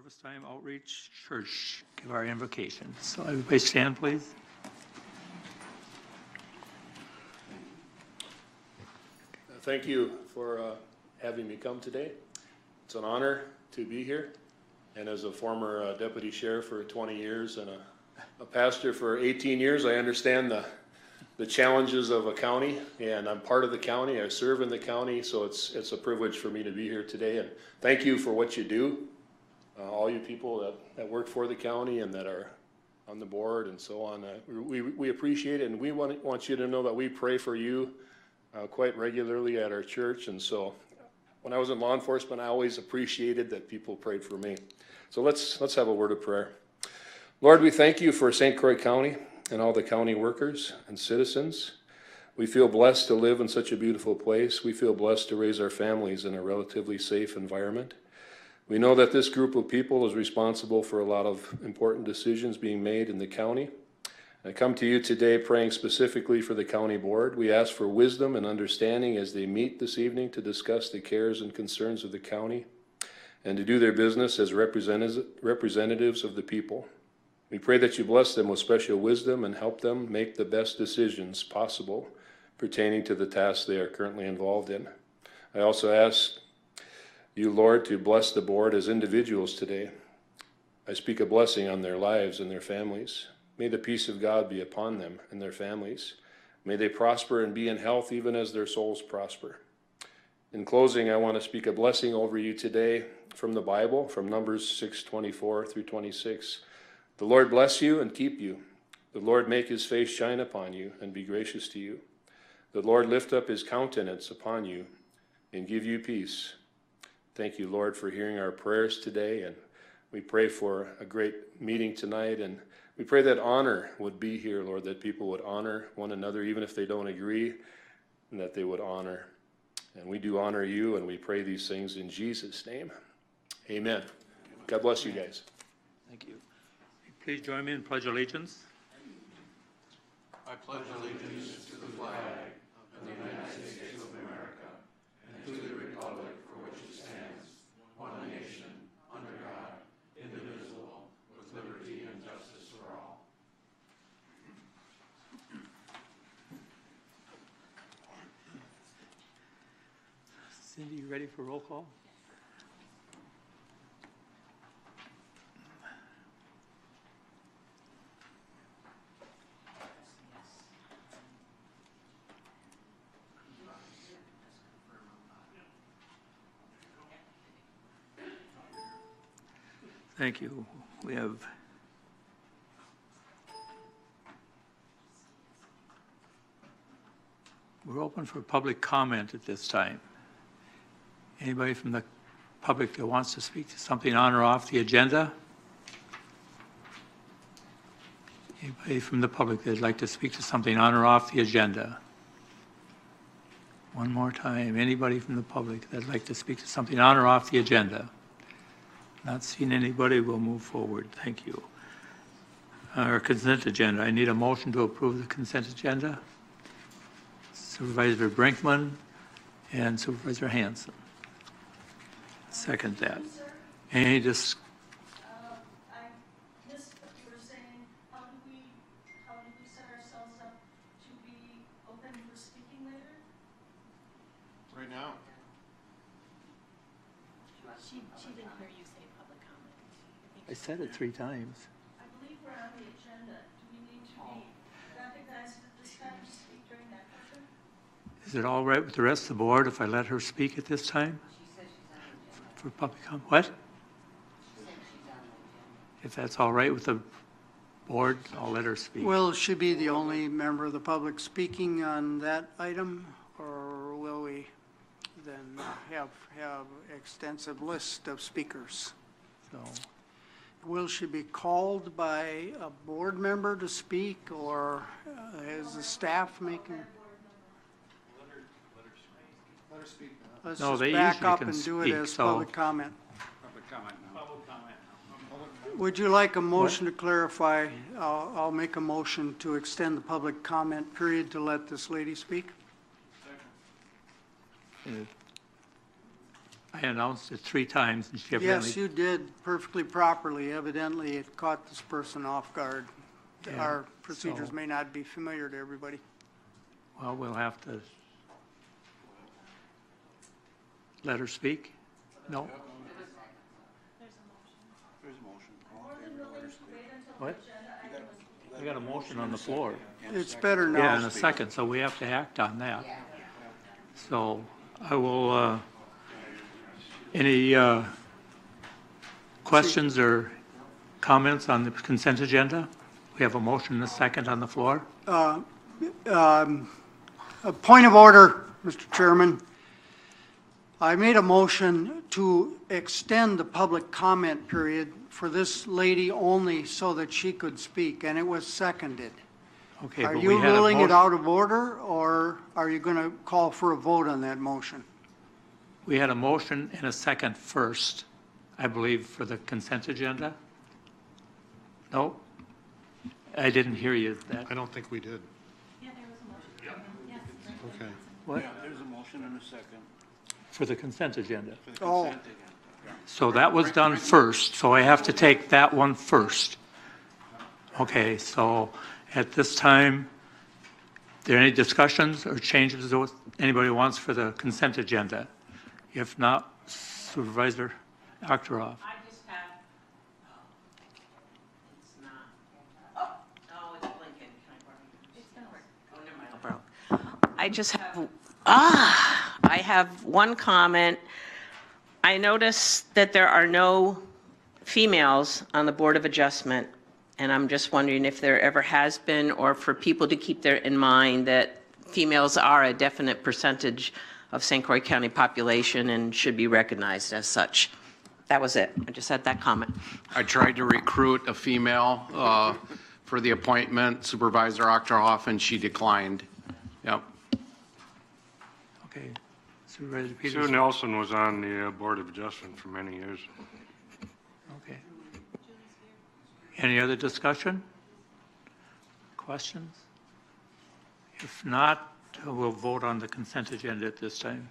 Harvest Time Outreach Church give our invocation. So everybody stand, please. Thank you for having me come today. It's an honor to be here. And as a former deputy sheriff for 20 years and a pastor for 18 years, I understand the challenges of a county, and I'm part of the county. I serve in the county, so it's a privilege for me to be here today. And thank you for what you do, all you people that work for the county and that are on the board and so on. We appreciate it, and we want you to know that we pray for you quite regularly at our church. And so when I was in law enforcement, I always appreciated that people prayed for me. So let's have a word of prayer. Lord, we thank you for St. Croix County and all the county workers and citizens. We feel blessed to live in such a beautiful place. We feel blessed to raise our families in a relatively safe environment. We know that this group of people is responsible for a lot of important decisions being made in the county. I come to you today praying specifically for the county board. We ask for wisdom and understanding as they meet this evening to discuss the cares and concerns of the county and to do their business as representatives of the people. We pray that you bless them with special wisdom and help them make the best decisions possible pertaining to the tasks they are currently involved in. I also ask you, Lord, to bless the board as individuals today. I speak a blessing on their lives and their families. May the peace of God be upon them and their families. May they prosper and be in health even as their souls prosper. In closing, I want to speak a blessing over you today from the Bible, from Numbers 6:24 through 26. The Lord bless you and keep you. The Lord make his face shine upon you and be gracious to you. The Lord lift up his countenance upon you and give you peace. Thank you, Lord, for hearing our prayers today. And we pray for a great meeting tonight. And we pray that honor would be here, Lord, that people would honor one another, even if they don't agree, and that they would honor. And we do honor you, and we pray these things in Jesus' name. Amen. God bless you guys. Thank you. Please join me in pledge allegiance. I pledge allegiance to the flag of the United States of America and to the republic for which it stands, one nation, under God, indivisible, with liberty and justice for all. Cindy, you ready for roll call? Thank you. We're open for public comment at this time. Anybody from the public that wants to speak to something on or off the agenda? Anybody from the public that'd like to speak to something on or off the agenda? One more time. Anybody from the public that'd like to speak to something on or off the agenda? Not seeing anybody, we'll move forward. Thank you. Our consent agenda. I need a motion to approve the consent agenda. Supervisor Brinkman and Supervisor Hanson. Second that. Any I missed what you were saying. How do we set ourselves up to be open for speaking later? Right now. She didn't hear you say public comment. I said it 3 times. I believe we're on the agenda. Do we need to be recognized at this time to speak during that portion? Is it all right with the rest of the board if I let her speak at this time? She said she's on the agenda. For public comment? What? She said she's on the agenda. If that's all right with the board, I'll let her speak. Will she be the only member of the public speaking on that item, or will we then have extensive list of speakers? So, Will she be called by a board member to speak, or is the staff making? Let her speak now. Let's No, just they back usually up can and do it speak, as so- public comment. Public comment now. Would you like a motion to clarify? I'll make a motion to extend the public comment period to let this lady speak. I I announced it 3 times, and she Yes, evidently, you did perfectly properly. Evidently, it caught this person off guard. Yeah, Our procedures so- may not be familiar to everybody. well, we'll have to let her speak? No? What? We got a motion on the floor. It's better Yeah, in now. a second, so we have to act on that. So I will, any questions or comments on the consent agenda? We have a motion and a second on the floor. A point of order, Mr. Chairman. I made a motion to extend the public comment period for this lady only so that she could speak, and it was seconded. Okay, Are but you we had a ruling it motion. out of order, or are you going to call for a vote on that motion? We had a motion and a second first, I believe, for the consent agenda? No? I didn't hear you. That, I don't think we did. Yeah, there was a motion. Yes. Okay. what? There's a motion and a second For the consent agenda. for the Oh. consent agenda. So that was done first, so I have to take that one first. Okay, so at this time, there any discussions or changes that anybody wants for the consent agenda? If not, Supervisor Akhtarov. I just have, it's not, oh, it's blinking. Can I borrow yours? It's gonna work. Oh, never mind, I'll borrow. I just have, I have one comment. I noticed that there are no females on the Board of Adjustment, and I'm just wondering if there ever has been, or for people to keep there in mind that females are a definite percentage of St. Croix County population and should be recognized as such. That was it. I just had that comment. I tried to recruit a female for the appointment, Supervisor Akhtarov, and she declined. Yep. Okay. Supervisor Sue Peterson. Nelson was on the Board of Adjustment for many years. Okay. Any other discussion? Questions? If not, we'll vote on the consent agenda at this time.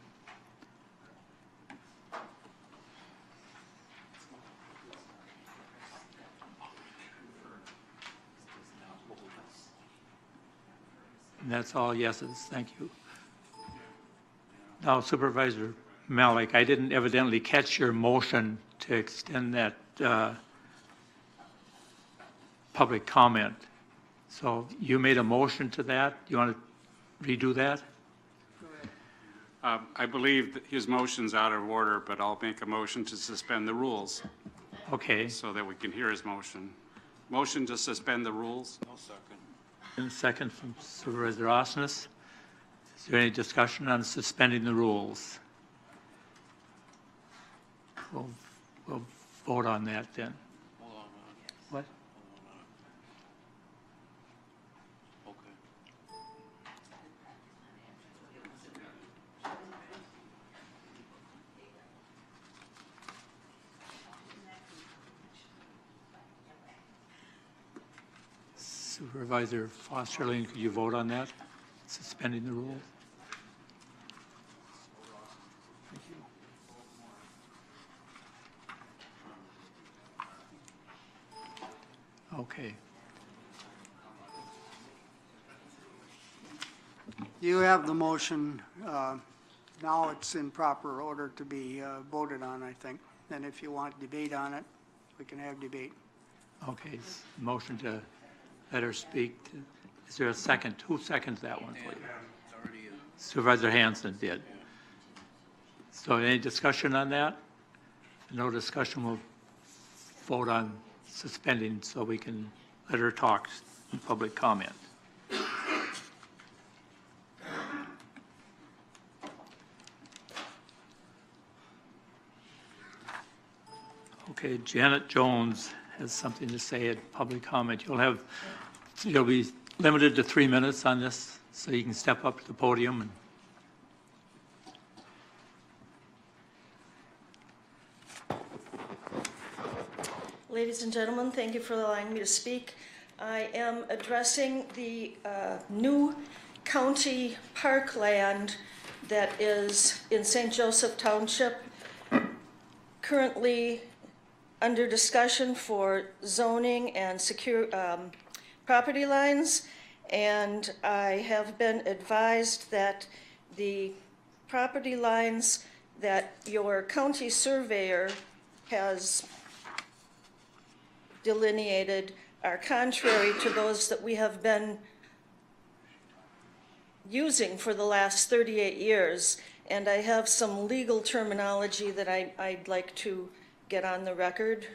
And that's all yeses. Thank you. Now Supervisor Malik, I didn't evidently catch your motion to extend that public comment. So you made a motion to that? You want to redo that? I believe that his motion's out of order, but I'll make a motion to suspend the rules Okay. so that we can hear his motion. Motion to suspend the rules? No second. And a second from Supervisor Osnes. Is there any discussion on suspending the rules? We'll vote on that then. Hold on. What? Okay. Supervisor Fosterling, could you vote on that? Suspending the rules? Thank you. Okay. You have the motion. Now it's in proper order to be voted on, I think. And if you want debate on it, we can have debate. Okay, motion to let her speak. Is there a second? Who seconds that one, please? It's already in. Supervisor Hanson did. So any discussion on that? No discussion, we'll vote on suspending so we can let her talk in public comment. Okay, Janet Jones has something to say at public comment. You'll be limited to 3 minutes on this, so you can step up to the podium and Ladies and gentlemen, thank you for allowing me to speak. I am addressing the new county parkland that is in St. Joseph Township. currently under discussion for zoning and secure property lines, and I have been advised that the property lines that your county surveyor has delineated are contrary to those that we have been using for the last 38 years. And I have some legal terminology that I'd like to get on the record.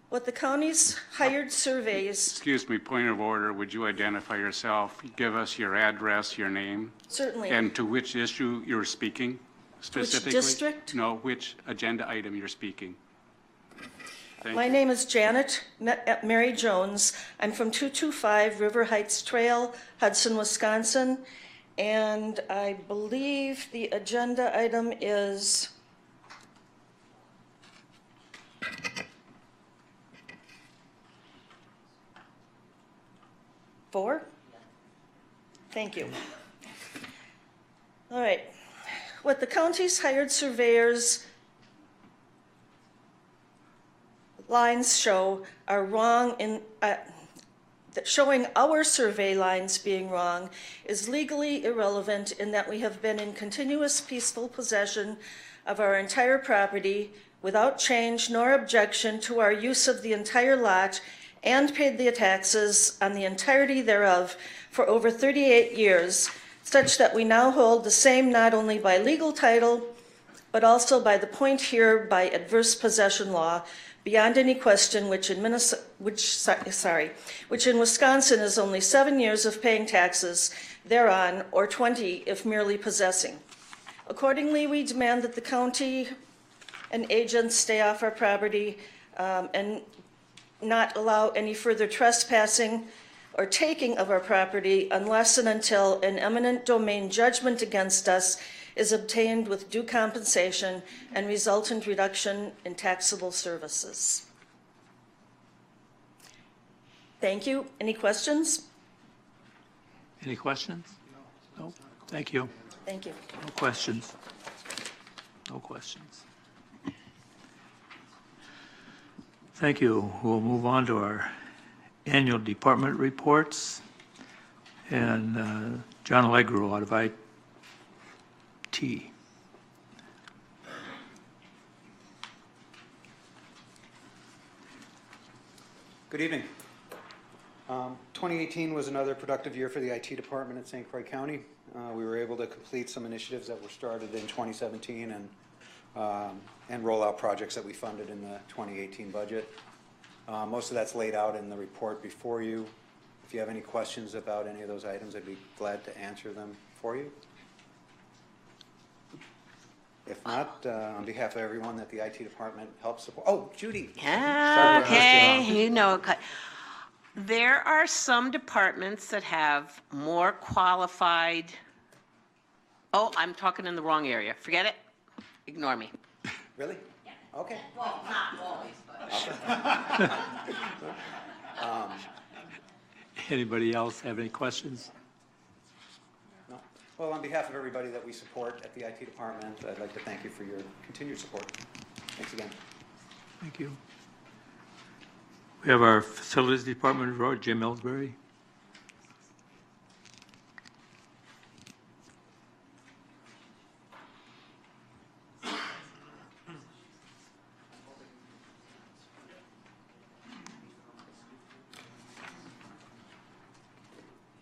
What the county's hired surveys, Excuse me, point of order. Would you identify yourself? Give us your address, your name, certainly, and to which issue you're speaking specifically? district? No, which agenda item you're speaking. Thank my you. name is Janet Mary Jones. I'm from 225 River Heights Trail, Hudson, Wisconsin. And I believe the agenda item is 4? Thank you. All right. What the county's hired surveyors lines show are wrong in, showing our survey lines being wrong is legally irrelevant in that we have been in continuous peaceful possession of our entire property without change nor objection to our use of the entire lot and paid the taxes on the entirety thereof for over 38 years, such that we now hold the same not only by legal title, but also by the point here by adverse possession law, beyond any question, which in Wisconsin is only 7 years of paying taxes thereon, or 20 if merely possessing. Accordingly, we demand that the county and agents stay off our property and not allow any further trespassing or taking of our property unless and until an eminent domain judgment against us is obtained with due compensation and resultant reduction in taxable services. Thank you. Any questions? Any questions? No? Thank you. Thank you. No questions. No questions. Thank you. We'll move on to our annual department reports. And John Allegro out of IT. Good evening. 2018 was another productive year for the IT department at St. Croix County. We were able to complete some initiatives that were started in 2017 and roll out projects that we funded in the 2018 budget. Most of that's laid out in the report before you. If you have any questions about any of those items, I'd be glad to answer them for you. If not, on behalf of everyone that the IT department helps support. Oh, Judy. Okay, you know, there are some departments that have more qualified, oh, I'm talking in the wrong area. Forget it. Ignore me. Really? Okay. Well, not always, but. Anybody else have any questions? No. Well, on behalf of everybody that we support at the IT department, I'd like to thank you for your continued support. Thanks again. Thank you. We have our facilities department, Jim Ellsbury.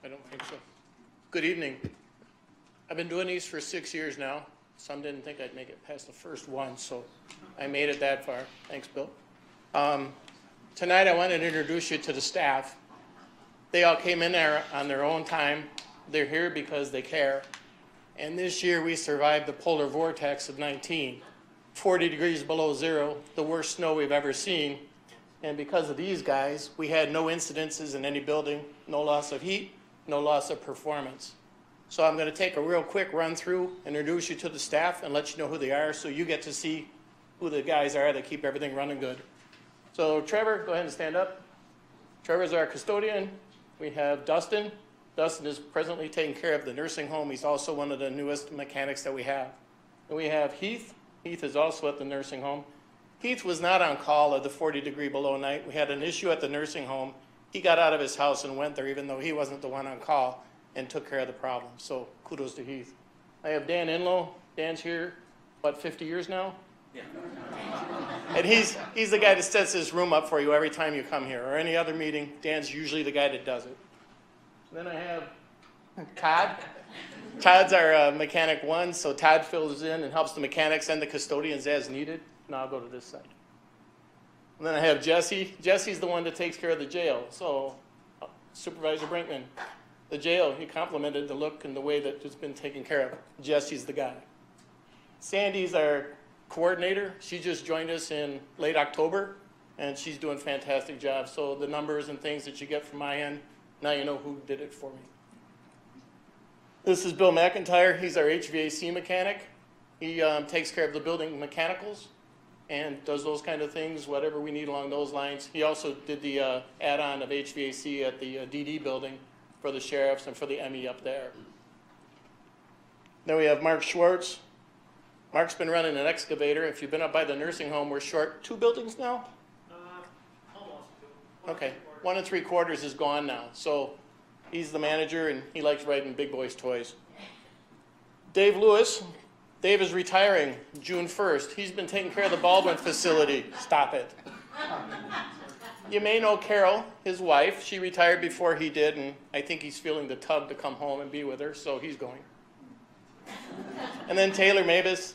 I don't think so. Good evening. I've been doing these for 6 years now. Some didn't think I'd make it past the first one, so I made it that far. Thanks, Bill. Tonight I wanted to introduce you to the staff. They all came in there on their own time. They're here because they care. And this year we survived the polar vortex of 19. 40 degrees below zero, the worst snow we've ever seen. And because of these guys, we had no incidences in any building, no loss of heat, no loss of performance. So I'm going to take a real quick run through, introduce you to the staff, and let you know who they are so you get to see who the guys are that keep everything running good. So Trevor, go ahead and stand up. Trevor's our custodian. We have Dustin. Dustin is presently taking care of the nursing home. He's also one of the newest mechanics that we have. And we have Heath. Heath is also at the nursing home. Heath was not on call at the 40 below night. We had an issue at the nursing home. He got out of his house and went there even though he wasn't the one on call and took care of the problem. So kudos to Heath. I have Dan Inlow. Dan's here, 50 years now? Yeah. And he's the guy that sets this room up for you every time you come here or any other meeting. Dan's usually the guy that does it. Then I have Todd. Todd's our mechanic one, so Todd fills in and helps the mechanics and the custodians as needed. Now I'll go to this side. And then I have Jesse. Jesse's the one that takes care of the jail. So Supervisor Brinkman, the jail, he complimented the look and the way that it's been taken care of. Jesse's the guy. Sandy's our coordinator. She just joined us in late October, and she's doing a fantastic job. So the numbers and things that you get from my end, now you know who did it for me. This is Bill McIntyre. He's our HVAC mechanic. He takes care of the building mechanicals and does those kind of things, whatever we need along those lines. He also did the add-on of HVAC at the DD building for the sheriffs and for the ME up there. Then we have Mark Schwartz. Mark's been running an excavator. If you've been up by the nursing home, we're short 2 buildings now? Almost. Okay, 1 3/4 is gone now. So he's the manager and he likes riding big boys' toys. Dave Lewis. Dave is retiring June 1st. He's been taking care of the Baldwin facility. Stop it. You may know Carol, his wife. She retired before he did, and I think he's feeling the tug to come home and be with her, so he's going. And then Taylor Mavis.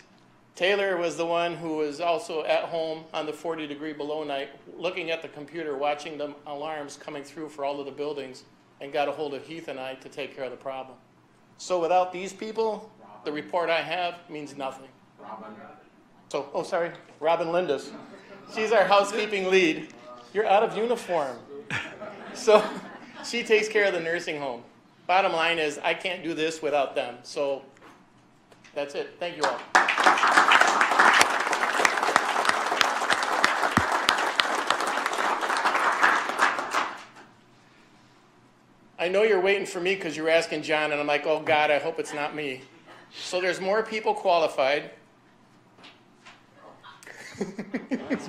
Taylor was the one who was also at home on the 40 below night, looking at the computer, watching the alarms coming through for all of the buildings, and got a hold of Heath and I to take care of the problem. So without these people, the report I have means nothing. Robin Lindis. She's our housekeeping lead. You're out of uniform. So she takes care of the nursing home. Bottom line is, I can't do this without them. So that's it. Thank you all. I know you're waiting for me because you're asking John, and I'm like, oh God, I hope it's not me. So there's more people qualified.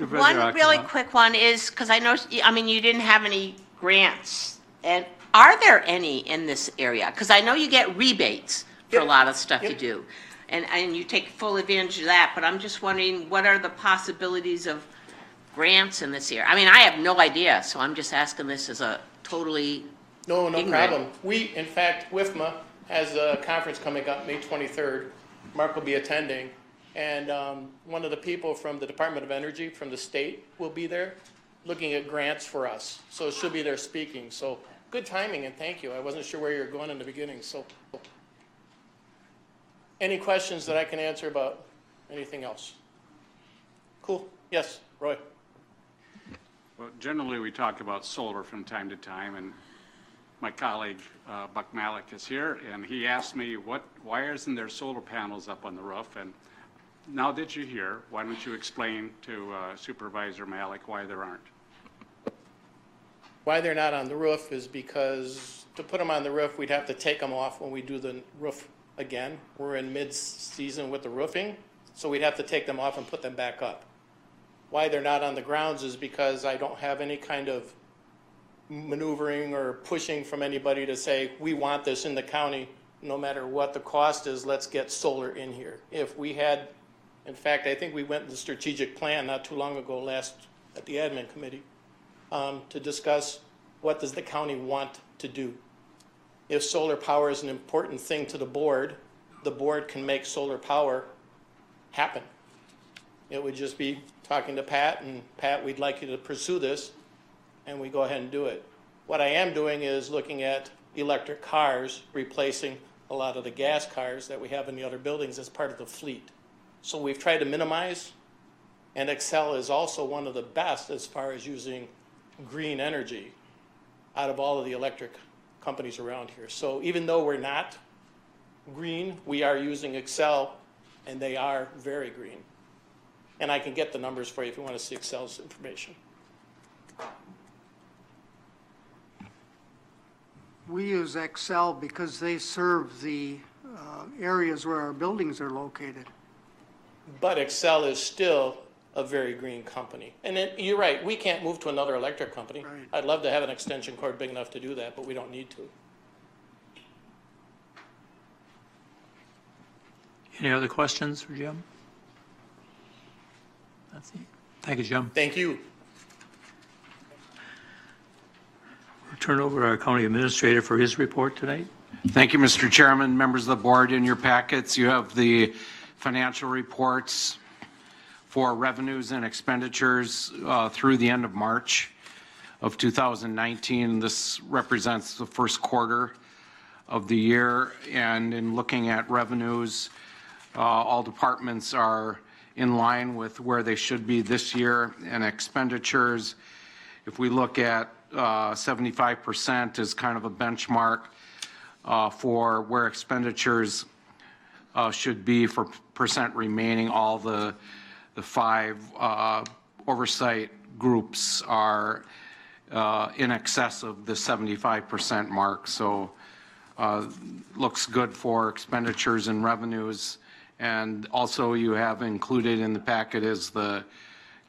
One really quick one is, because I know, you didn't have any grants. And are there any in this area? Because I know you get rebates for a lot of stuff you do. And you take full advantage of that, but I'm just wondering, what are the possibilities of grants in this area? I have no idea, so I'm just asking this as a totally No ignorant. problem. We, in fact, WIFMA has a conference coming up May 23rd. Mark will be attending. And one of the people from the Department of Energy from the state will be there looking at grants for us. So she'll be there speaking. So good timing, and thank you. I wasn't sure where you were going in the beginning. So any questions that I can answer about anything else? Cool. Yes, Roy. Well, generally, we talk about solar from time to time, and my colleague, Buck Malik, is here, and he asked me, why isn't there solar panels up on the roof? And now that you're here, why don't you explain to Supervisor Malik why there aren't? Why they're not on the roof is because to put them on the roof, we'd have to take them off when we do the roof again. We're in mid-season with the roofing, so we'd have to take them off and put them back up. Why they're not on the grounds is because I don't have any kind of maneuvering or pushing from anybody to say, we want this in the county, no matter what the cost is, let's get solar in here. If we had, in fact, I think we went to the strategic plan not too long ago at the admin committee to discuss what does the county want to do. If solar power is an important thing to the board can make solar power happen. It would just be talking to Pat, and Pat, we'd like you to pursue this, and we go ahead and do it. What I am doing is looking at electric cars, replacing a lot of the gas cars that we have in the other buildings as part of the fleet. So we've tried to minimize, and Excel is also one of the best as far as using green energy out of all of the electric companies around here. So even though we're not green. We are using Excel, and they are very green. And I can get the numbers for you if you want to see Excel's information. We use Excel because they serve the areas where our buildings are located. But Excel is still a very green company. And you're right, we can't move to another electric company. Right. I'd love to have an extension cord big enough to do that, but we don't need to. Any other questions for Jim? That's it. Thank you, Jim. Thank you. We'll turn over to our county administrator for his report tonight. Thank you, Mr. Chairman, members of the board. In your packets, you have the financial reports for revenues and expenditures through the end of March of 2019. This represents the first quarter of the year. And in looking at revenues, all departments are in line with where they should be this year. And expenditures, if we look at 75% is kind of a benchmark for where expenditures should be for percent remaining. All the five oversight groups are in excess of the 75% mark. So looks good for expenditures and revenues. And also you have included in the packet is the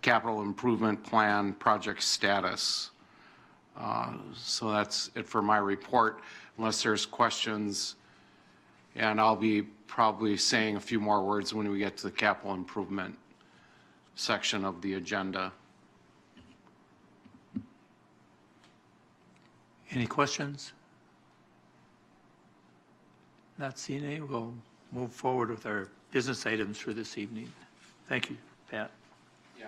capital improvement plan project status. So that's it for my report, unless there's questions. And I'll be probably saying a few more words when we get to the capital improvement section of the agenda. Any questions? Not seeing any, we'll move forward with our business items for this evening. Thank you, Pat. Yeah.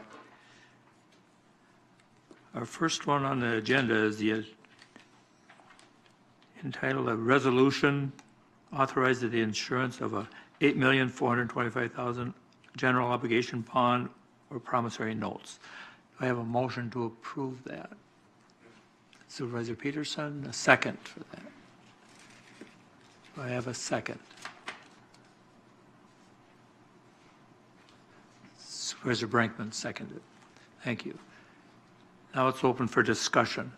Our first one on the agenda is the entitled a resolution authorizing the insurance of a $8,425,000 general obligation bond or promissory notes. Do I have a motion to approve that? Supervisor Peterson, a second for that. Do I have a second? Supervisor Brinkman seconded. Thank you. Now it's open for discussion.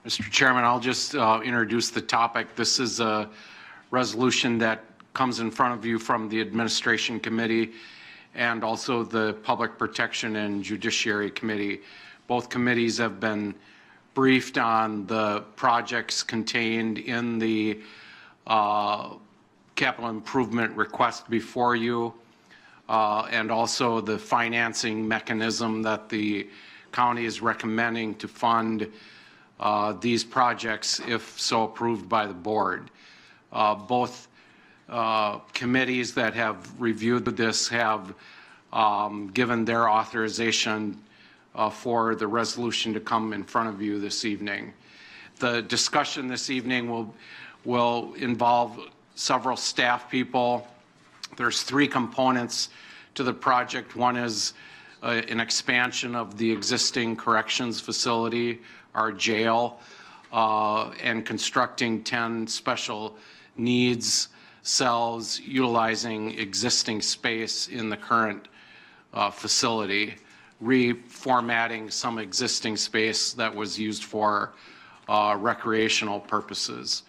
Mr. Chairman, I'll just introduce the topic. This is a resolution that comes in front of you from the Administration Committee and also the Public Protection and Judiciary Committee. Both committees have been briefed on the projects contained in the capital improvement request before you, and also the financing mechanism that the county is recommending to fund these projects if so approved by the board. Both committees that have reviewed this have given their authorization for the resolution to come in front of you this evening. The discussion this evening will involve several staff people. There's three components to the project. One is an expansion of the existing corrections facility, our jail, and constructing 10 special needs cells utilizing existing space in the current facility, reformatting some existing space that was used for recreational purposes.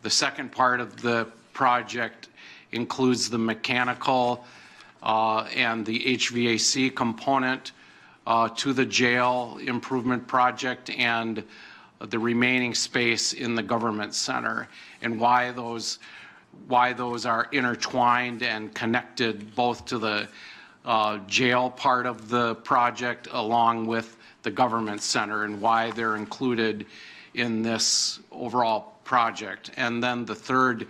The second part of the project includes the mechanical and the HVAC component to the jail improvement project and the remaining space in the government center, and why those are intertwined and connected both to the jail part of the project along with the government center, and why they're included in this overall project. And then the third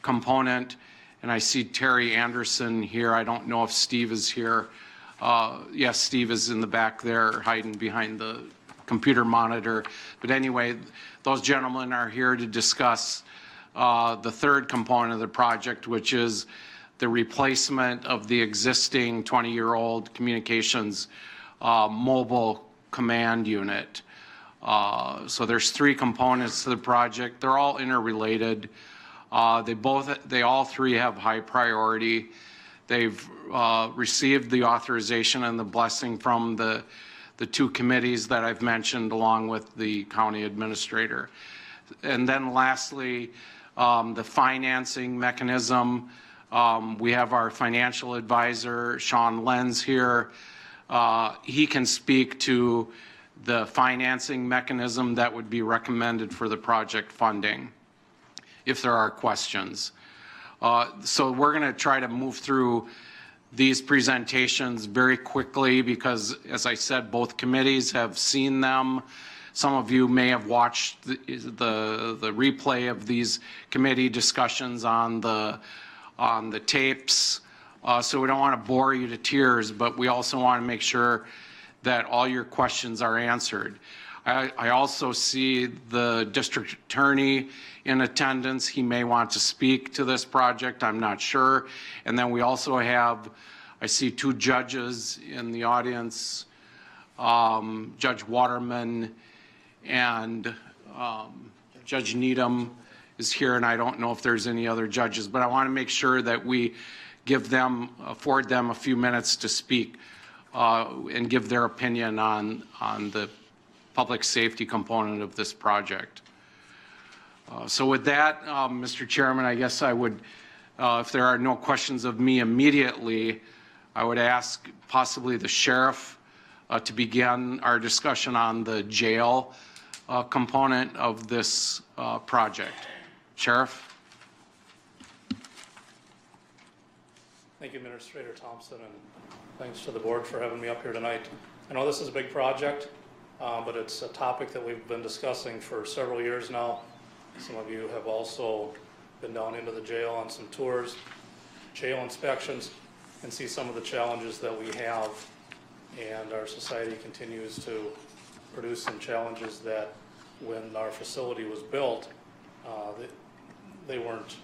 component, and I see Terry Anderson here. I don't know if Steve is here. Yes, Steve is in the back there hiding behind the computer monitor. But anyway, those gentlemen are here to discuss the third component of the project, which is the replacement of the existing 20-year-old communications mobile command unit. So there's three components to the project. They're all interrelated. They all three have high priority. They've received the authorization and the blessing from the two committees that I've mentioned, along with the county administrator. And then lastly, the financing mechanism. We have our financial advisor, Sean Lenz, here. He can speak to the financing mechanism that would be recommended for the project funding, if there are questions. So we're going to try to move through these presentations very quickly because, as I said, both committees have seen them. Some of you may have watched the replay of these committee discussions on the tapes. So we don't want to bore you to tears, but we also want to make sure that all your questions are answered. I also see the district attorney in attendance. He may want to speak to this project, I'm not sure. And then we also have, I see two judges in the audience, Judge Waterman and Judge Needham is here, and I don't know if there's any other judges, but I want to make sure that we afford them a few minutes to speak and give their opinion on the public safety component of this project. So with that, Mr. Chairman, I guess I would, if there are no questions of me immediately, I would ask possibly the sheriff to begin our discussion on the jail component of this project. Sheriff? Thank you, Administrator Thompson, and thanks to the board for having me up here tonight. I know this is a big project, but it's a topic that we've been discussing for several years now. Some of you have also been down into the jail on some tours, jail inspections, and see some of the challenges that we have. And our society continues to produce some challenges that when our facility was built, they weren't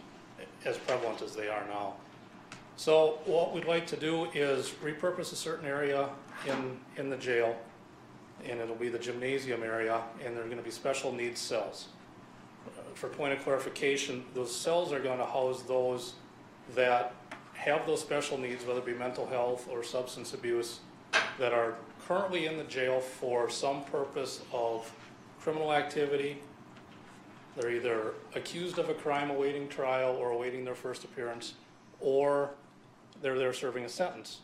as prevalent as they are now. So what we'd like to do is repurpose a certain area in the jail, and it'll be the gymnasium area, and there are going to be special needs cells. For point of clarification, those cells are going to house those that have those special needs, whether it be mental health or substance abuse, that are currently in the jail for some purpose of criminal activity. They're either accused of a crime awaiting trial or awaiting their first appearance, or they're there serving a sentence.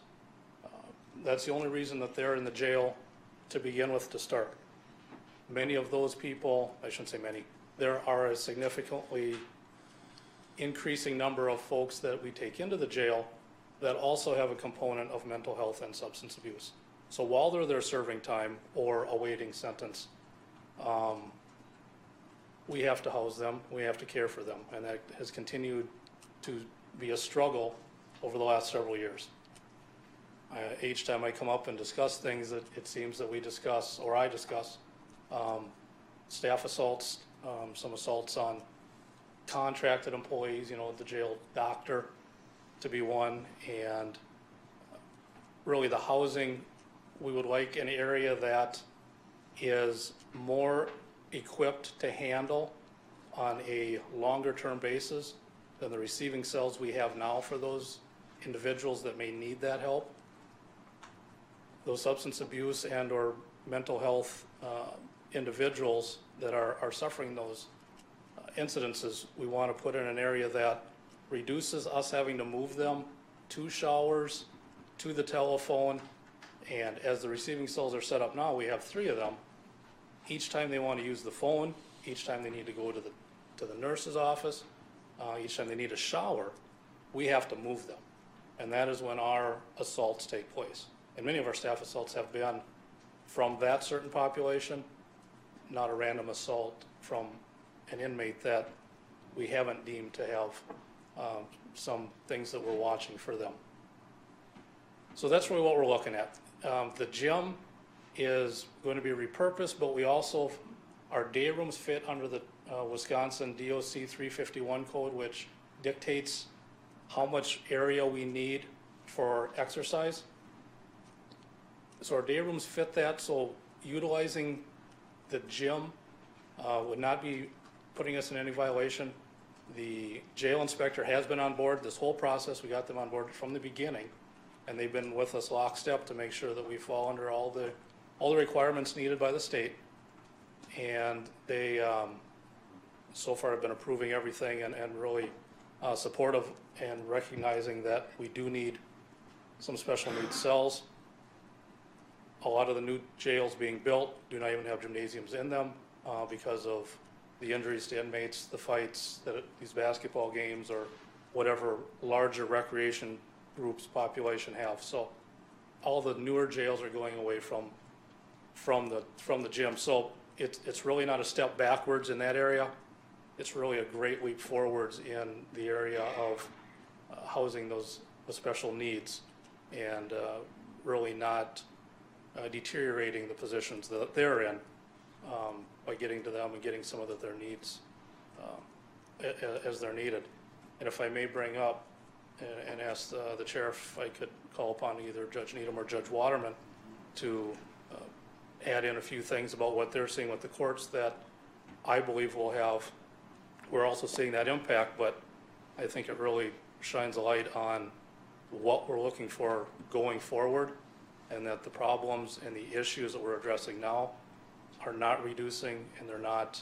That's the only reason that they're in the jail to begin with to start. Many of those people, I shouldn't say many, there are a significantly increasing number of folks that we take into the jail that also have a component of mental health and substance abuse. So while they're there serving time or awaiting sentence, we have to house them, we have to care for them, and that has continued to be a struggle over the last several years. Each time I come up and discuss things, it seems that we discuss, or I discuss, staff assaults, some assaults on contracted employees, the jail doctor to be one, and really the housing, we would like an area that is more equipped to handle on a longer term basis than the receiving cells we have now for those individuals that may need that help. Those substance abuse and or mental health individuals that are suffering those incidences, we want to put in an area that reduces us having to move them to showers, to the telephone, and as the receiving cells are set up now, we have 3 of them. Each time they want to use the phone, each time they need to go to the nurse's office, each time they need a shower, we have to move them. And that is when our assaults take place. And many of our staff assaults have been from that certain population, not a random assault from an inmate that we haven't deemed to have some things that we're watching for them. So that's really what we're looking at. The gym is going to be repurposed, but we also, our day rooms fit under the Wisconsin DOC 351 code, which dictates how much area we need for exercise. So our day rooms fit that, so utilizing the gym would not be putting us in any violation. The jail inspector has been on board this whole process. We got them on board from the beginning, and they've been with us lockstep to make sure that we fall under all the requirements needed by the state. And they, so far have been approving everything and really supportive and recognizing that we do need some special needs cells. A lot of the new jails being built do not even have gymnasiums in them because of the injuries to inmates, the fights, these basketball games or whatever larger recreation groups population have. So all the newer jails are going away from the gym. So it's really not a step backwards in that area. It's really a great leap forwards in the area of housing those with special needs and really not deteriorating the positions that they're in by getting to them and getting some of their needs as they're needed. And if I may bring up and ask the chair if I could call upon either Judge Needham or Judge Waterman to add in a few things about what they're seeing with the courts that I believe will have. We're also seeing that impact, but I think it really shines a light on what we're looking for going forward, and that the problems and the issues that we're addressing now are not reducing, and they're not,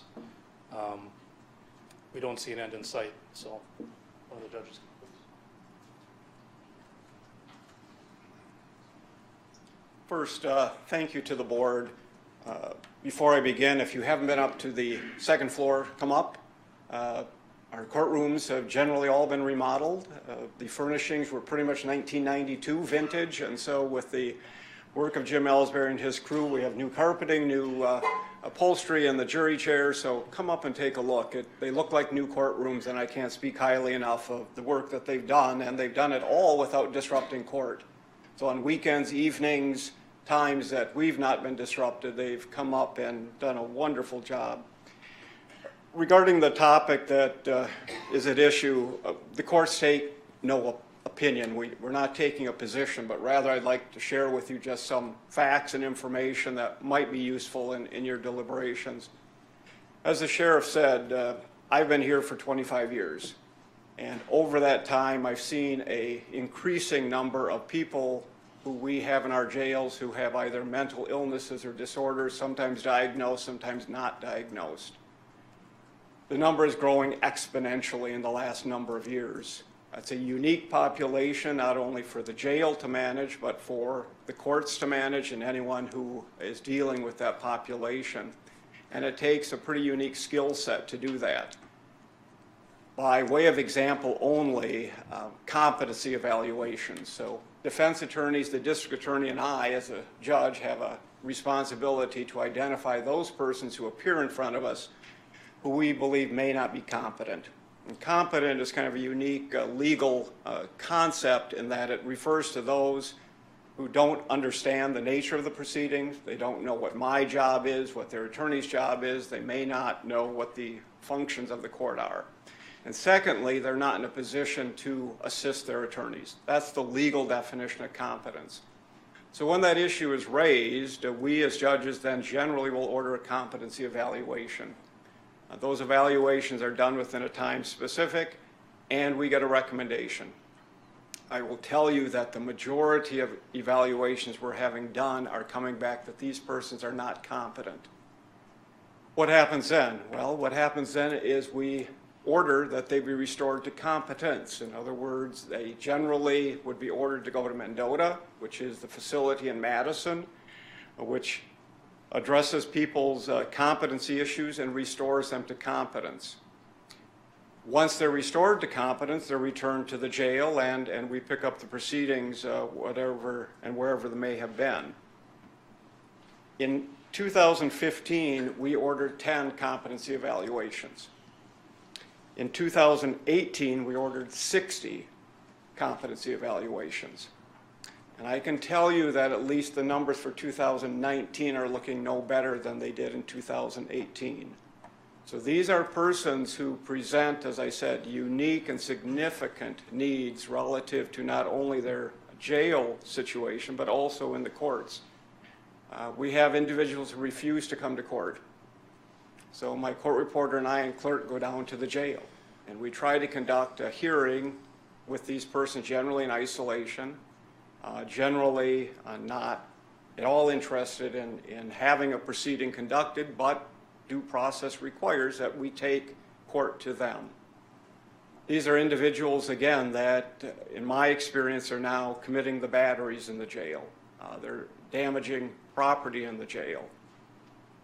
we don't see an end in sight. So, one of the judges. First, thank you to the board. Before I begin, if you haven't been up to the second floor, come up. Our courtrooms have generally all been remodeled. The furnishings were pretty much 1992 vintage, and so with the work of Jim Ellsbury and his crew, we have new carpeting, new upholstery in the jury chairs, so come up and take a look. They look like new courtrooms, and I can't speak highly enough of the work that they've done, and they've done it all without disrupting court. So on weekends, evenings, times that we've not been disrupted, they've come up and done a wonderful job. Regarding the topic that is at issue, the courts take no opinion. We're not taking a position, but rather I'd like to share with you just some facts and information that might be useful in your deliberations. As the sheriff said, I've been here for 25 years. And over that time, I've seen an increasing number of people who we have in our jails who have either mental illnesses or disorders, sometimes diagnosed, sometimes not diagnosed. The number is growing exponentially in the last number of years. That's a unique population, not only for the jail to manage, but for the courts to manage and anyone who is dealing with that population. And it takes a pretty unique skill set to do that. By way of example only, competency evaluations. So defense attorneys, the district attorney, and I, as a judge, have a responsibility to identify those persons who appear in front of us who we believe may not be competent. And competent is kind of a unique legal concept in that it refers to those who don't understand the nature of the proceedings. They don't know what my job is, what their attorney's job is. They may not know what the functions of the court are. And secondly, they're not in a position to assist their attorneys. That's the legal definition of competence. So when that issue is raised, we as judges then generally will order a competency evaluation. Those evaluations are done within a time specific, and we get a recommendation. I will tell you that the majority of evaluations we're having done are coming back that these persons are not competent. What happens then? Well, what happens then is we order that they be restored to competence. In other words, they generally would be ordered to go to Mendota, which is the facility in Madison, which addresses people's competency issues and restores them to competence. Once they're restored to competence, they're returned to the jail and we pick up the proceedings, whatever and wherever they may have been. In 2015, we ordered 10 competency evaluations. In 2018, we ordered 60 competency evaluations. And I can tell you that at least the numbers for 2019 are looking no better than they did in 2018. So these are persons who present, as I said, unique and significant needs relative to not only their jail situation, but also in the courts. We have individuals who refuse to come to court. So my court reporter and I and clerk go down to the jail. and we try to conduct a hearing with these persons generally in isolation, generally not at all interested in having a proceeding conducted, but due process requires that we take court to them. These are individuals, again, that in my experience are now committing the batteries in the jail. They're damaging property in the jail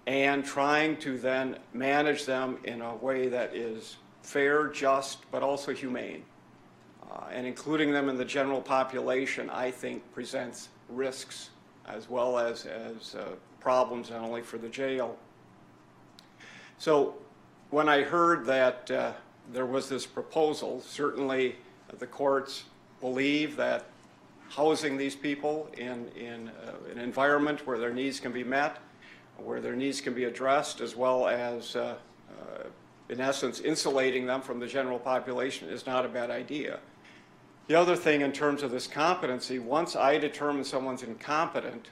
and trying to then manage them in a way that is fair, just, but also humane. And including them in the general population, I think, presents risks as well as problems not only for the jail. So when I heard that there was this proposal, certainly the courts believe that housing these people in an environment where their needs can be met, where their needs can be addressed, as well as, in essence, insulating them from the general population is not a bad idea. The other thing in terms of this competency, once I determine someone's incompetent,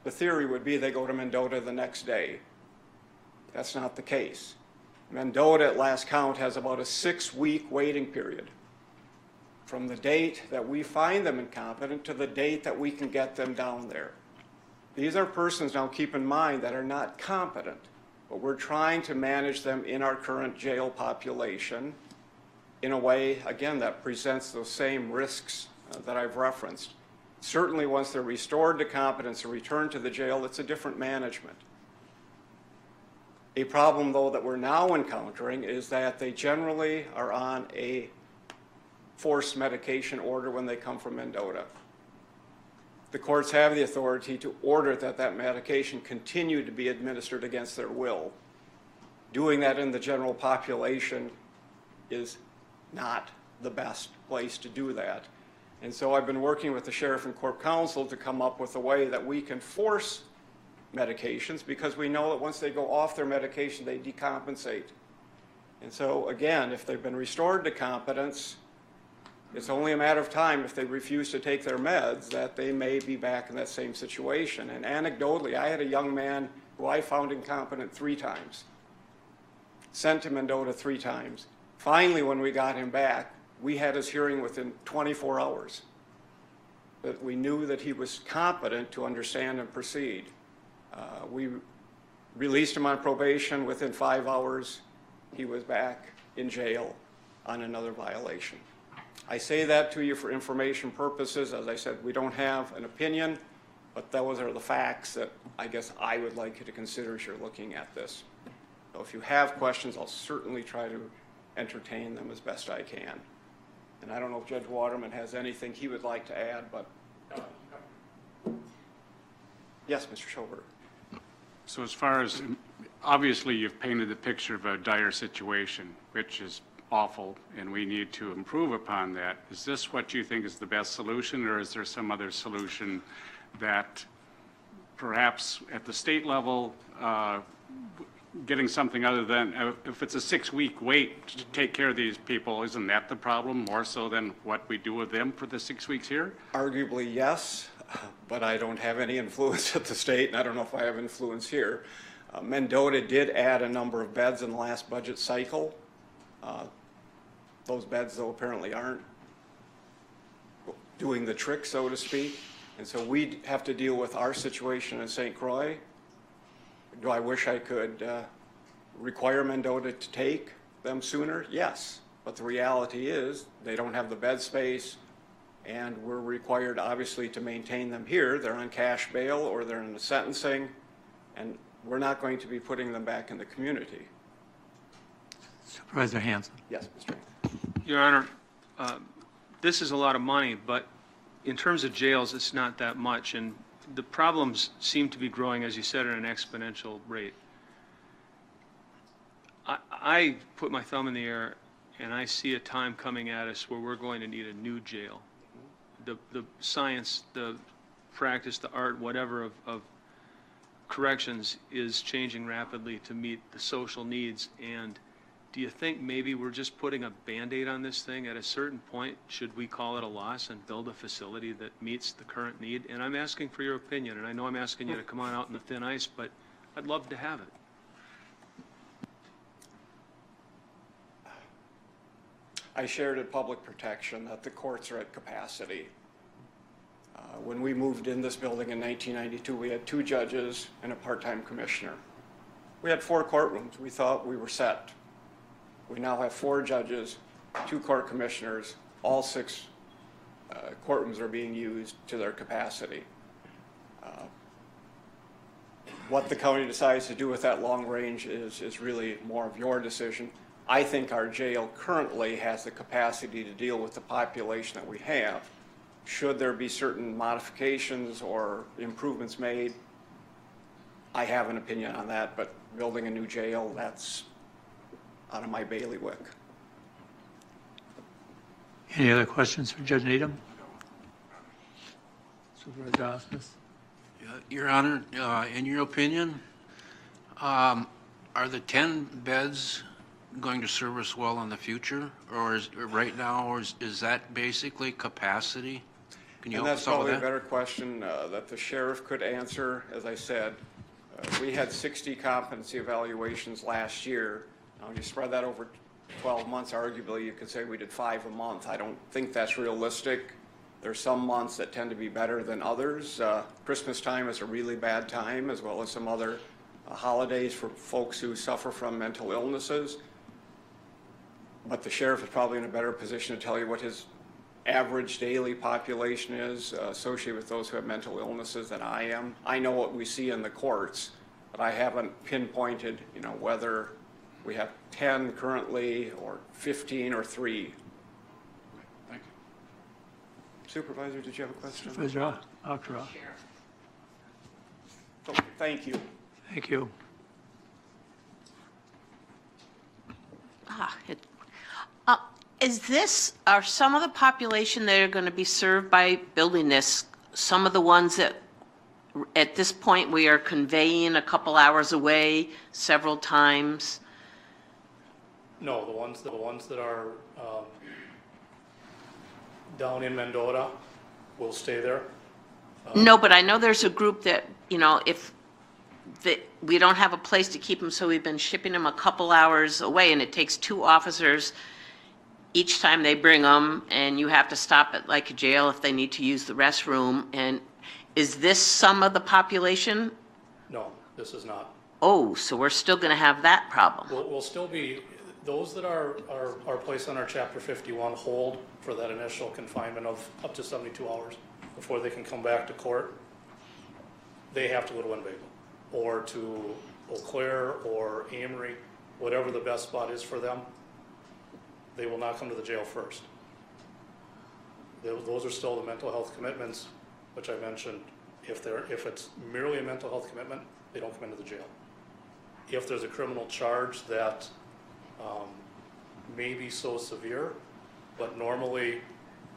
the theory would be they go to Mendota the next day. That's not the case. Mendota, at last count, has about a 6-week waiting period from the date that we find them incompetent to the date that we can get them down there. These are persons, now keep in mind, that are not competent, but we're trying to manage them in our current jail population in a way, again, that presents those same risks that I've referenced. Certainly once they're restored to competence and returned to the jail, it's a different management. A problem, though, that we're now encountering is that they generally are on a forced medication order when they come from Mendota. The courts have the authority to order that that medication continue to be administered against their will. Doing that in the general population is not the best place to do that. And so I've been working with the Sheriff and Corp Counsel to come up with a way that we can force medications, because we know that once they go off their medication, they decompensate. And so again, if they've been restored to competence, it's only a matter of time if they refuse to take their meds that they may be back in that same situation. And anecdotally, I had a young man who I found incompetent 3 times, sent to Mendota 3 times. Finally, when we got him back, we had his hearing within 24 hours. That we knew that he was competent to understand and proceed. We released him on probation. Within 5 hours, he was back in jail on another violation. I say that to you for information purposes. As I said, we don't have an opinion, but those are the facts that I guess I would like you to consider as you're looking at this. So if you have questions, I'll certainly try to entertain them as best I can. And I don't know if Judge Waterman has anything he would like to add, but yes, Mr. Schoberg. So as far as, obviously you've painted the picture of a dire situation, which is awful, and we need to improve upon that. Is this what you think is the best solution, or is there some other solution that perhaps at the state level, getting something other than, if it's a 6-week wait to take care of these people, isn't that the problem more so than what we do with them for the 6 weeks here? Arguably, yes, but I don't have any influence at the state, and I don't know if I have influence here. Mendota did add a number of beds in the last budget cycle. Those beds, though, apparently aren't doing the trick, so to speak. And so we have to deal with our situation in St. Croix. Do I wish I could require Mendota to take them sooner? Yes. But the reality is they don't have the bed space, and we're required, obviously, to maintain them here. They're on cash bail or they're in the sentencing, and we're not going to be putting them back in the community. Supervisor Hanson. Yes, Mr. Your Honor, this is a lot of money, but in terms of jails, it's not that much, and the problems seem to be growing, as you said, at an exponential rate. I put my thumb in the air, and I see a time coming at us where we're going to need a new jail. The science, the practice, the art, whatever of corrections is changing rapidly to meet the social needs. And do you think maybe we're just putting a Band-Aid on this thing? At a certain point, should we call it a loss and build a facility that meets the current need? And I'm asking for your opinion, and I know I'm asking you to come on out in the thin ice, but I'd love to have it. I shared at Public Protection that the courts are at capacity. When we moved in this building in 1992, we had 2 judges and a part-time commissioner. We had 4 courtrooms. We thought we were set. We now have 4 judges, 2 court commissioners, all 6 courtrooms are being used to their capacity. What the county decides to do with that long range is really more of your decision. I think our jail currently has the capacity to deal with the population that we have. Should there be certain modifications or improvements made, I have an opinion on that, but building a new jail, that's out of my bailiwick. Any other questions for Judge Needham? Supervisor Osmus? Your Honor, in your opinion, are the 10 beds going to serve us well in the future, or right now, or is that basically capacity? Can you And help that's us out with probably a that? better question that the sheriff could answer. As I said, we had 60 competency evaluations last year. Now, if you spread that over 12 months, arguably you could say we did 5 a month. I don't think that's realistic. There's some months that tend to be better than others. Christmas time is a really bad time, as well as some other holidays for folks who suffer from mental illnesses. But the sheriff is probably in a better position to tell you what his average daily population is associated with those who have mental illnesses than I am. I know what we see in the courts, but I haven't pinpointed, whether we have 10 currently or 15 or 3. Thank you. Supervisor, did you have a question? Supervisor Akra? Oh, thank you. Thank you. Are some of the population that are going to be served by building this, some of the ones that at this point we are conveying a couple hours away several times? No, the ones that are down in Mendota will stay there. No, but I know there's a group that, if we don't have a place to keep them, so we've been shipping them a couple hours away, and it takes 2 officers each time they bring them, and you have to stop at like a jail if they need to use the restroom. And is this some of the population? No, this is not. Oh, so we're still going to have that problem. We'll still be, those that are placed on our Chapter 51 hold for that initial confinement of up to 72 hours before they can come back to court, they have to go to Winnebago or to Eau Claire or Amory, whatever the best spot is for them. They will not come to the jail first. Those are still the mental health commitments, which I mentioned. If it's merely a mental health commitment, they don't come into the jail. If there's a criminal charge that may be so severe, but normally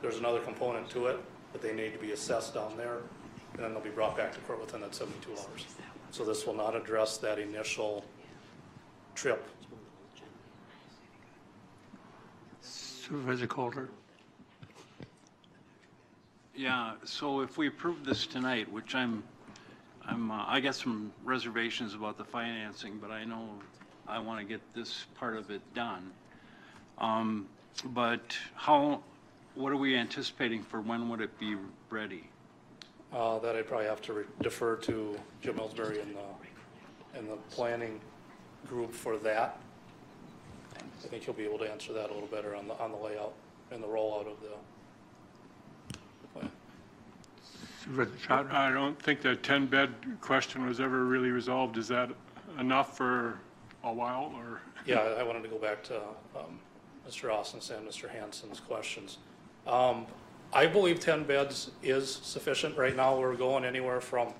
there's another component to it, that they need to be assessed down there, and then they'll be brought back to court within that 72 hours. So this will not address that initial trip. Supervisor Coulter? Yeah, so if we approve this tonight, which I got some reservations about the financing, but I know I want to get this part of it done. But what are we anticipating for when would it be ready? That I'd probably have to defer to Jim Ellsbury and the planning group for that. I think he'll be able to answer that a little better on the layout and the rollout of the plan. Supervisor Troutner? I don't think the 10-bed question was ever really resolved. Is that enough for a while, or? Yeah, I wanted to go back to Mr. Austin's and Mr. Hansen's questions. I believe 10 beds is sufficient. Right now, we're going anywhere from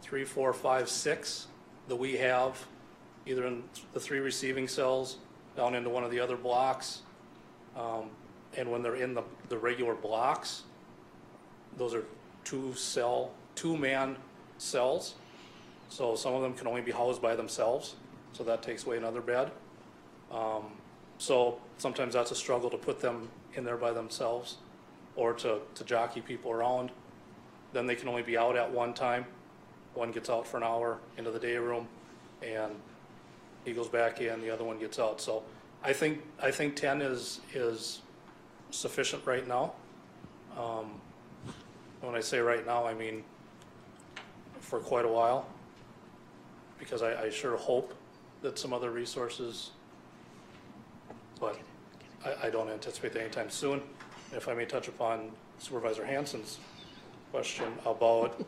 3, 4, 5, 6 that we have, either in the 3 receiving cells, down into one of the other blocks. And when they're in the regular blocks, those are 2-man cells. So some of them can only be housed by themselves. So that takes away another bed. So sometimes that's a struggle to put them in there by themselves or to jockey people around. Then they can only be out at one time. One gets out for an hour into the day room and he goes back in, the other one gets out. So I think 10 is sufficient right now. When I say right now, I mean for quite a while, because I sure hope that some other resources, but I don't anticipate that anytime soon. If I may touch upon Supervisor Hansen's question about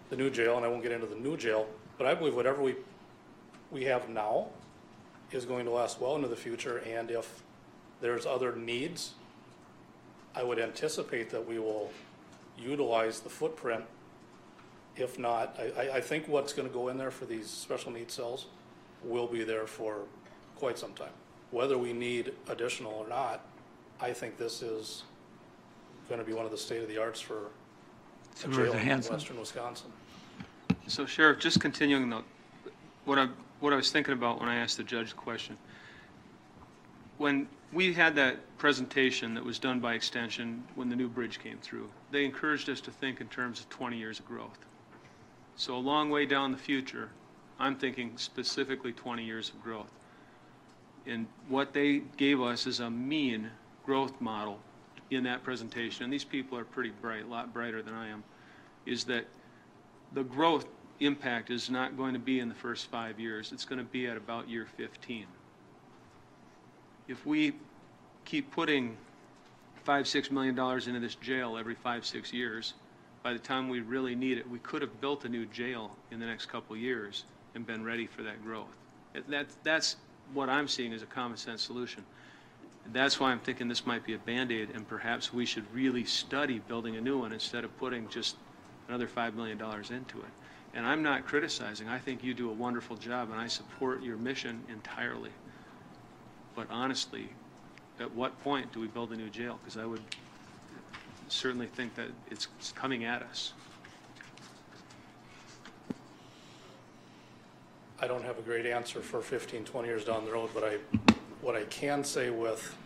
the new jail, and I won't get into the new jail, but I believe whatever we have now is going to last well into the future, and if there's other needs, I would anticipate that we will utilize the footprint. If not, I think what's going to go in there for these special needs cells will be there for quite some time. Whether we need additional or not, I think this is going to be one of the state-of-the-arts for a jail in western Wisconsin. So Sheriff, just continuing what I was thinking about when I asked the judge the question. When we had that presentation that was done by Extension when the new bridge came through, they encouraged us to think in terms of 20 years of growth. So a long way down the future, I'm thinking specifically 20 years of growth. And what they gave us is a mean growth model in that presentation, and these people are pretty bright, a lot brighter than I am, is that the growth impact is not going to be in the first 5 years. It's going to be at about year 15. If we keep putting $5-6 million into this jail every 5-6 years, by the time we really need it, we could have built a new jail in the next couple of years and been ready for that growth. That's what I'm seeing as a common sense solution. That's why I'm thinking this might be a Band-Aid, and perhaps we should really study building a new one instead of putting just another $5 million into it. And I'm not criticizing. I think you do a wonderful job, and I support your mission entirely. But honestly, at what point do we build a new jail? Because I would certainly think that it's coming at us. I don't have a great answer for 15, 20 years down the road, but what I can say with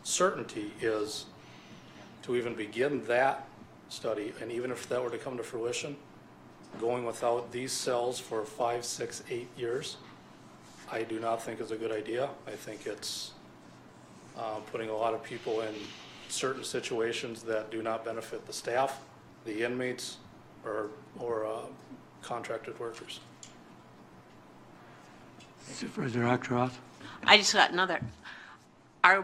certainty is to even begin that study, and even if that were to come to fruition, going without these cells for 5, 6, 8 years, I do not think is a good idea. I think it's putting a lot of people in certain situations that do not benefit the staff, the inmates, or contracted workers. Supervisor Ackroth? I just got another. Are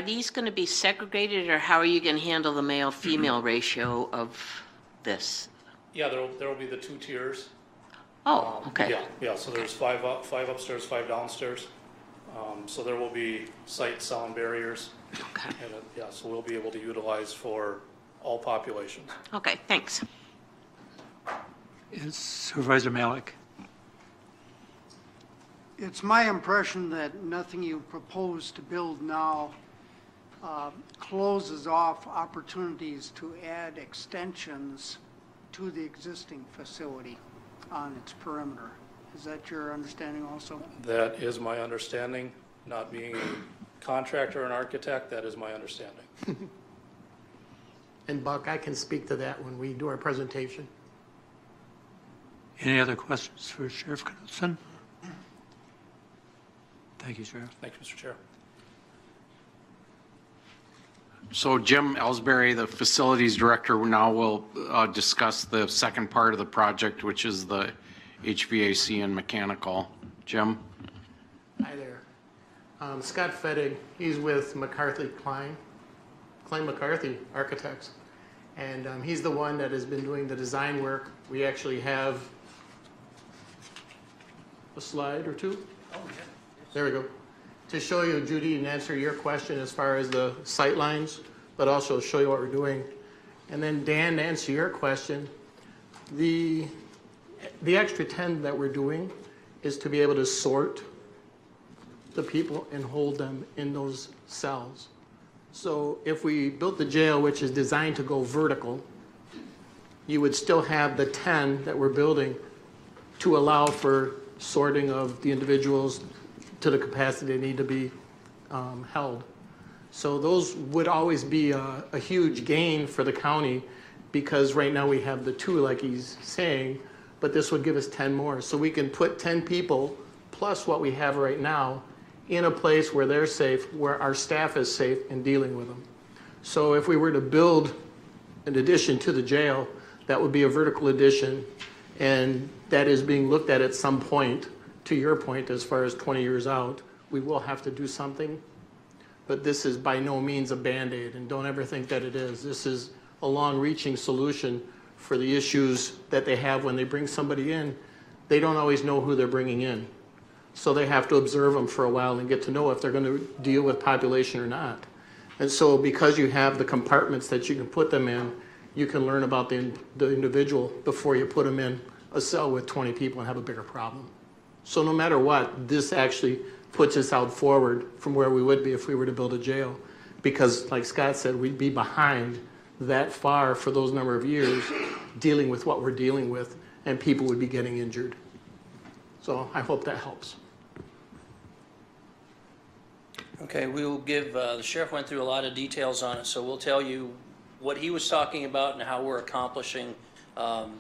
these going to be segregated, or how are you going to handle the male-female ratio of this? Yeah, there will be the 2 tiers. Oh, okay. Yeah. So there's 5 upstairs, 5 downstairs. So there will be sight sound barriers. Okay. And so we'll be able to utilize for all populations. Okay, thanks. Yes, Supervisor Malik? It's my impression that nothing you propose to build now closes off opportunities to add extensions to the existing facility on its perimeter. Is that your understanding also? That is my understanding. Not being a contractor or an architect, that is my understanding. And Buck, I can speak to that when we do our presentation. Any other questions for Sheriff Knudsen? Thank you, Sheriff. Thank you, Mr. Chair. So Jim Ellsbury, the facilities director, now will discuss the second part of the project, which is the HVAC and mechanical. Jim? Hi there. Scott Fettig, he's with McCarthy Klein McCarthy Architects. And he's the one that has been doing the design work. We actually have a slide or two. Oh, yeah. There we go. To show you, Judy, and answer your question as far as the sight lines, but also show you what we're doing. And then Dan, to answer your question, the extra 10 that we're doing is to be able to sort the people and hold them in those cells. So if we built the jail, which is designed to go vertical, you would still have the 10 that we're building to allow for sorting of the individuals to the capacity they need to be held. So those would always be a huge gain for the county, because right now we have the 2, like he's saying, but this would give us 10 more. So we can put 10 people plus what we have right now in a place where they're safe, where our staff is safe in dealing with them. So if we were to build an addition to the jail, that would be a vertical addition, and that is being looked at some point, to your point, as far as 20 years out. We will have to do something, but this is by no means a Band-Aid, and don't ever think that it is. This is a long-reaching solution for the issues that they have when they bring somebody in. They don't always know who they're bringing in. So they have to observe them for a while and get to know if they're going to deal with population or not. And so because you have the compartments that you can put them in, you can learn about the individual before you put them in a cell with 20 people and have a bigger problem. So no matter what, this actually puts us out forward from where we would be if we were to build a jail. Because like Scott said, we'd be behind that far for those number of years dealing with what we're dealing with, and people would be getting injured. So I hope that helps. Okay, we will give, the sheriff went through a lot of details on it, so we'll tell you what he was talking about and how we're accomplishing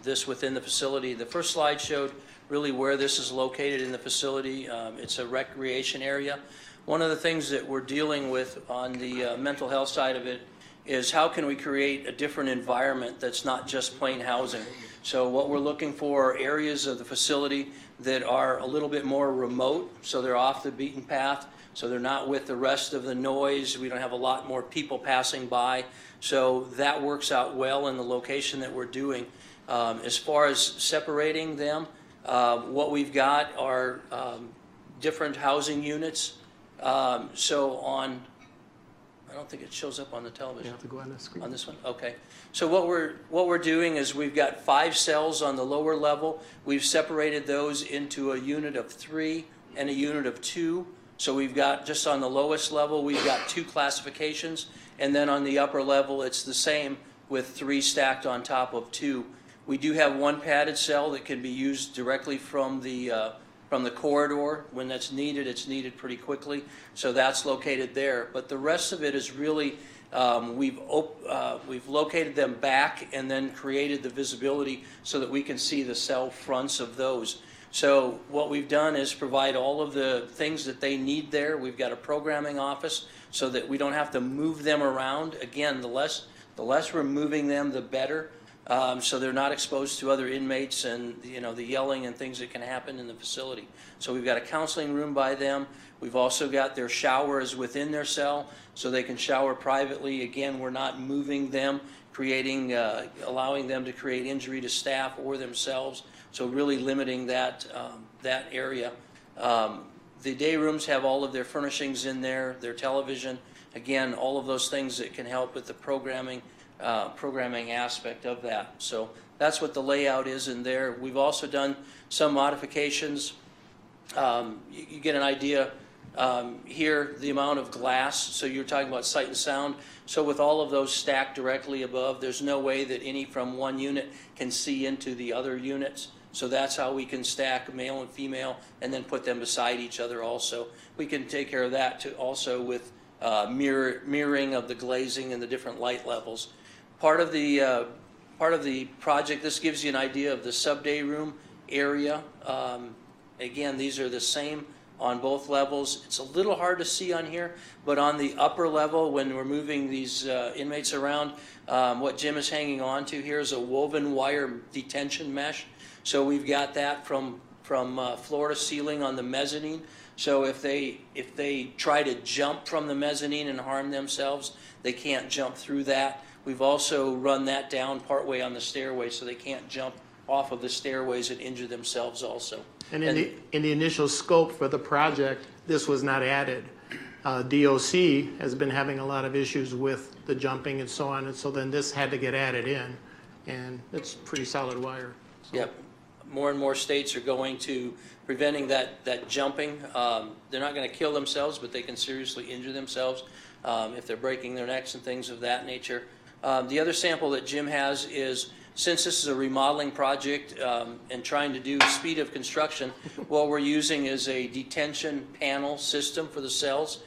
this within the facility. The first slide showed really where this is located in the facility. It's a recreation area. One of the things that we're dealing with on the mental health side of it is how can we create a different environment that's not just plain housing. So what we're looking for are areas of the facility that are a little bit more remote, so they're off the beaten path, so they're not with the rest of the noise. We don't have a lot more people passing by. So that works out well in the location that we're doing. As far as separating them, what we've got are different housing units. So on, I don't think it shows up on the television. You have to go on the screen. On this one? Okay. So what we're doing is we've got 5 cells on the lower level. We've separated those into a unit of 3 and a unit of 2. So we've got, just on the lowest level, we've got 2 classifications, and then on the upper level, it's the same with 3 stacked on top of 2. We do have 1 padded cell that can be used directly from the corridor. When that's needed, it's needed pretty quickly, so that's located there. But the rest of it is really, we've located them back and then created the visibility so that we can see the cell fronts of those. So what we've done is provide all of the things that they need there. We've got a programming office so that we don't have to move them around. Again, the less we're moving them, the better. So they're not exposed to other inmates and the yelling and things that can happen in the facility. So we've got a counseling room by them. We've also got their showers within their cell so they can shower privately. Again, we're not moving them, allowing them to create injury to staff or themselves. So really limiting that area. The day rooms have all of their furnishings in there, their television. Again, all of those things that can help with the programming aspect of that. So that's what the layout is in there. We've also done some modifications. You get an idea here, the amount of glass. So you're talking about sight and sound. So with all of those stacked directly above, there's no way that any from one unit can see into the other units. So that's how we can stack male and female and then put them beside each other also. We can take care of that too, also with mirroring of the glazing and the different light levels. Part of the project, this gives you an idea of the sub-day room area. Again, these are the same on both levels. It's a little hard to see on here, but on the upper level, when we're moving these inmates around, what Jim is hanging on to here is a woven wire detention mesh. So we've got that from floor to ceiling on the mezzanine. So if they try to jump from the mezzanine and harm themselves, they can't jump through that. We've also run that down partway on the stairway so they can't jump off of the stairways and injure themselves also. And in the initial scope for the project, this was not added. DOC has been having a lot of issues with the jumping and so on, and so then this had to get added in, and it's pretty solid wire. So. Yep. More and more states are going to preventing that jumping. They're not going to kill themselves, but they can seriously injure themselves if they're breaking their necks and things of that nature. The other sample that Jim has is, since this is a remodeling project and trying to do speed of construction, what we're using is a detention panel system for the cells.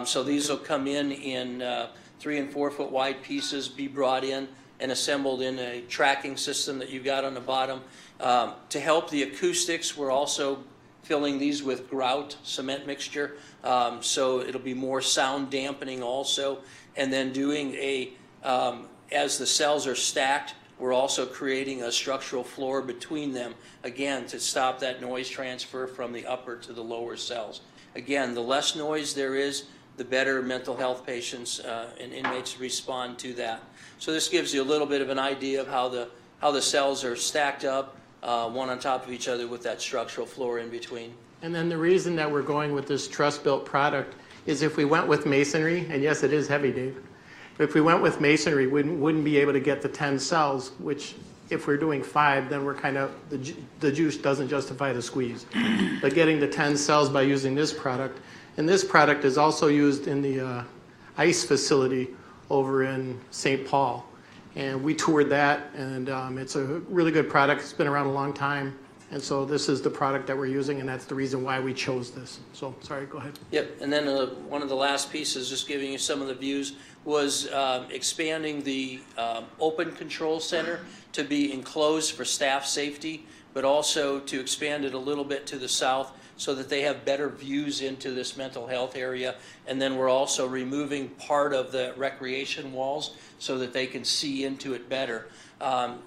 So these will come in 3 and 4 foot wide pieces, be brought in and assembled in a tracking system that you've got on the bottom. To help the acoustics, we're also filling these with grout cement mixture, so it'll be more sound dampening also. And then doing as the cells are stacked, we're also creating a structural floor between them, again, to stop that noise transfer from the upper to the lower cells. Again, the less noise there is, the better mental health patients and inmates respond to that. So this gives you a little bit of an idea of how the cells are stacked up, one on top of each other with that structural floor in between. And then the reason that we're going with this truss-built product is if we went with masonry, and yes, it is heavy, Dave, but if we went with masonry, we wouldn't be able to get the 10 cells, which if we're doing 5, then we're kind of, the juice doesn't justify the squeeze. But getting the 10 cells by using this product, and this product is also used in the ICE facility over in St. Paul. And we toured that, and it's a really good product. It's been around a long time. And so this is the product that we're using, and that's the reason why we chose this. So, sorry, go ahead. Yep, and then one of the last pieces, just giving you some of the views, was expanding the open control center to be enclosed for staff safety, but also to expand it a little bit to the south so that they have better views into this mental health area. And then we're also removing part of the recreation walls so that they can see into it better.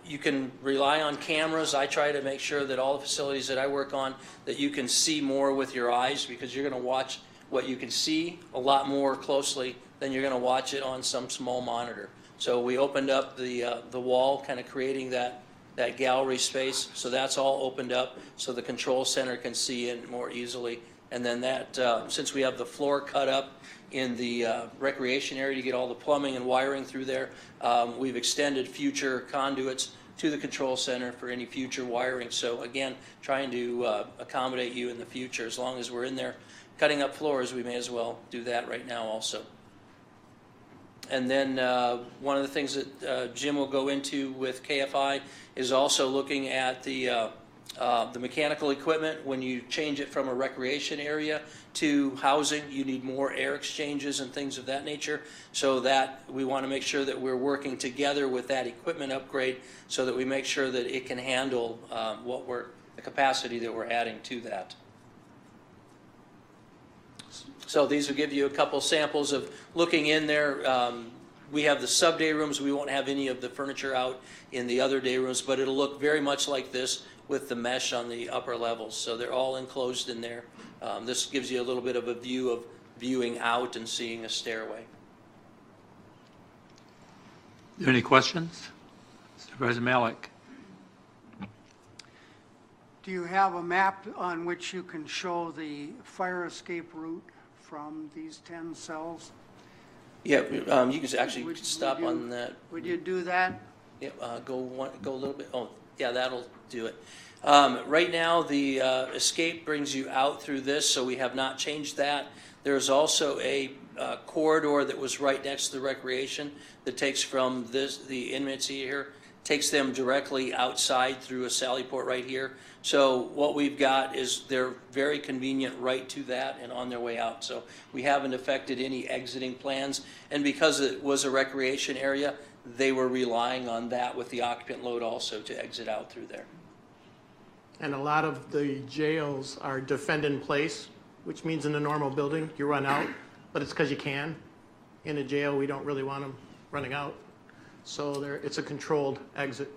You can rely on cameras. I try to make sure that all the facilities that I work on, that you can see more with your eyes, because you're going to watch what you can see a lot more closely than you're going to watch it on some small monitor. So we opened up the wall, kind of creating that gallery space. So that's all opened up so the control center can see in more easily. And then that, since we have the floor cut up in the recreation area to get all the plumbing and wiring through there, we've extended future conduits to the control center for any future wiring. So again, trying to accommodate you in the future. As long as we're in there cutting up floors, we may as well do that right now also. And then one of the things that Jim will go into with KFI is also looking at the mechanical equipment. When you change it from a recreation area to housing, you need more air exchanges and things of that nature. So that we want to make sure that we're working together with that equipment upgrade so that we make sure that it can handle the capacity that we're adding to that. So these will give you a couple samples of looking in there. We have the sub-day rooms. We won't have any of the furniture out in the other day rooms, but it'll look very much like this with the mesh on the upper levels. So they're all enclosed in there. This gives you a little bit of a view of viewing out and seeing a stairway. Are there any questions? Supervisor Malik. Do you have a map on which you can show the fire escape route from these 10 cells? Yeah, you can actually stop on that. Would you do that? Yep, go a little bit. Oh, yeah, that'll do it. Right now, the escape brings you out through this, so we have not changed that. There's also a corridor that was right next to the recreation that takes from the inmates here, takes them directly outside through a sally port right here. So what we've got is they're very convenient right to that and on their way out. So we haven't affected any exiting plans. And because it was a recreation area, they were relying on that with the occupant load also to exit out through there. And a lot of the jails are defend in place, which means in a normal building, you run out, but it's because you can. In a jail, we don't really want them running out. So it's a controlled exit.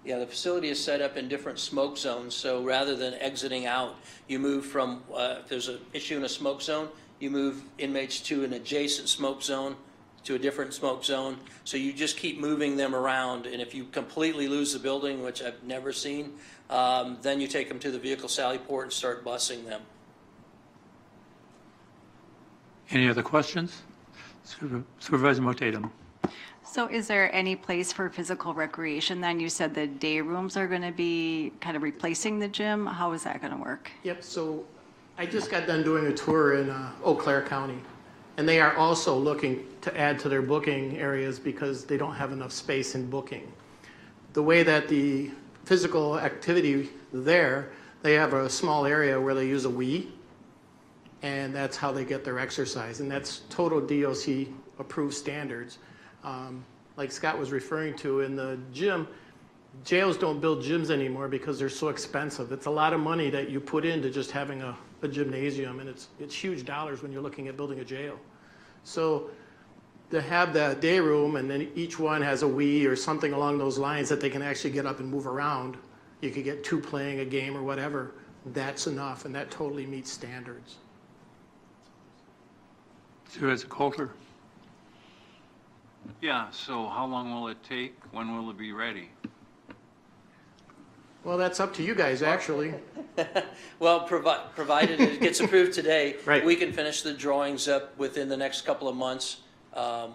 Yeah, the facility is set up in different smoke zones, so rather than exiting out, you move from, if there's an issue in a smoke zone, you move inmates to an adjacent smoke zone, to a different smoke zone. So you just keep moving them around, and if you completely lose the building, which I've never seen, then you take them to the vehicle sally port and start busing them. Any other questions? Supervisor Motatum. So is there any place for physical recreation then? You said the day rooms are going to be kind of replacing the gym. How is that going to work? Yep, so I just got done doing a tour in Eau Claire County, and they are also looking to add to their booking areas because they don't have enough space in booking. The way that the physical activity there, they have a small area where they use a Wii, and that's how they get their exercise, and that's total DOC approved standards. Like Scott was referring to in the gym, jails don't build gyms anymore because they're so expensive. It's a lot of money that you put into just having a gymnasium, and it's huge dollars when you're looking at building a jail. So to have that day room, and then each one has a Wii or something along those lines that they can actually get up and move around, you could get 2 playing a game or whatever, that's enough, and that totally meets standards. Supervisor Coulter? Yeah, so how long will it take? When will it be ready? Well, that's up to you guys, actually. Well, provided it gets approved today, Right. we can finish the drawings up within the next couple of months,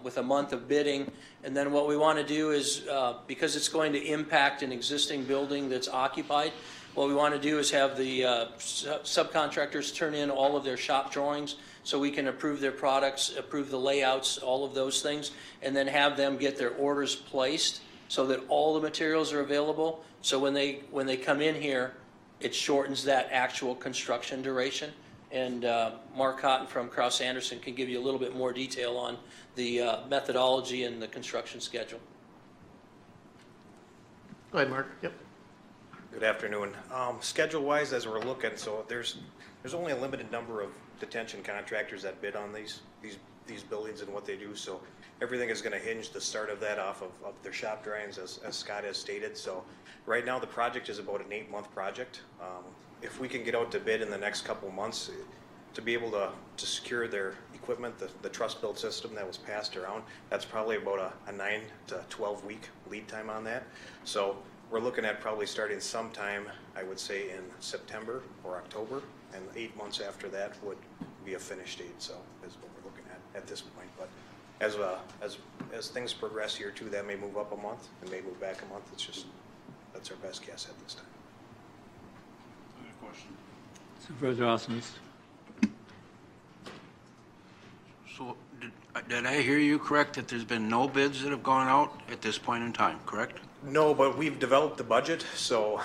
with a month of bidding. And then what we want to do is, because it's going to impact an existing building that's occupied, what we want to do is have the subcontractors turn in all of their shop drawings so we can approve their products, approve the layouts, all of those things, and then have them get their orders placed so that all the materials are available. So when they come in here, it shortens that actual construction duration. And Mark Cotton from Croix Anderson can give you a little bit more detail on the methodology and the construction schedule. Go ahead, Mark. Yep. Good afternoon. Schedule-wise, as we're looking, so there's only a limited number of detention contractors that bid on these buildings and what they do. So everything is going to hinge the start of that off of their shop drawings, as Scott has stated. So right now the project is about an 8-month project. If we can get out to bid in the next couple of months to be able to secure their equipment, the trust build system that was passed around, that's probably about a 9 to 12 week lead time on that. So we're looking at probably starting sometime, I would say, in September or October, and 8 months after that would be a finish date. So is what we're looking at this point. But as things progress here too, that may move up a month, it may move back a month. It's just, that's our best guess at this time. Question. Supervisor Osmus? So did I hear you correct that there's been no bids that have gone out at this point in time, correct? No, but we've developed the budget, so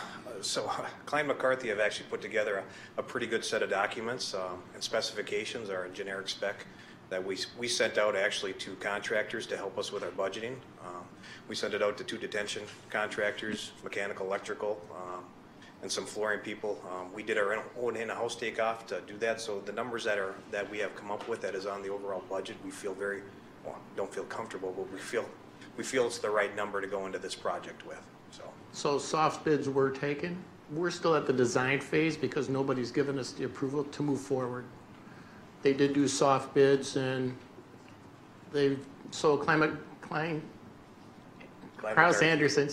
Klein McCarthy have actually put together a pretty good set of documents and specifications, or a generic spec that we sent out actually to contractors to help us with our budgeting. We sent it out to 2 detention contractors, mechanical, electrical, and some flooring people. We did our own in-house takeoff to do that, so the numbers that we have come up with that is on the overall budget, we feel don't feel comfortable, but we feel it's the right number to go into this project with. So soft bids were taken. We're still at the design phase because nobody's given us the approval to move forward. They did do soft bids, and Croix Anderson,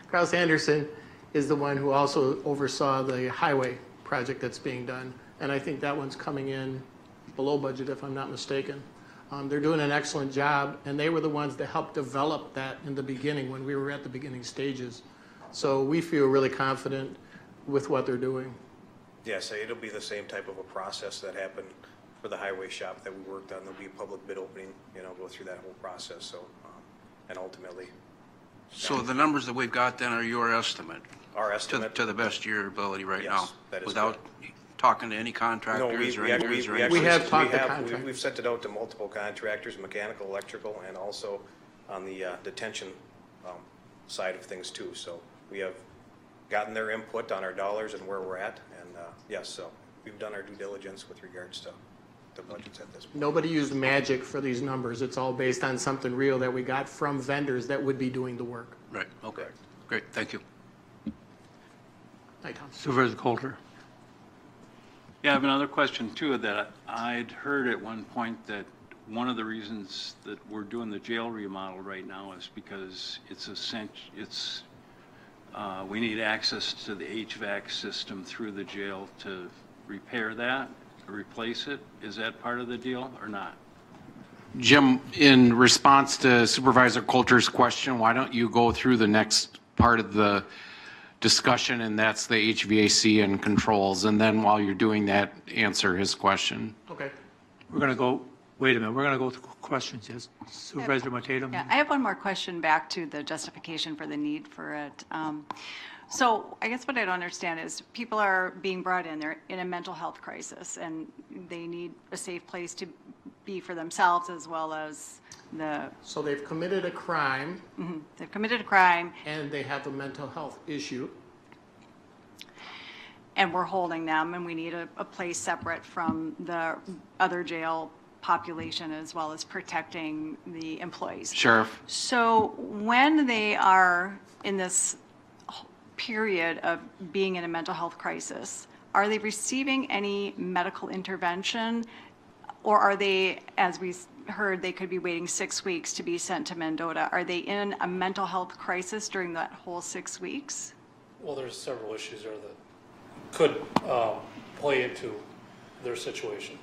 Croix Anderson is the one who also oversaw the highway project that's being done. And I think that one's coming in below budget, if I'm not mistaken. They're doing an excellent job, and they were the ones that helped develop that in the beginning when we were at the beginning stages. So we feel really confident with what they're doing. Yes, it'll be the same type of a process that happened for the highway shop that we worked on. There'll be a public bid opening, go through that whole process. So, and ultimately. So the numbers that we've got then are your estimate? Our estimate. To the best of your ability right now? Yes, that is without talking to any contractors or engineers or anything? We have talked to contractors. We've sent it out to multiple contractors, mechanical, electrical, and also on the detention side of things too. So we have gotten their input on our dollars and where we're at. And yes, so we've done our due diligence with regards to the budgets at this point. Nobody used magic for these numbers. It's all based on something real that we got from vendors that would be doing the work. Right, okay. Great, thank you. Hi, Tom. Supervisor Coulter? Yeah, I have another question too, that I'd heard at one point that one of the reasons that we're doing the jail remodel right now is because we need access to the HVAC system through the jail to repair that, replace it. Is that part of the deal or not? Jim, in response to Supervisor Coulter's question, why don't you go through the next part of the discussion, and that's the HVAC and controls, and then while you're doing that, answer his question. Okay. We're going to go, wait a minute, we're going to go through questions, yes? Supervisor Tatum? Yeah, I have one more question back to the justification for the need for it. So I guess what I don't understand is people are being brought in, they're in a mental health crisis, and they need a safe place to be for themselves as well as the, So they've committed a crime they've committed a crime, and they have a mental health issue. and we're holding them, and we need a place separate from the other jail population as well as protecting the employees. Sheriff? So when they are in this period of being in a mental health crisis, are they receiving any medical intervention? Or are they, as we heard, they could be waiting 6 weeks to be sent to Mendota? Are they in a mental health crisis during that whole 6 weeks? Well, there's several issues there that could play into their situation.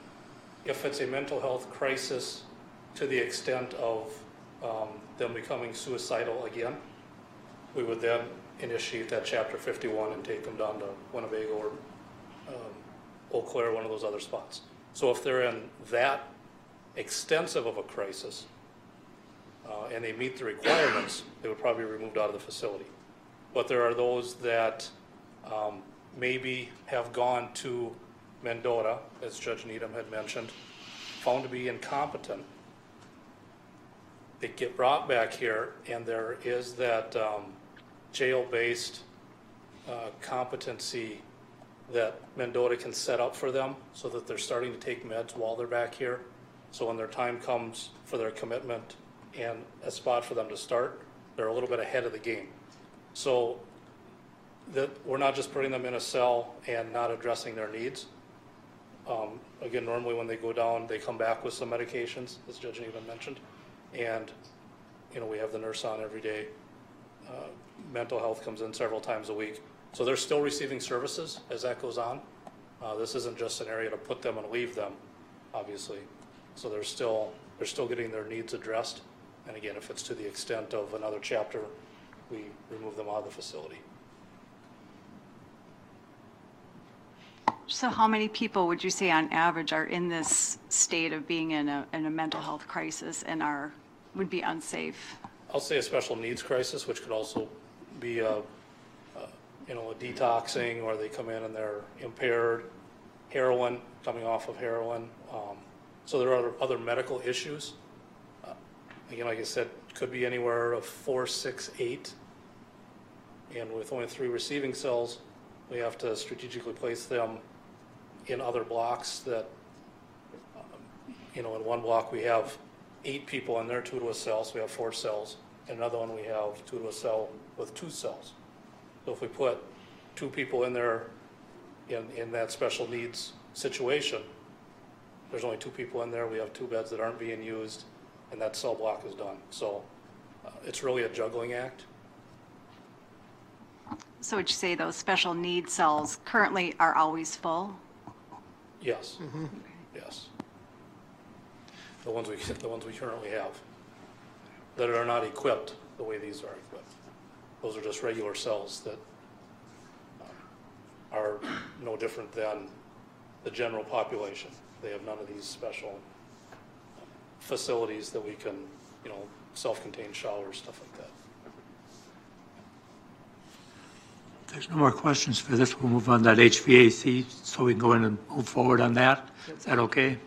If it's a mental health crisis to the extent of them becoming suicidal again, we would then initiate that Chapter 51 and take them down to Winnebago or Eau Claire, one of those other spots. So if they're in that extensive of a crisis and they meet the requirements, they would probably be removed out of the facility. But there are those that maybe have gone to Mendota, as Judge Needham had mentioned, found to be incompetent. They get brought back here, and there is that jail-based competency that Mendota can set up for them so that they're starting to take meds while they're back here. So when their time comes for their commitment and a spot for them to start, they're a little bit ahead of the game. So that we're not just putting them in a cell and not addressing their needs. Again, normally when they go down, they come back with some medications, as Judge Needham mentioned. And, you know, we have the nurse on every day. Mental health comes in several times a week. So they're still receiving services as that goes on. This isn't just an area to put them and leave them, obviously. So they're still getting their needs addressed. And again, if it's to the extent of another chapter, we remove them out of the facility. So how many people would you say on average are in this state of being in a mental health crisis and would be unsafe? I'll say a special needs crisis, which could also be a detoxing, or they come in and they're impaired, heroin, coming off of heroin. So there are other medical issues. Again, like I said, could be anywhere of 4, 6, 8. And with only 3 receiving cells, we have to strategically place them in other blocks that, in one block we have 8 people in there, 2 to a cell, so we have 4 cells. In another one we have 2 to a cell with 2 cells. So if we put 2 people in there in that special needs situation, there's only 2 people in there, we have 2 beds that aren't being used, and that cell block is done. So it's really a juggling act. So would you say those special needs cells currently are always full? Yes. Yes. The ones we currently have that are not equipped the way these are equipped. Those are just regular cells that are no different than the general population. They have none of these special facilities that we can, self-contained showers, stuff like that. If there's no more questions for this, we'll move on to that HVAC, so we can go in and move forward on that. Is that okay?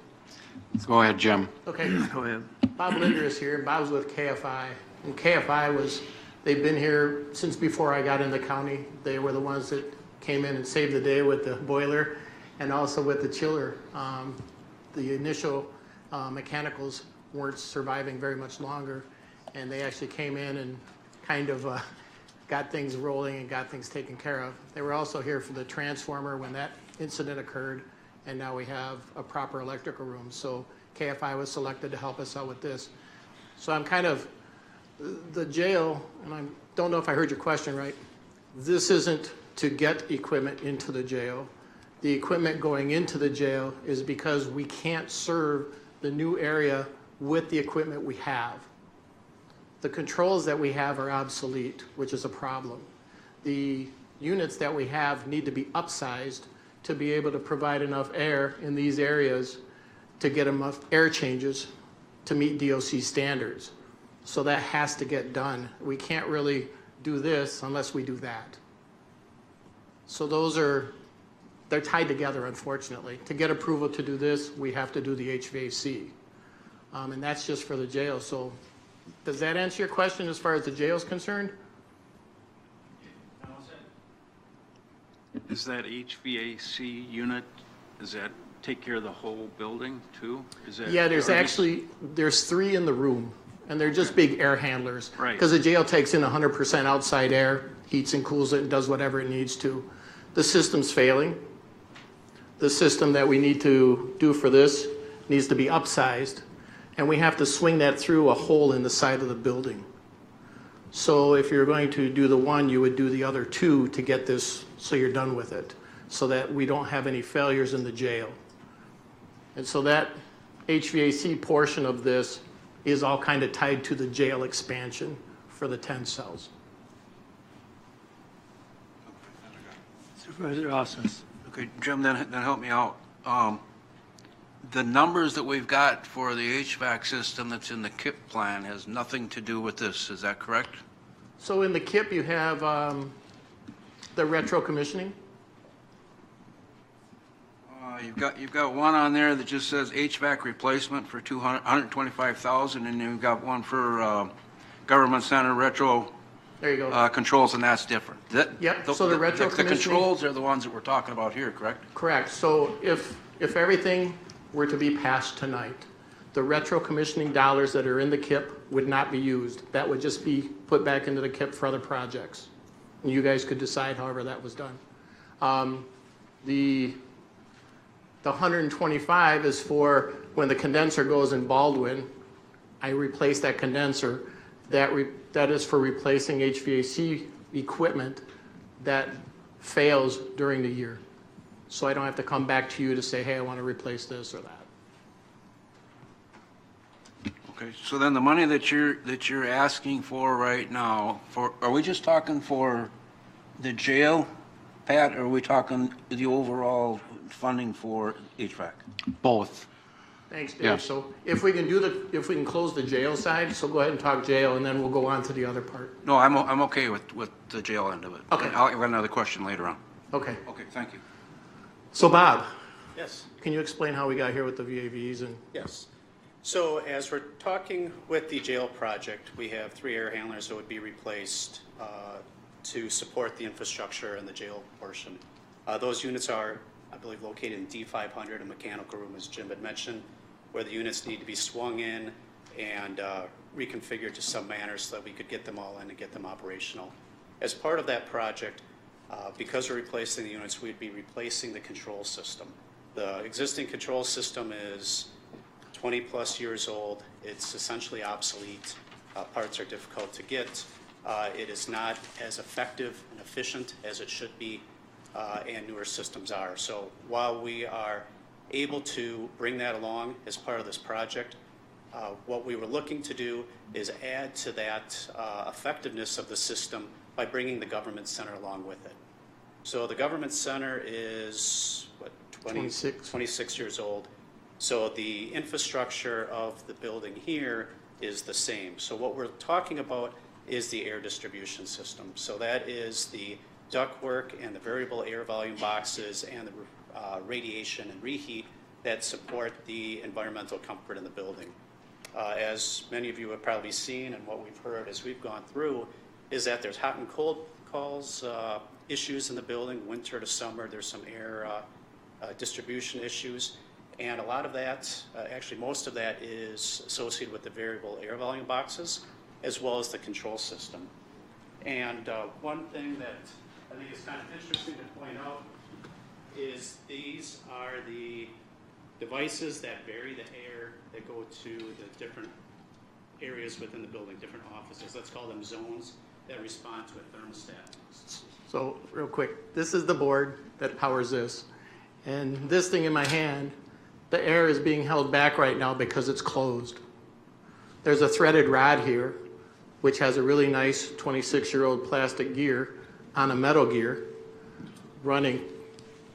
Go ahead, Jim. Okay. Go ahead. Bob Linder is here. Bob's with KFI. And KFI they've been here since before I got in the county. They were the ones that came in and saved the day with the boiler and also with the chiller. The initial mechanicals weren't surviving very much longer, and they actually came in and kind of got things rolling and got things taken care of. They were also here for the transformer when that incident occurred, and now we have a proper electrical room. So KFI was selected to help us out with this. So I'm kind of, the jail, and I don't know if I heard your question right, this isn't to get equipment into the jail. The equipment going into the jail is because we can't serve the new area with the equipment we have. The controls that we have are obsolete, which is a problem. The units that we have need to be upsized to be able to provide enough air in these areas to get enough air changes to meet DOC standards. So that has to get done. We can't really do this unless we do that. So they're tied together, unfortunately. To get approval to do this, we have to do the HVAC. And that's just for the jail. So does that answer your question as far as the jail is concerned? Is that HVAC unit, does that take care of the whole building too? Is that? Yeah, there's 3 in the room, and they're just big air handlers. Right. Because the jail takes in 100% outside air, heats and cools it, and does whatever it needs to. The system's failing. The system that we need to do for this needs to be upsized, and we have to swing that through a hole in the side of the building. So if you're going to do the one, you would do the other 2 to get this so you're done with it, so that we don't have any failures in the jail. And so that HVAC portion of this is all kind of tied to the jail expansion for the 10 cells. Supervisor Austin. Okay, Jim, then help me out. The numbers that we've got for the HVAC system that's in the KIP plan has nothing to do with this, is that correct? So in the KIP, you have the retro commissioning. You've got one on there that just says HVAC replacement for $125,000, and you've got one for government center retro. There you go. Controls, and that's different. Yep, so the retro The commissioning. controls are the ones that we're talking about here, correct? Correct. So if everything were to be passed tonight, the retro commissioning dollars that are in the KIP would not be used. That would just be put back into the KIP for other projects. And you guys could decide however that was done. The 125 is for when the condenser goes in Baldwin, I replace that condenser. That is for replacing HVAC equipment that fails during the year. So I don't have to come back to you to say, hey, I want to replace this or that. Okay, so then the money that you're asking for right now, are we just talking for the jail, Pat, or are we talking the overall funding for HVAC? Both. Thanks, Dave. Yeah. So if we can close the jail side, so go ahead and talk jail, and then we'll go on to the other part. No, I'm okay with the jail end of it. Okay. I'll have another question later on. Okay. Okay, thank you. So Bob, Yes. can you explain how we got here with the VAVs and? Yes. So as we're talking with the jail project, we have 3 air handlers that would be replaced to support the infrastructure in the jail portion. Those units are, I believe, located in D500, a mechanical room, as Jim had mentioned, where the units need to be swung in and reconfigured to some manner so that we could get them all in and get them operational. As part of that project, because we're replacing the units, we'd be replacing the control system. The existing control system is 20 plus years old. It's essentially obsolete. Parts are difficult to get. It is not as effective and efficient as it should be, and newer systems are. So while we are able to bring that along as part of this project, what we were looking to do is add to that effectiveness of the system by bringing the government center along with it. So the government center is, 26 years old. So the infrastructure of the building here is the same. So what we're talking about is the air distribution system. So that is the ductwork and the variable air volume boxes and the radiation and reheat that support the environmental comfort in the building. As many of you have probably seen and what we've heard as we've gone through is that there's hot and cold calls, issues in the building, winter to summer. There's some air distribution issues. And a lot of that, actually most of that, is associated with the variable air volume boxes as well as the control system. And one thing that I think is kind of interesting to point out is these are the devices that vary the air that go to the different areas within the building, different offices. Let's call them zones that respond to a thermostat. So real quick, this is the board that powers this. And this thing in my hand, the air is being held back right now because it's closed. There's a threaded rod here, which has a really nice 26-year-old plastic gear on a metal gear running,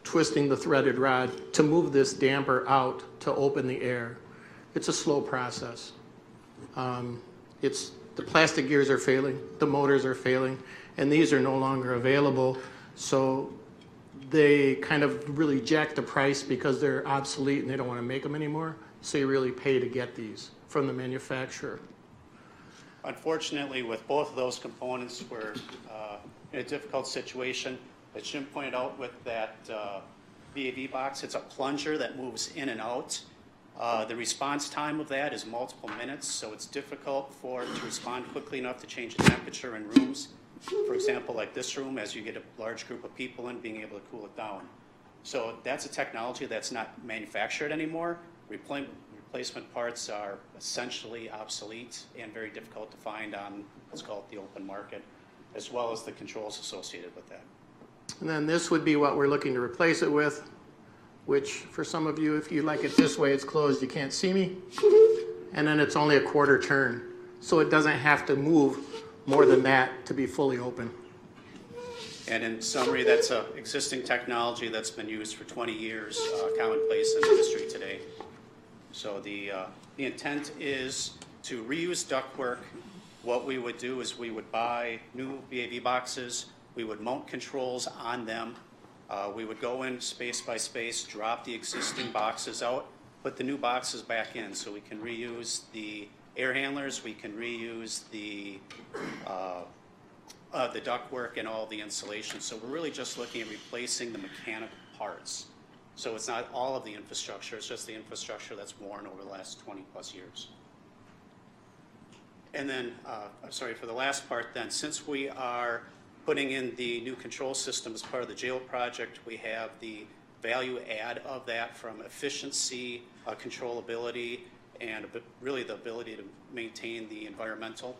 twisting the threaded rod to move this damper out to open the air. It's a slow process. The plastic gears are failing, the motors are failing, and these are no longer available. So they kind of really jack the price because they're obsolete and they don't want to make them anymore. So you really pay to get these from the manufacturer? Unfortunately, with both of those components, we're in a difficult situation. As Jim pointed out with that VAV box, it's a plunger that moves in and out. The response time of that is multiple minutes, so it's difficult for it to respond quickly enough to change the temperature in rooms. For example, like this room, as you get a large group of people in, being able to cool it down. So that's a technology that's not manufactured anymore. Replacement parts are essentially obsolete and very difficult to find on, let's call it the open market, as well as the controls associated with that. And then this would be what we're looking to replace it with, which for some of you, if you like it this way, it's closed, you can't see me. And then it's only a quarter turn. So it doesn't have to move more than that to be fully open. And in summary, that's an existing technology that's been used for 20 years, commonplace in the industry today. So the intent is to reuse ductwork. What we would do is we would buy new VAV boxes, we would mount controls on them, we would go in space by space, drop the existing boxes out, put the new boxes back in, so we can reuse the air handlers, we can reuse the ductwork and all the insulation. So we're really just looking at replacing the mechanical parts. So it's not all of the infrastructure, it's just the infrastructure that's worn over the last 20 plus years. And then, I'm sorry, for the last part then, since we are putting in the new control system as part of the jail project, we have the value add of that from efficiency, controllability, and really the ability to maintain the environmental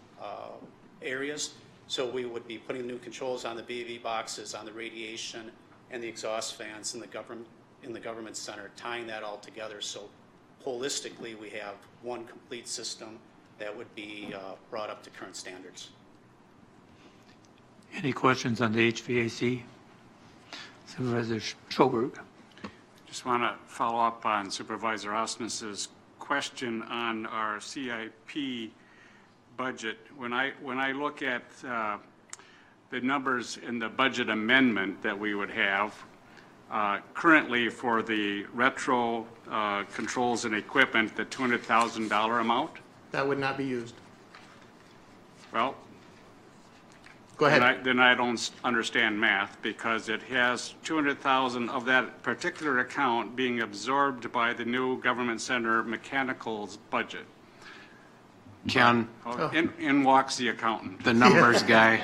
areas. So we would be putting new controls on the VAV boxes, on the radiation, and the exhaust fans in the government center, tying that all together. So holistically, we have one complete system that would be brought up to current standards. Any questions on the HVAC? Supervisor Schoberg. Just want to follow up on Supervisor Osmus's question on our CIP budget. When I look at the numbers in the budget amendment that we would have, currently for the retro controls and equipment, the $200,000 amount? That would not be used. Well, go ahead. Then I don't understand math, because it has 200,000 of that particular account being absorbed by the new government center mechanicals budget. Ken, In walks the accountant. the numbers guy.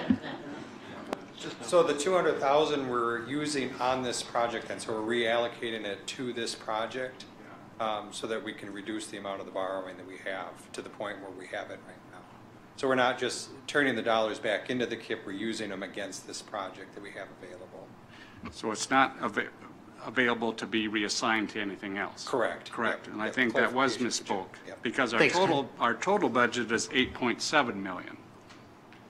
So the 200,000 we're using on this project, and so we're reallocating it to this project, so that we can reduce the amount of the borrowing that we have to the point where we have it right now. So we're not just turning the dollars back into the KIP, we're using them against this project that we have available. So it's not available to be reassigned to anything else? Correct. Correct. Yep. And I Yep. think that was Clarification, misspoke, Yep. because Thanks, Ken. our total budget is 8.7 million,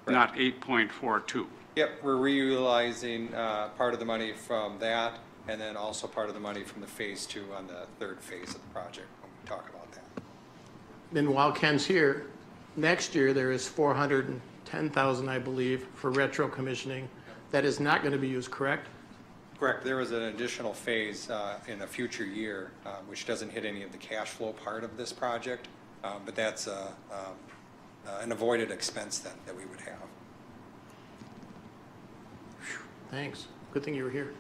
not 8.42. Yep, we're reutilizing part of the money from that, and then also part of the money from the phase 2 on the third phase of the project when we talk about that. Then while Ken's here, next year there is 410,000, I believe, for retro commissioning. That is not going to be used, correct? Correct. There was an additional phase in a future year, which doesn't hit any of the cash flow part of this project, but that's an avoided expense then that we would have. Thanks. Good thing you were here.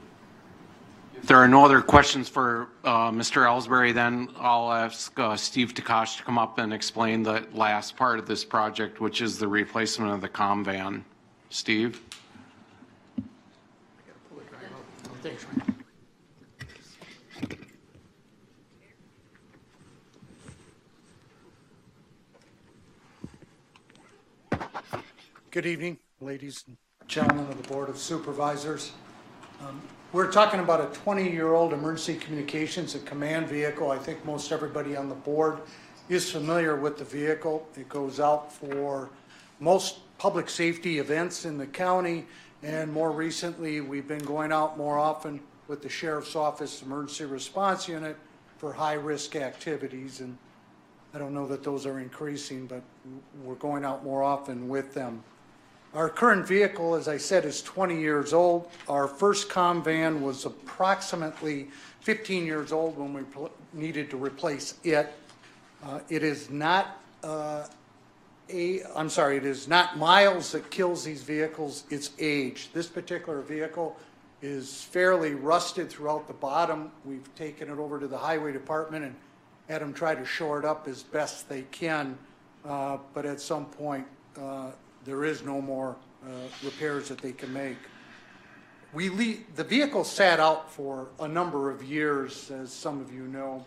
If there are no other questions for Mr. Ellsbury, then I'll ask Steve Takash to come up and explain the last part of this project, which is the replacement of the comm van. Steve? Thanks, Ryan. Good evening, ladies and gentlemen of the Board of Supervisors. We're talking about a 20-year-old emergency communications and command vehicle. I think most everybody on the board is familiar with the vehicle. It goes out for most public safety events in the county, and more recently, we've been going out more often with the Sheriff's Office Emergency Response Unit for high-risk activities, and I don't know that those are increasing, but we're going out more often with them. Our current vehicle, as I said, is 20 years old. Our first comm van was approximately 15 years old when we needed to replace it. It is not it is not miles that kills these vehicles, it's age. This particular vehicle is fairly rusted throughout the bottom. We've taken it over to the highway department and had them try to shore it up as best they can. But at some point, there is no more repairs that they can make. The vehicle sat out for a number of years, as some of you know,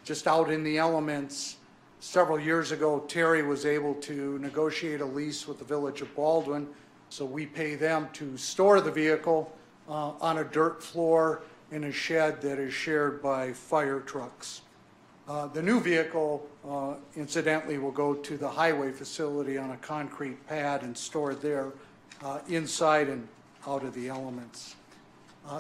just out in the elements. Several years ago, Terry was able to negotiate a lease with the Village of Baldwin, so we pay them to store the vehicle on a dirt floor in a shed that is shared by fire trucks. The new vehicle, incidentally, will go to the highway facility on a concrete pad and stored there inside and out of the elements.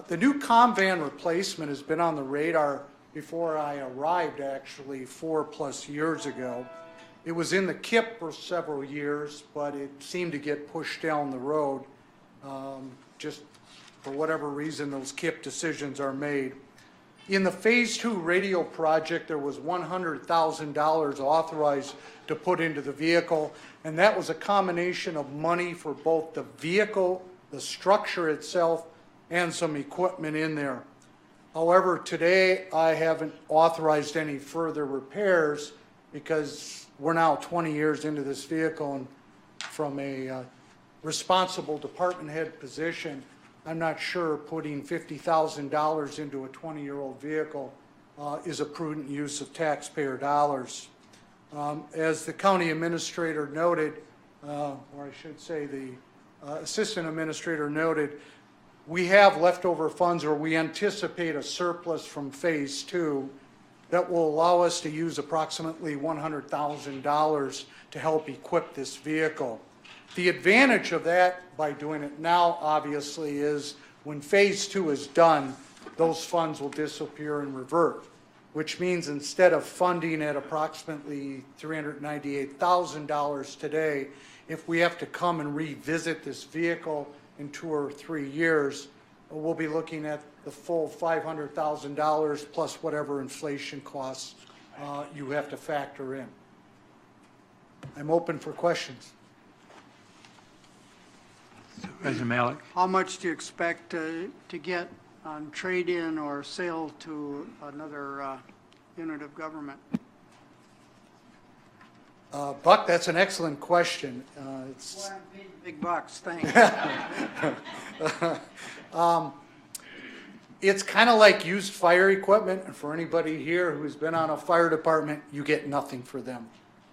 The new comm van replacement has been on the radar before I arrived, actually 4+ years ago. It was in the KIP for several years, but it seemed to get pushed down the road. Just for whatever reason, those KIP decisions are made. In the Phase 2 radio project, there was $100,000 authorized to put into the vehicle, and that was a combination of money for both the vehicle, the structure itself, and some equipment in there. However, today I haven't authorized any further repairs because we're now 20 years into this vehicle, and from a responsible department head position, I'm not sure putting $50,000 into a 20-year-old vehicle is a prudent use of taxpayer dollars. As the county administrator noted, or I should say the assistant administrator noted, we have leftover funds, or we anticipate a surplus from Phase 2 that will allow us to use approximately $100,000 to help equip this vehicle. The advantage of that by doing it now, obviously, is when Phase 2 is done, those funds will disappear and revert, which means instead of funding at approximately $398,000 today, if we have to come and revisit this vehicle in 2 or 3 years, we'll be looking at the full $500,000 plus whatever inflation costs you have to factor in. I'm open for questions. Supervisor Malik. How much do you expect to get on trade-in or sale to another unit of government? Buck, that's an excellent question. Big bucks, thanks. It's kind of like used fire equipment, and for anybody here who's been on a fire department, you get nothing for them.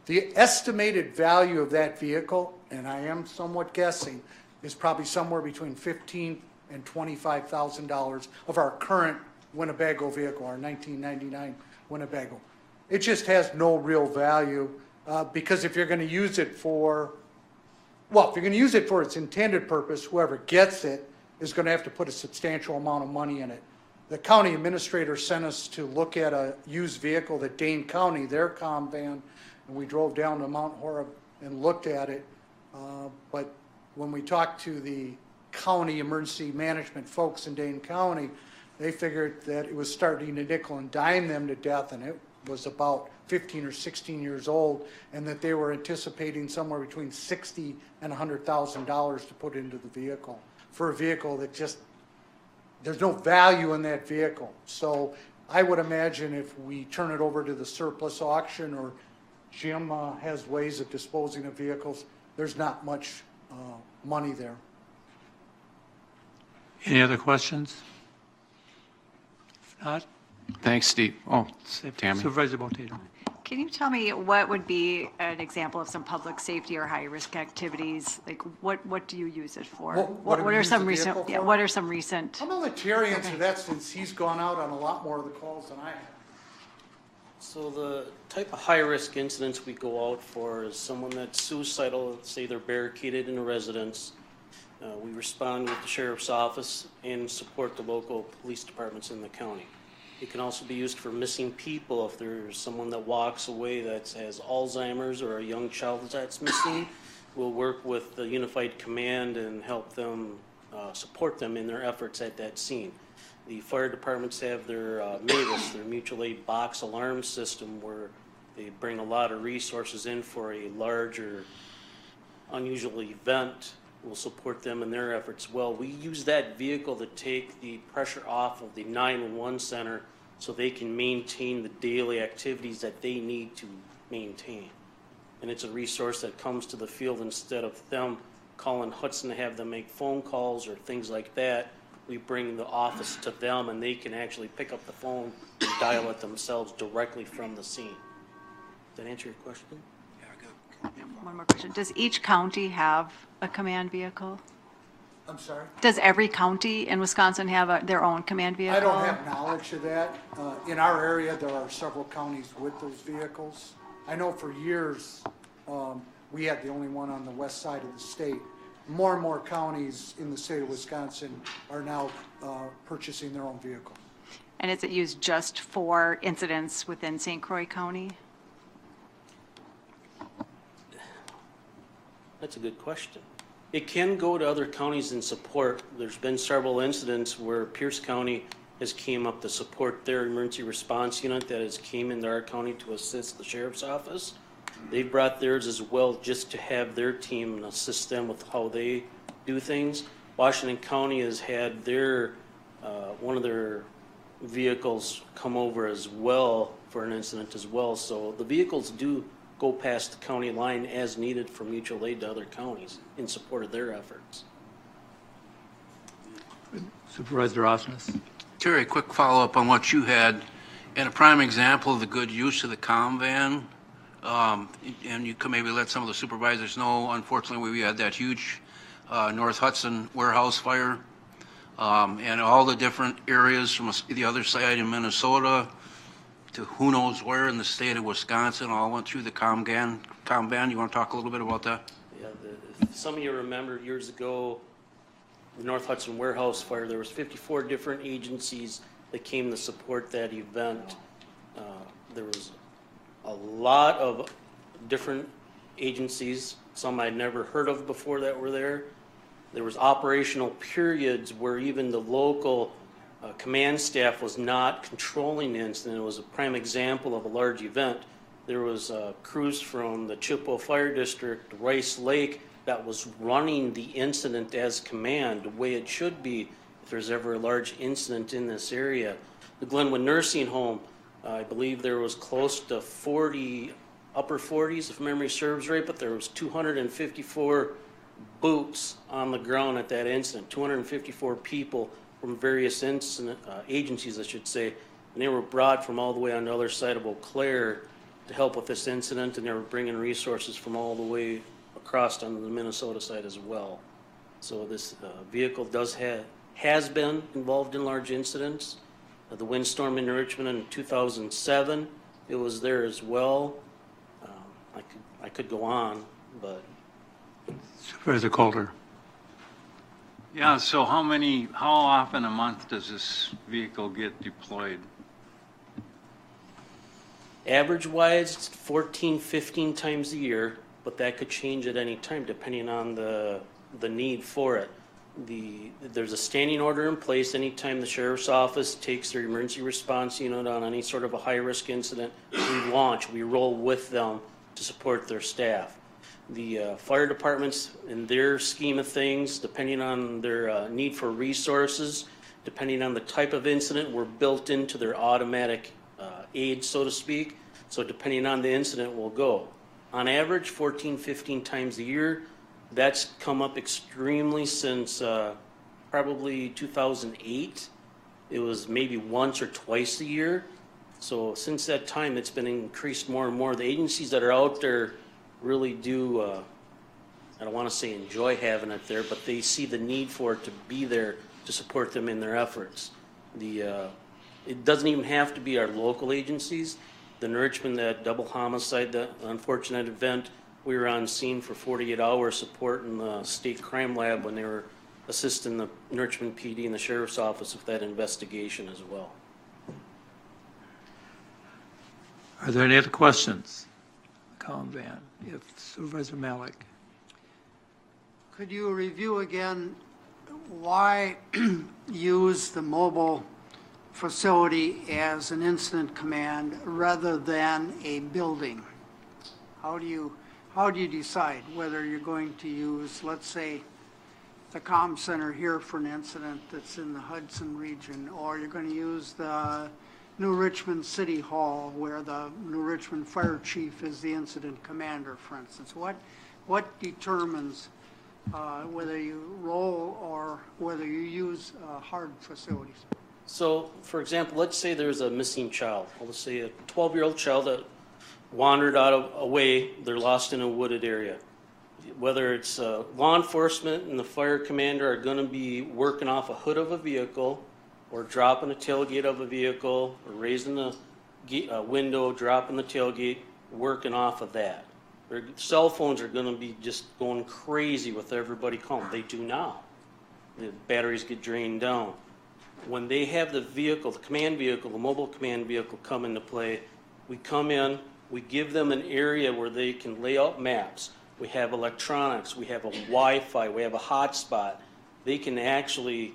The estimated value of that vehicle, and I am somewhat guessing, is probably somewhere between $15,000 and $25,000 of our current Winnebago vehicle, our 1999 Winnebago. It just has no real value because if you're going to use it for, well, if you're going to use it for its intended purpose, whoever gets it is going to have to put a substantial amount of money in it. The county administrator sent us to look at a used vehicle that Dane County, their comm van, and we drove down to Mount Horeb and looked at it. But when we talked to the county emergency management folks in Dane County, they figured that it was starting to nickel and dime them to death, and it was about 15 or 16 years old, and that they were anticipating somewhere between $60,000 and $100,000 to put into the vehicle for a vehicle that just, there's no value in that vehicle. So I would imagine if we turn it over to the surplus auction, or Jim has ways of disposing of vehicles, there's not much money there. Any other questions? If not, Thanks, Steve. Oh, Tammy. Supervisor Botello. Can you tell me what would be an example of some public safety or high-risk activities? Like, what do you use it for? What are some recent? Yeah, what are some recent? I'm going to let Terry answer that since he's gone out on a lot more of the calls than I have. So the type of high-risk incidents we go out for is someone that's suicidal, say they're barricaded in a residence. We respond with the sheriff's office and support the local police departments in the county. It can also be used for missing people. If there's someone that walks away that has Alzheimer's, or a young child that's missing, we'll work with the Unified Command and help them, support them in their efforts at that scene. The fire departments have their MAVIS, their mutual aid box alarm system, where they bring a lot of resources in for a larger, unusual event. We'll support them in their efforts well. We use that vehicle to take the pressure off of the 911 center so they can maintain the daily activities that they need to maintain. And it's a resource that comes to the field instead of them calling Hudson to have them make phone calls or things like that. We bring the office to them and they can actually pick up the phone and dial it themselves directly from the scene. Does that answer your question? One more question. Does each county have a command vehicle? I'm sorry? Does every county in Wisconsin have their own command vehicle? I don't have knowledge of that. In our area, there are several counties with those vehicles. I know for years, we had the only one on the west side of the state. More and more counties in the state of Wisconsin are now purchasing their own vehicle. And is it used just for incidents within St. Croix County? That's a good question. It can go to other counties in support. There's been several incidents where Pierce County has came up to support their emergency response unit that has came into our county to assist the sheriff's office. They brought theirs as well just to have their team and assist them with how they do things. Washington County has had their one of their vehicles come over as well for an incident as well. So the vehicles do go past the county line as needed for mutual aid to other counties in support of their efforts. Supervisor Osnes. Terry, quick follow-up on what you had, and a prime example of the good use of the comm van. And you could maybe let some of the supervisors know, unfortunately, we had that huge North Hudson warehouse fire. And all the different areas from the other side in Minnesota to who knows where in the state of Wisconsin all went through the comm van. You want to talk a little bit about that? Yeah, if some of you remember years ago, the North Hudson warehouse fire, there was 54 different agencies that came to support that event. There was a lot of different agencies, some I'd never heard of before that were there. There was operational periods where even the local command staff was not controlling the incident. It was a prime example of a large event. There was crews from the Chippewa Fire District, Rice Lake, that was running the incident as command, the way it should be if there's ever a large incident in this area. The Glenwood Nursing Home, I believe there was close to 40, upper 40s if memory serves right, but there was 254 boots on the ground at that incident, 254 people from various agencies, I should say, and they were brought from all the way on the other side of Eau Claire to help with this incident, and they were bringing resources from all the way across on the Minnesota side as well. So this vehicle has been involved in large incidents. The windstorm in Richmond in 2007, it was there as well. I could go on, but. Supervisor Coulter. Yeah, so how often a month does this vehicle get deployed? Average-wise, it's 14, 15 times a year, but that could change at any time depending on the need for it. There's a standing order in place anytime the sheriff's office takes their emergency response unit on any sort of a high-risk incident. We roll with them to support their staff. The fire departments, in their scheme of things, depending on their need for resources, depending on the type of incident, were built into their automatic aid, so to speak. So depending on the incident, we'll go. On average, 14, 15 times a year. That's come up extremely since probably 2008. It was maybe once or twice a year. So since that time, it's been increased more and more. The agencies that are out there really do, I don't want to say enjoy having it there, but they see the need for it to be there to support them in their efforts. It doesn't even have to be our local agencies. The Richmond, that double homicide, that unfortunate event, we were on scene for 48 hours supporting the state crime lab when they were assisting the Richmond PD and the sheriff's office with that investigation as well. Are there any other questions? Comm van. If Supervisor Malik. Could you review again why use the mobile facility as an incident command rather than a building? How do you decide whether you're going to use, let's say, the comm center here for an incident that's in the Hudson region, or you're going to use the New Richmond City Hall where the New Richmond Fire Chief is the incident commander, for instance? What determines whether you roll or whether you use hard facilities? So, for example, let's say there's a missing child. Let's say a 12-year-old child that wandered away, they're lost in a wooded area. Whether it's law enforcement and the fire commander are going to be working off a hood of a vehicle or dropping a tailgate of a vehicle or raising a window, dropping the tailgate, working off of that. Their cell phones are going to be just going crazy with everybody calling. They do now. The batteries get drained down. When they have the vehicle, the command vehicle, the mobile command vehicle come into play, we come in, we give them an area where they can lay out maps. We have electronics, we have a Wi-Fi, we have a hotspot. They can actually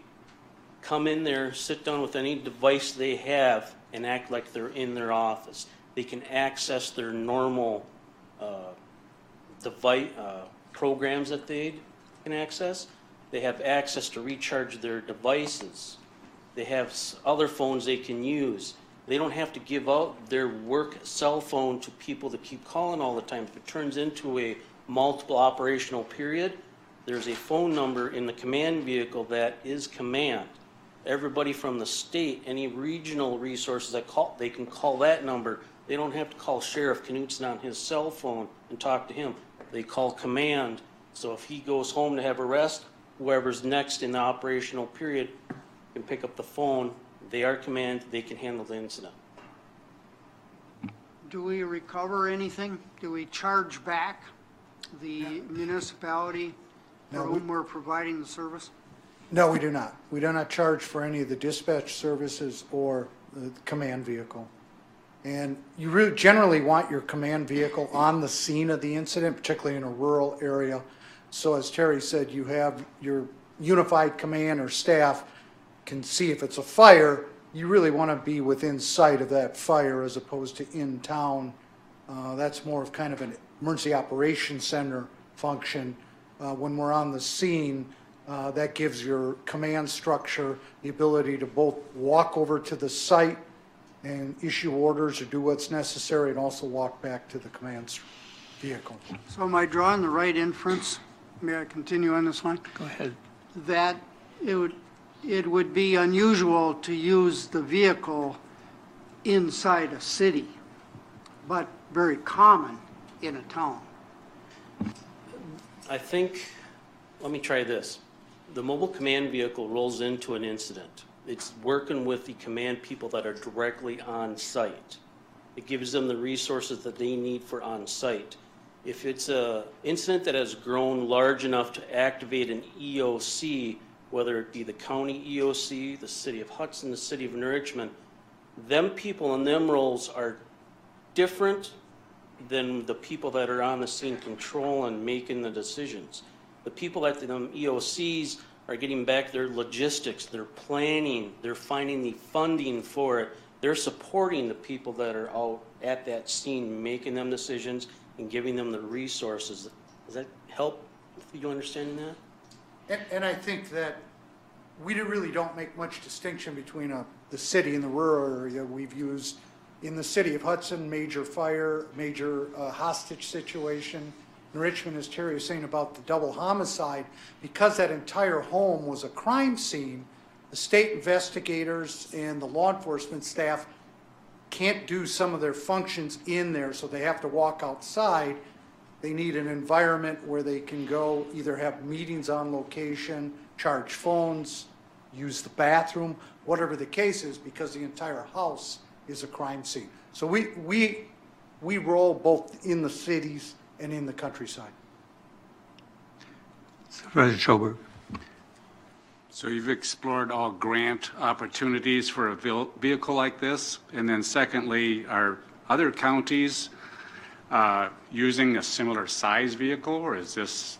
come in there, sit down with any device they have and act like they're in their office. They can access their normal device programs that they can access. They have access to recharge their devices. They have other phones they can use. They don't have to give out their work cell phone to people that keep calling all the time. If it turns into a multiple operational period, there's a phone number in the command vehicle that is command. Everybody from the state, any regional resources that call, they can call that number. They don't have to call Sheriff Knutson on his cell phone and talk to him. They call command. So if he goes home to have a rest, whoever's next in the operational period can pick up the phone. They are command, they can handle the incident. Do we recover anything? Do we charge back the municipality for whom we're providing the service? No, we do not. We do not charge for any of the dispatch services or the command vehicle. And you really generally want your command vehicle on the scene of the incident, particularly in a rural area. So as Terry said, you have your unified command or staff can see if it's a fire. You really want to be within sight of that fire as opposed to in town. That's more of kind of an emergency operations center function. When we're on the scene, that gives your command structure the ability to both walk over to the site and issue orders or do what's necessary and also walk back to the command vehicle. So am I drawing the right inference? May I continue on this line? Go ahead. That it would be unusual to use the vehicle inside a city, but very common in a town. I think, let me try this. The mobile command vehicle rolls into an incident. It's working with the command people that are directly on site. It gives them the resources that they need for on site. If it's an incident that has grown large enough to activate an EOC, whether it be the county EOC, the city of Hudson, the city of New Richmond, them people in them roles are different than the people that are on the scene control and making the decisions. The people at the EOCs are getting back their logistics, they're planning, they're finding the funding for it. They're supporting the people that are out at that scene, making them decisions and giving them the resources. Does that help with you understanding that? And I think that we really don't make much distinction between the city and the rural area. We've used, in the city of Hudson, major fire, major hostage situation. In Richmond, as Terry was saying about the double homicide, because that entire home was a crime scene, the state investigators and the law enforcement staff can't do some of their functions in there, so they have to walk outside. They need an environment where they can go either have meetings on location, charge phones, use the bathroom, whatever the case is, because the entire house is a crime scene. So we roll both in the cities and in the countryside. Supervisor Schoberg. So you've explored all grant opportunities for a vehicle like this? And then secondly, are other counties using a similar size vehicle, or is this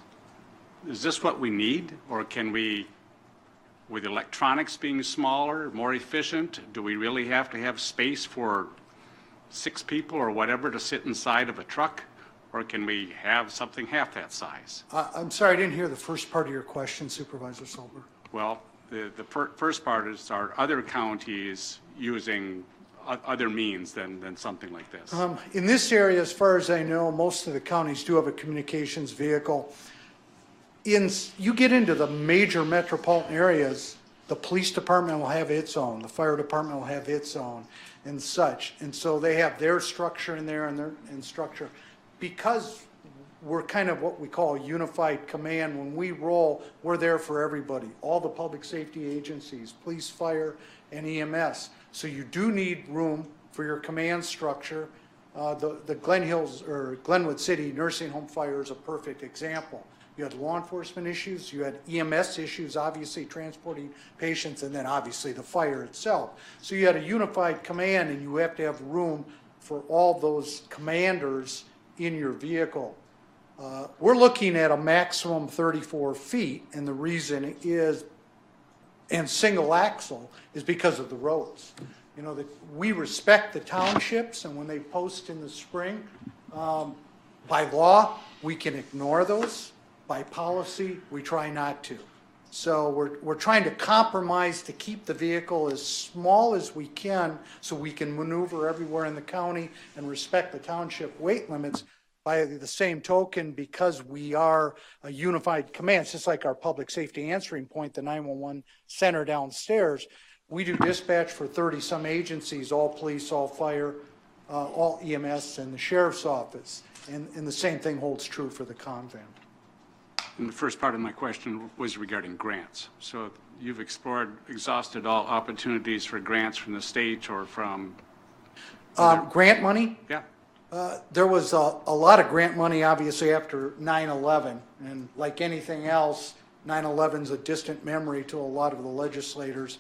what we need, or can we with electronics being smaller, more efficient, do we really have to have space for 6 people or whatever to sit inside of a truck? Or can we have something half that size? I'm sorry, I didn't hear the first part of your question, Supervisor Solberg. Well, the first part is, are other counties using other means than something like this? In this area, as far as I know, most of the counties do have a communications vehicle. You get into the major metropolitan areas, the police department will have its own, the fire department will have its own, and such. And so they have their structure in there and their structure. Because we're kind of what we call a unified command, when we roll, we're there for everybody, all the public safety agencies, police, fire, and EMS. So you do need room for your command structure. The Glen Hills or Glenwood City nursing home fire is a perfect example. You had law enforcement issues, you had EMS issues, obviously transporting patients, and then obviously the fire itself. So you had a unified command, and you have to have room for all those commanders in your vehicle. We're looking at a maximum 34 feet, and the reason is, and single axle, is because of the roads. You know, that we respect the townships, and when they post in the spring, by law, we can ignore those. By policy, we try not to. So we're trying to compromise to keep the vehicle as small as we can so we can maneuver everywhere in the county and respect the township weight limits. By the same token, because we are a unified command, it's just like our public safety answering point, the 911 center downstairs, we do dispatch for 30-some agencies, all police, all fire, all EMS, and the sheriff's office. And the same thing holds true for the convent. And the first part of my question was regarding grants. So you've exhausted all opportunities for grants from the state or from? Grant money? Yeah. There was a lot of grant money, obviously, after 9/11. And like anything else, 9/11 is a distant memory to a lot of the legislators.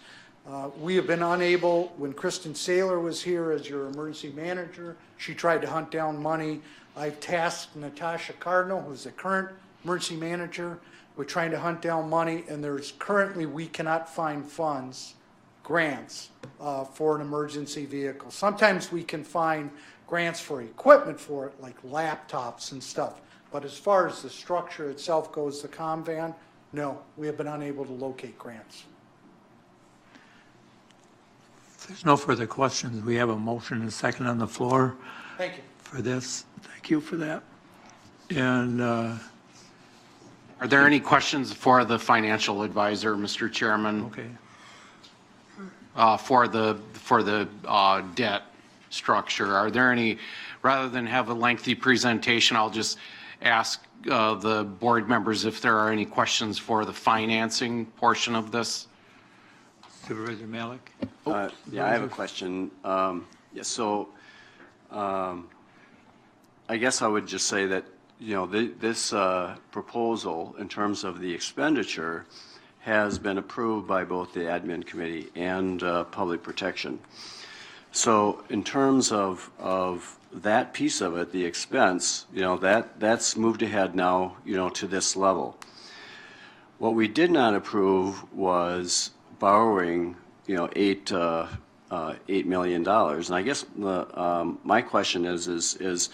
We have been unable, when Kristen Saylor was here as your emergency manager, she tried to hunt down money. I've tasked Natasha Cardinal, who's the current emergency manager, with trying to hunt down money, and there's currently, we cannot find funds, grants, for an emergency vehicle. Sometimes we can find grants for equipment for it, like laptops and stuff. But as far as the structure itself goes, the convan, no, we have been unable to locate grants. If there's no further questions, we have a motion and a second on the floor. Thank you. For this. Thank you for that. And Are there any questions for the financial advisor, Mr. Chairman? okay. For the debt structure, are there any, rather than have a lengthy presentation, I'll just ask the board members if there are any questions for the financing portion of this? Supervisor Malik? Yeah, I have a question. So I guess I would just say that, you know, this proposal in terms of the expenditure has been approved by both the admin committee and public protection. So in terms of that piece of it, the expense, you know, that's moved ahead now, you know, to this level. What we did not approve was borrowing, you know, $8 million. And I guess my question is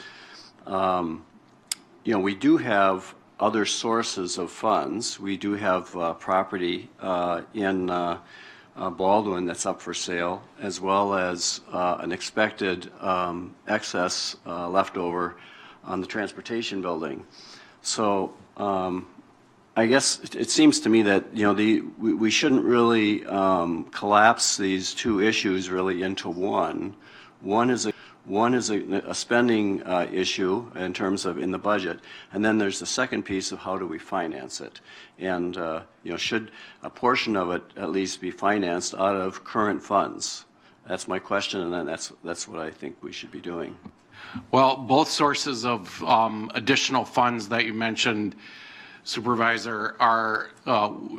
you know, we do have other sources of funds. We do have property in Baldwin that's up for sale, as well as an expected excess leftover on the transportation building. So I guess it seems to me that, you know, we shouldn't really collapse these two issues really into one. One is a spending issue in terms of in the budget, and then there's the second piece of how do we finance it. And you know, should a portion of it at least be financed out of current funds? That's my question, and then that's what I think we should be doing. Well, both sources of additional funds that you mentioned, Supervisor, are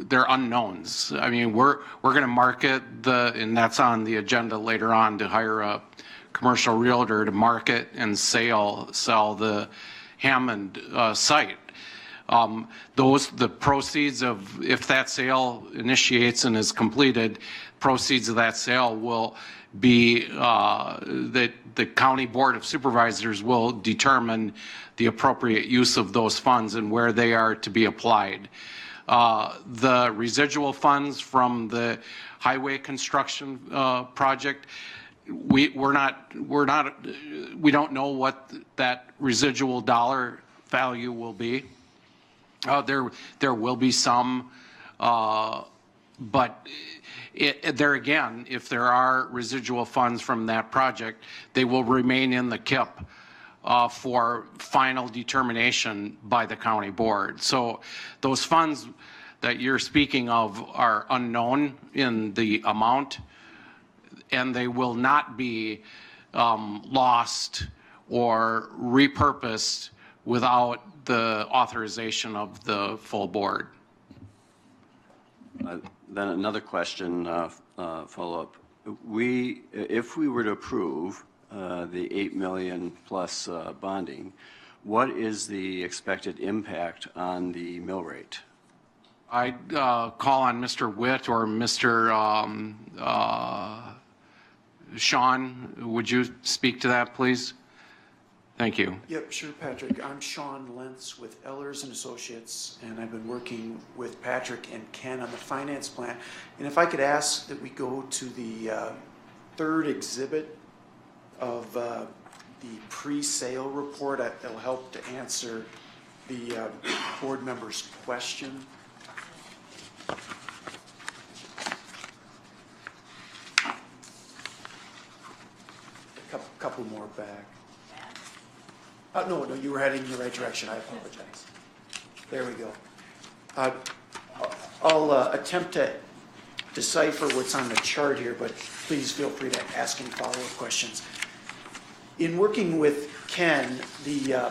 they're unknowns. I mean, we're going to market and that's on the agenda later on, to hire a commercial realtor to market and sell the Hammond site. The proceeds of, if that sale initiates and is completed, proceeds of that sale will be, that the County Board of Supervisors will determine the appropriate use of those funds and where they are to be applied. The residual funds from the highway construction project, we don't know what that residual dollar value will be. There will be some, but there again, if there are residual funds from that project, they will remain in the KIP for final determination by the county board. So those funds that you're speaking of are unknown in the amount, and they will not be lost or repurposed without the authorization of the full board. Then another question, follow-up. If we were to approve the 8 million plus bonding, what is the expected impact on the mill rate? I'd call on Mr. Witt or Mr. Sean. Would you speak to that, please? Thank you. Yep, sure, Patrick. I'm Sean Lentz with Ehlers and Associates, and I've been working with Patrick and Ken on the finance plan. And if I could ask that we go to the third exhibit of the pre-sale report, that'll help to answer the board member's question. A couple more back. No, you were heading in the right direction. I apologize. There we go. I'll attempt to decipher what's on the chart here, but please feel free to ask any follow-up questions. In working with Ken, the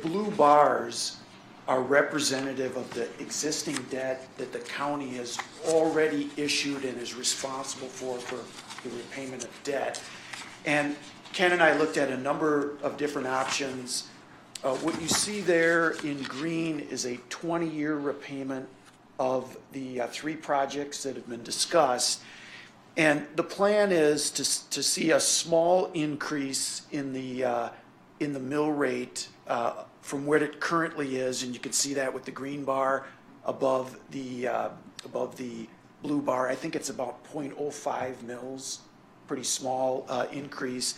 blue bars are representative of the existing debt that the county has already issued and is responsible for the repayment of debt. And Ken and I looked at a number of different options. What you see there in green is a 20-year repayment of the 3 projects that have been discussed. And the plan is to see a small increase in the mill rate from where it currently is, and you can see that with the green bar above the blue bar. I think it's about 0.05 mils, pretty small increase.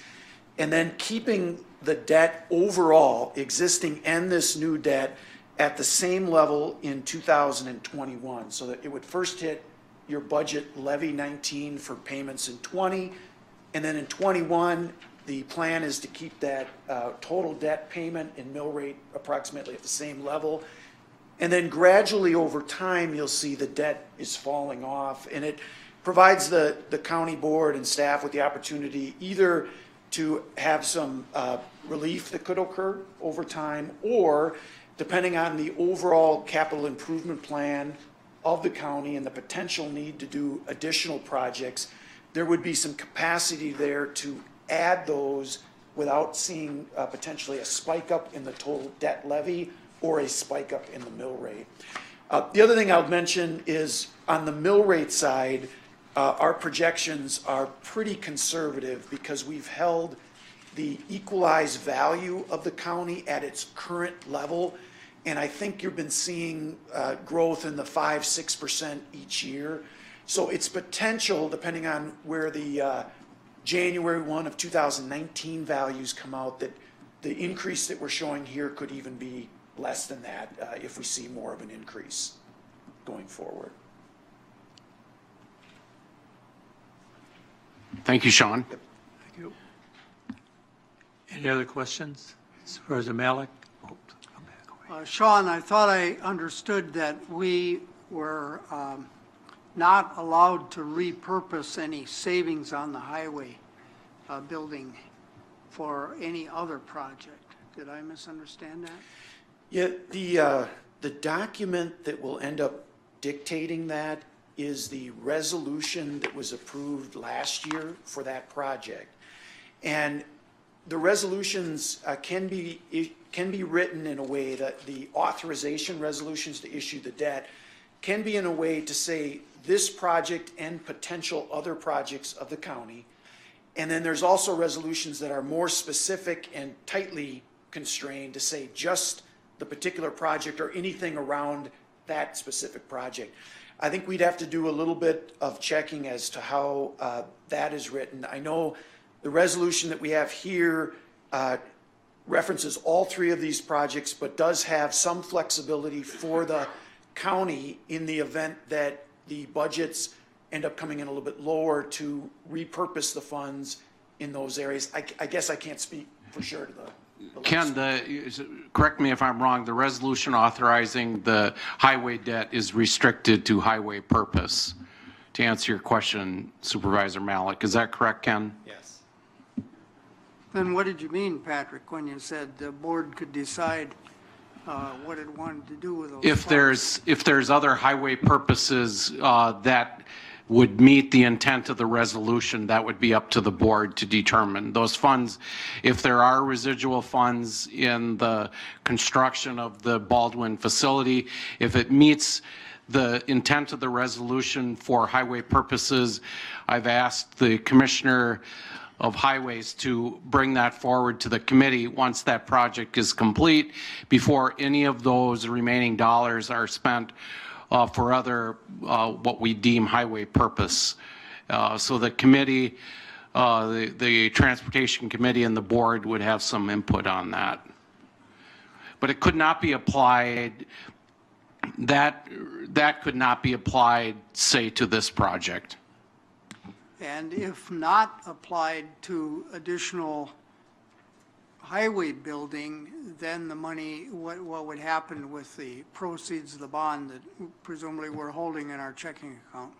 And then keeping the debt overall, existing and this new debt, at the same level in 2021, so that it would first hit your budget levy 19 for payments in 20, and then in 21, the plan is to keep that total debt payment and mill rate approximately at the same level. And then gradually over time, you'll see the debt is falling off, and it provides the county board and staff with the opportunity either to have some relief that could occur over time, or depending on the overall capital improvement plan of the county and the potential need to do additional projects, there would be some capacity there to add those without seeing potentially a spike up in the total debt levy or a spike up in the mill rate. The other thing I'll mention is on the mill rate side, our projections are pretty conservative because we've held the equalized value of the county at its current level. And I think you've been seeing growth in the 5-6% each year. So it's potential, depending on where the January 1 of 2019 values come out, that the increase that we're showing here could even be less than that if we see more of an increase going forward. Thank you, Sean. Thank you. Any other questions? Supervisor Malik? Sean, I thought I understood that we were not allowed to repurpose any savings on the highway building for any other project. Did I misunderstand that? Yeah, the document that will end up dictating that is the resolution that was approved last year for that project. And the resolutions can be written in a way that the authorization resolutions to issue the debt can be in a way to say this project and potential other projects of the county. And then there's also resolutions that are more specific and tightly constrained to say just the particular project or anything around that specific project. I think we'd have to do a little bit of checking as to how that is written. I know the resolution that we have here references all three of these projects, but does have some flexibility for the county in the event that the budgets end up coming in a little bit lower to repurpose the funds in those areas. I guess I can't speak for sure to the Ken, correct me if I'm wrong, the resolution authorizing the highway debt is restricted to highway purpose. To answer your question, Supervisor Malik, is that correct, Ken? Yes. Then what did you mean, Patrick, when you said the board could decide what it wanted to do with those funds? If there's other highway purposes that would meet the intent of the resolution, that would be up to the board to determine. Those funds, if there are residual funds in the construction of the Baldwin facility, if it meets the intent of the resolution for highway purposes, I've asked the Commissioner of Highways to bring that forward to the committee once that project is complete, before any of those remaining dollars are spent for other, what we deem highway purpose. So the committee, the Transportation Committee and the board would have some input on that. But it could not be applied, that could not be applied, say, to this project. And if not applied to additional highway building, then the money, what would happen with the proceeds of the bond that presumably we're holding in our checking account?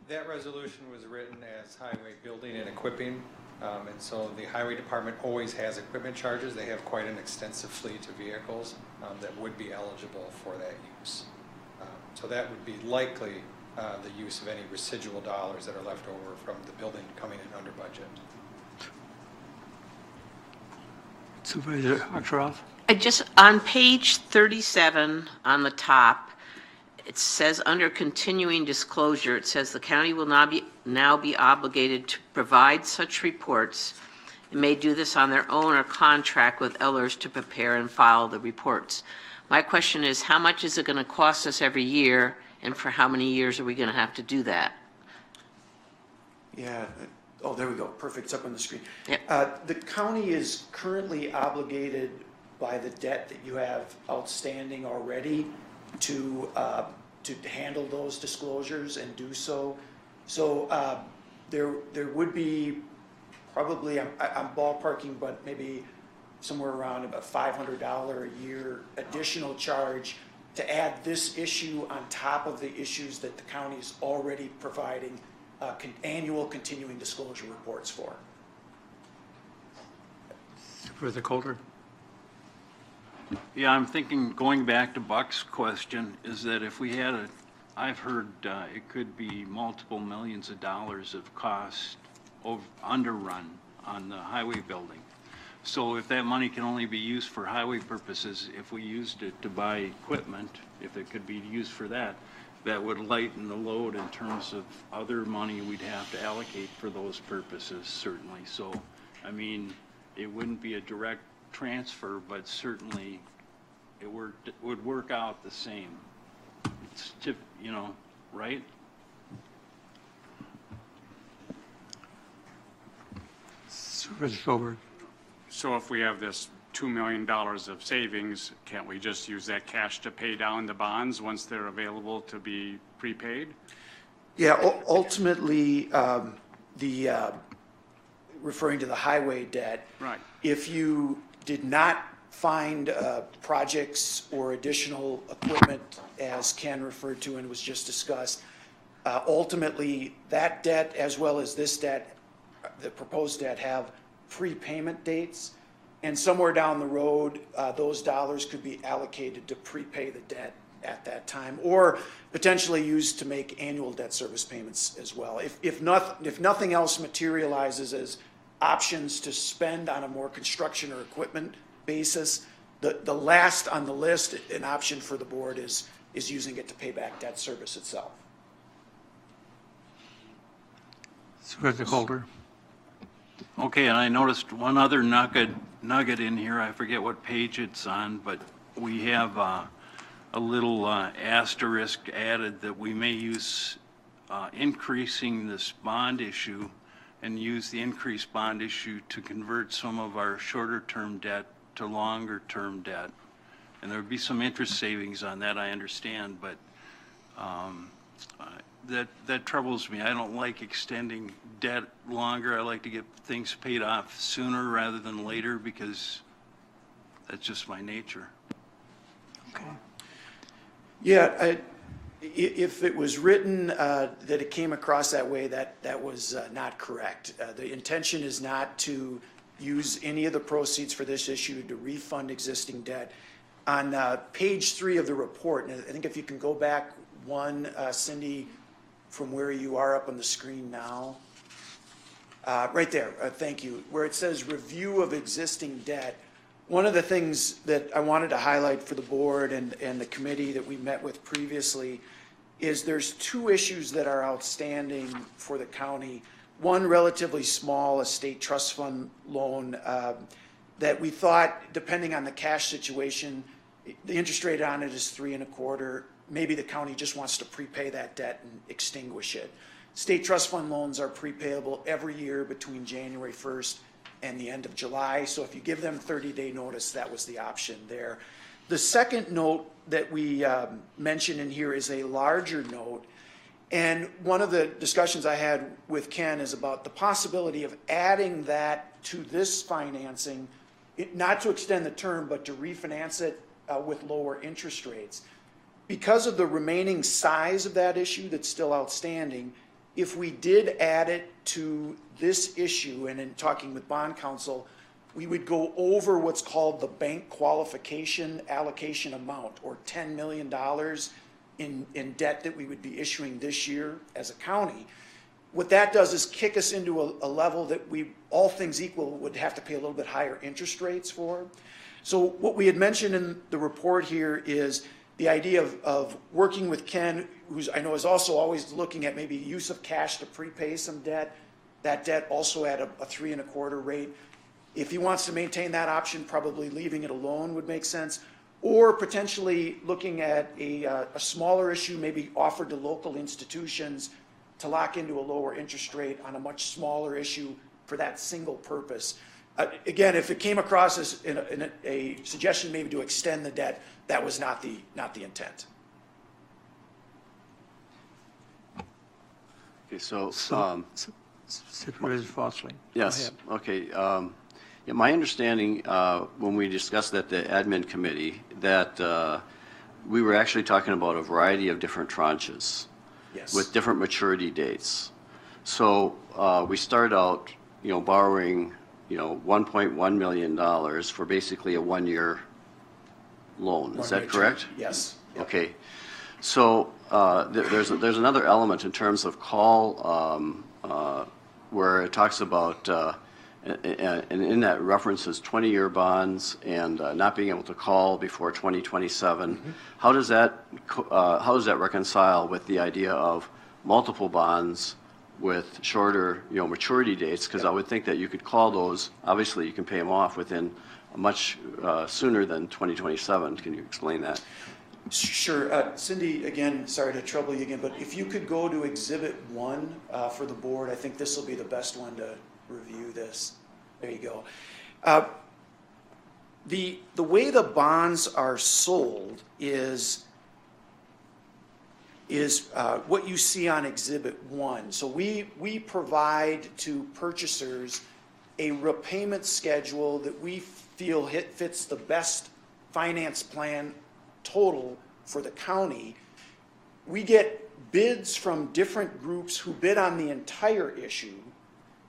That resolution was written as highway building and equipping, and so the highway department always has equipment charges. They have quite an extensive fleet of vehicles that would be eligible for that use. So that would be likely the use of any residual dollars that are left over from the building coming in under budget. Supervisor Aksharoff? On page 37 on the top, it says under continuing disclosure, it says the county will now be obligated to provide such reports. It may do this on their own or contract with others to prepare and file the reports. My question is, how much is it going to cost us every year, and for how many years are we going to have to do that? Yeah. Oh, there we go. Perfect. It's up on the screen. Yep. The county is currently obligated by the debt that you have outstanding already to handle those disclosures and do so. So there would be probably, I'm ballparking, but maybe somewhere around about $500 a year additional charge to add this issue on top of the issues that the county is already providing annual continuing disclosure reports for. Supervisor Coulter? Yeah, I'm thinking, going back to Buck's question, is that if we had I've heard it could be multiple millions of dollars of cost underrun on the highway building. So if that money can only be used for highway purposes, if we used it to buy equipment, if it could be used for that, that would lighten the load in terms of other money we'd have to allocate for those purposes, certainly. So, I mean, it wouldn't be a direct transfer, but certainly it would work out the same. It's, right? Supervisor Schoberg? So if we have this $2 million of savings, can't we just use that cash to pay down the bonds once they're available to be prepaid? Yeah, ultimately, referring to the highway debt. Right. If you did not find projects or additional equipment, as Ken referred to and was just discussed, ultimately, that debt as well as this debt, the proposed debt, have prepayment dates. And somewhere down the road, those dollars could be allocated to prepay the debt at that time, or potentially used to make annual debt service payments as well. If nothing else materializes as options to spend on a more construction or equipment basis. The last on the list, an option for the board is using it to pay back debt service itself. Supervisor Holder. Okay, and I noticed one other nugget in here, I forget what page it's on, but we have a little asterisk added that we may use increasing this bond issue and use the increased bond issue to convert some of our shorter-term debt to longer-term debt. And there would be some interest savings on that, I understand, but that troubles me. I don't like extending debt longer. I like to get things paid off sooner rather than later because that's just my nature. Okay. Yeah, if it was written that it came across that way, that was not correct. The intention is not to use any of the proceeds for this issue to refund existing debt. On page 3 of the report, and I think if you can go back one, Cindy, from where you are up on the screen now, right there, thank you, where it says review of existing debt. One of the things that I wanted to highlight for the board and the committee that we met with previously is there's 2 issues that are outstanding for the county. One relatively small, a state trust fund loan that we thought, depending on the cash situation, the interest rate on it is 3.25%. Maybe the county just wants to prepay that debt and extinguish it. State trust fund loans are prepayable every year between January 1st and the end of July. So if you give them 30-day notice, that was the option there. The second note that we mentioned in here is a larger note. And one of the discussions I had with Ken is about the possibility of adding that to this financing, not to extend the term, but to refinance it with lower interest rates. Because of the remaining size of that issue that's still outstanding, if we did add it to this issue, and in talking with bond counsel, we would go over what's called the bank qualification allocation amount, or $10 million in debt that we would be issuing this year as a county. What that does is kick us into a level that we, all things equal, would have to pay a little bit higher interest rates for. So what we had mentioned in the report here is the idea of working with Ken, who's I know is also always looking at maybe use of cash to prepay some debt, that debt also at a 3.25% rate. If he wants to maintain that option, probably leaving it alone would make sense, or potentially looking at a smaller issue, maybe offered to local institutions to lock into a lower interest rate on a much smaller issue for that single purpose. Again, if it came across as in a suggestion maybe to extend the debt, that was not the intent. Okay, so Supervisor Fosling. yes, okay. Yeah, my understanding when we discussed at the admin committee that we were actually talking about a variety of different tranches. Yes. With different maturity dates. So we start out, borrowing, $1.1 million for basically a 1-year loan. Is that correct? Yes. Okay. So there's another element in terms of call where it talks about, and in that references 20-year bonds and not being able to call before 2027. Mm-hmm. How does that reconcile with the idea of multiple bonds with shorter, maturity dates? Because I would think that you could call those. Obviously, you can pay them off within much sooner than 2027. Can you explain that? Sure. Cindy, again, sorry to trouble you again, but if you could go to Exhibit 1 for the board, I think this will be the best one to review this. There you go. The way the bonds are sold is what you see on Exhibit 1. So we provide to purchasers a repayment schedule that we feel fits the best finance plan total for the county. We get bids from different groups who bid on the entire issue,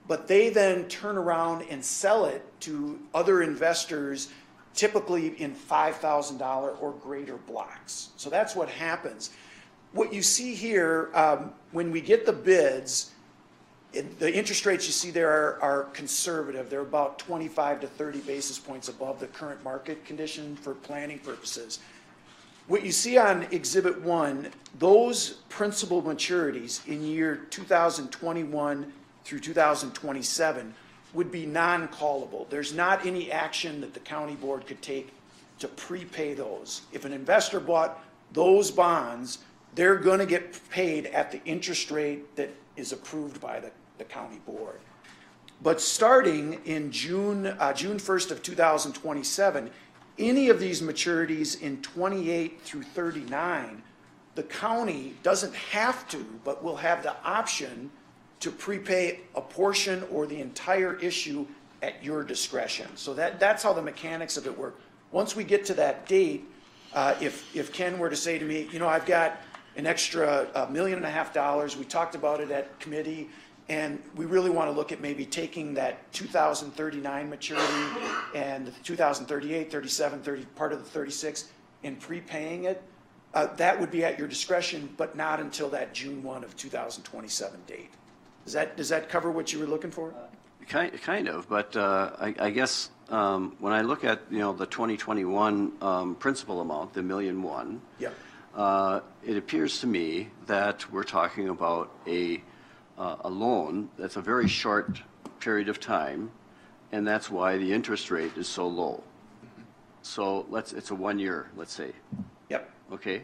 but they then turn around and sell it to other investors, typically in $5,000 or greater blocks. So that's what happens. What you see here, when we get the bids, The interest rates you see there are conservative. They're about 25 to 30 basis points above the current market condition for planning purposes. What you see on Exhibit 1, those principal maturities in year 2021 through 2027 would be non-callable. There's not any action that the county board could take to prepay those. If an investor bought those bonds, they're going to get paid at the interest rate that is approved by the county board. But starting in June 1st of 2027, any of these maturities in 28 through 39, the county doesn't have to, but will have the option to prepay a portion or the entire issue at your discretion. So that's how the mechanics of it work. Once we get to that date, if Ken were to say to me, I've got an extra $1.5 million, we talked about it at committee, and we really want to look at maybe taking that 2039 maturity and the 2038, 37, 30, part of the 36, and prepaying it, that would be at your discretion, but not until that June 1 of 2027 date. Does that cover what you were looking for? Kind of, but I guess when I look at, the 2021 principal amount, the $1.1 million, Yep. It appears to me that we're talking about a loan that's a very short period of time, and that's why the interest rate is so low. So it's a 1 year, let's say. Yep. Okay.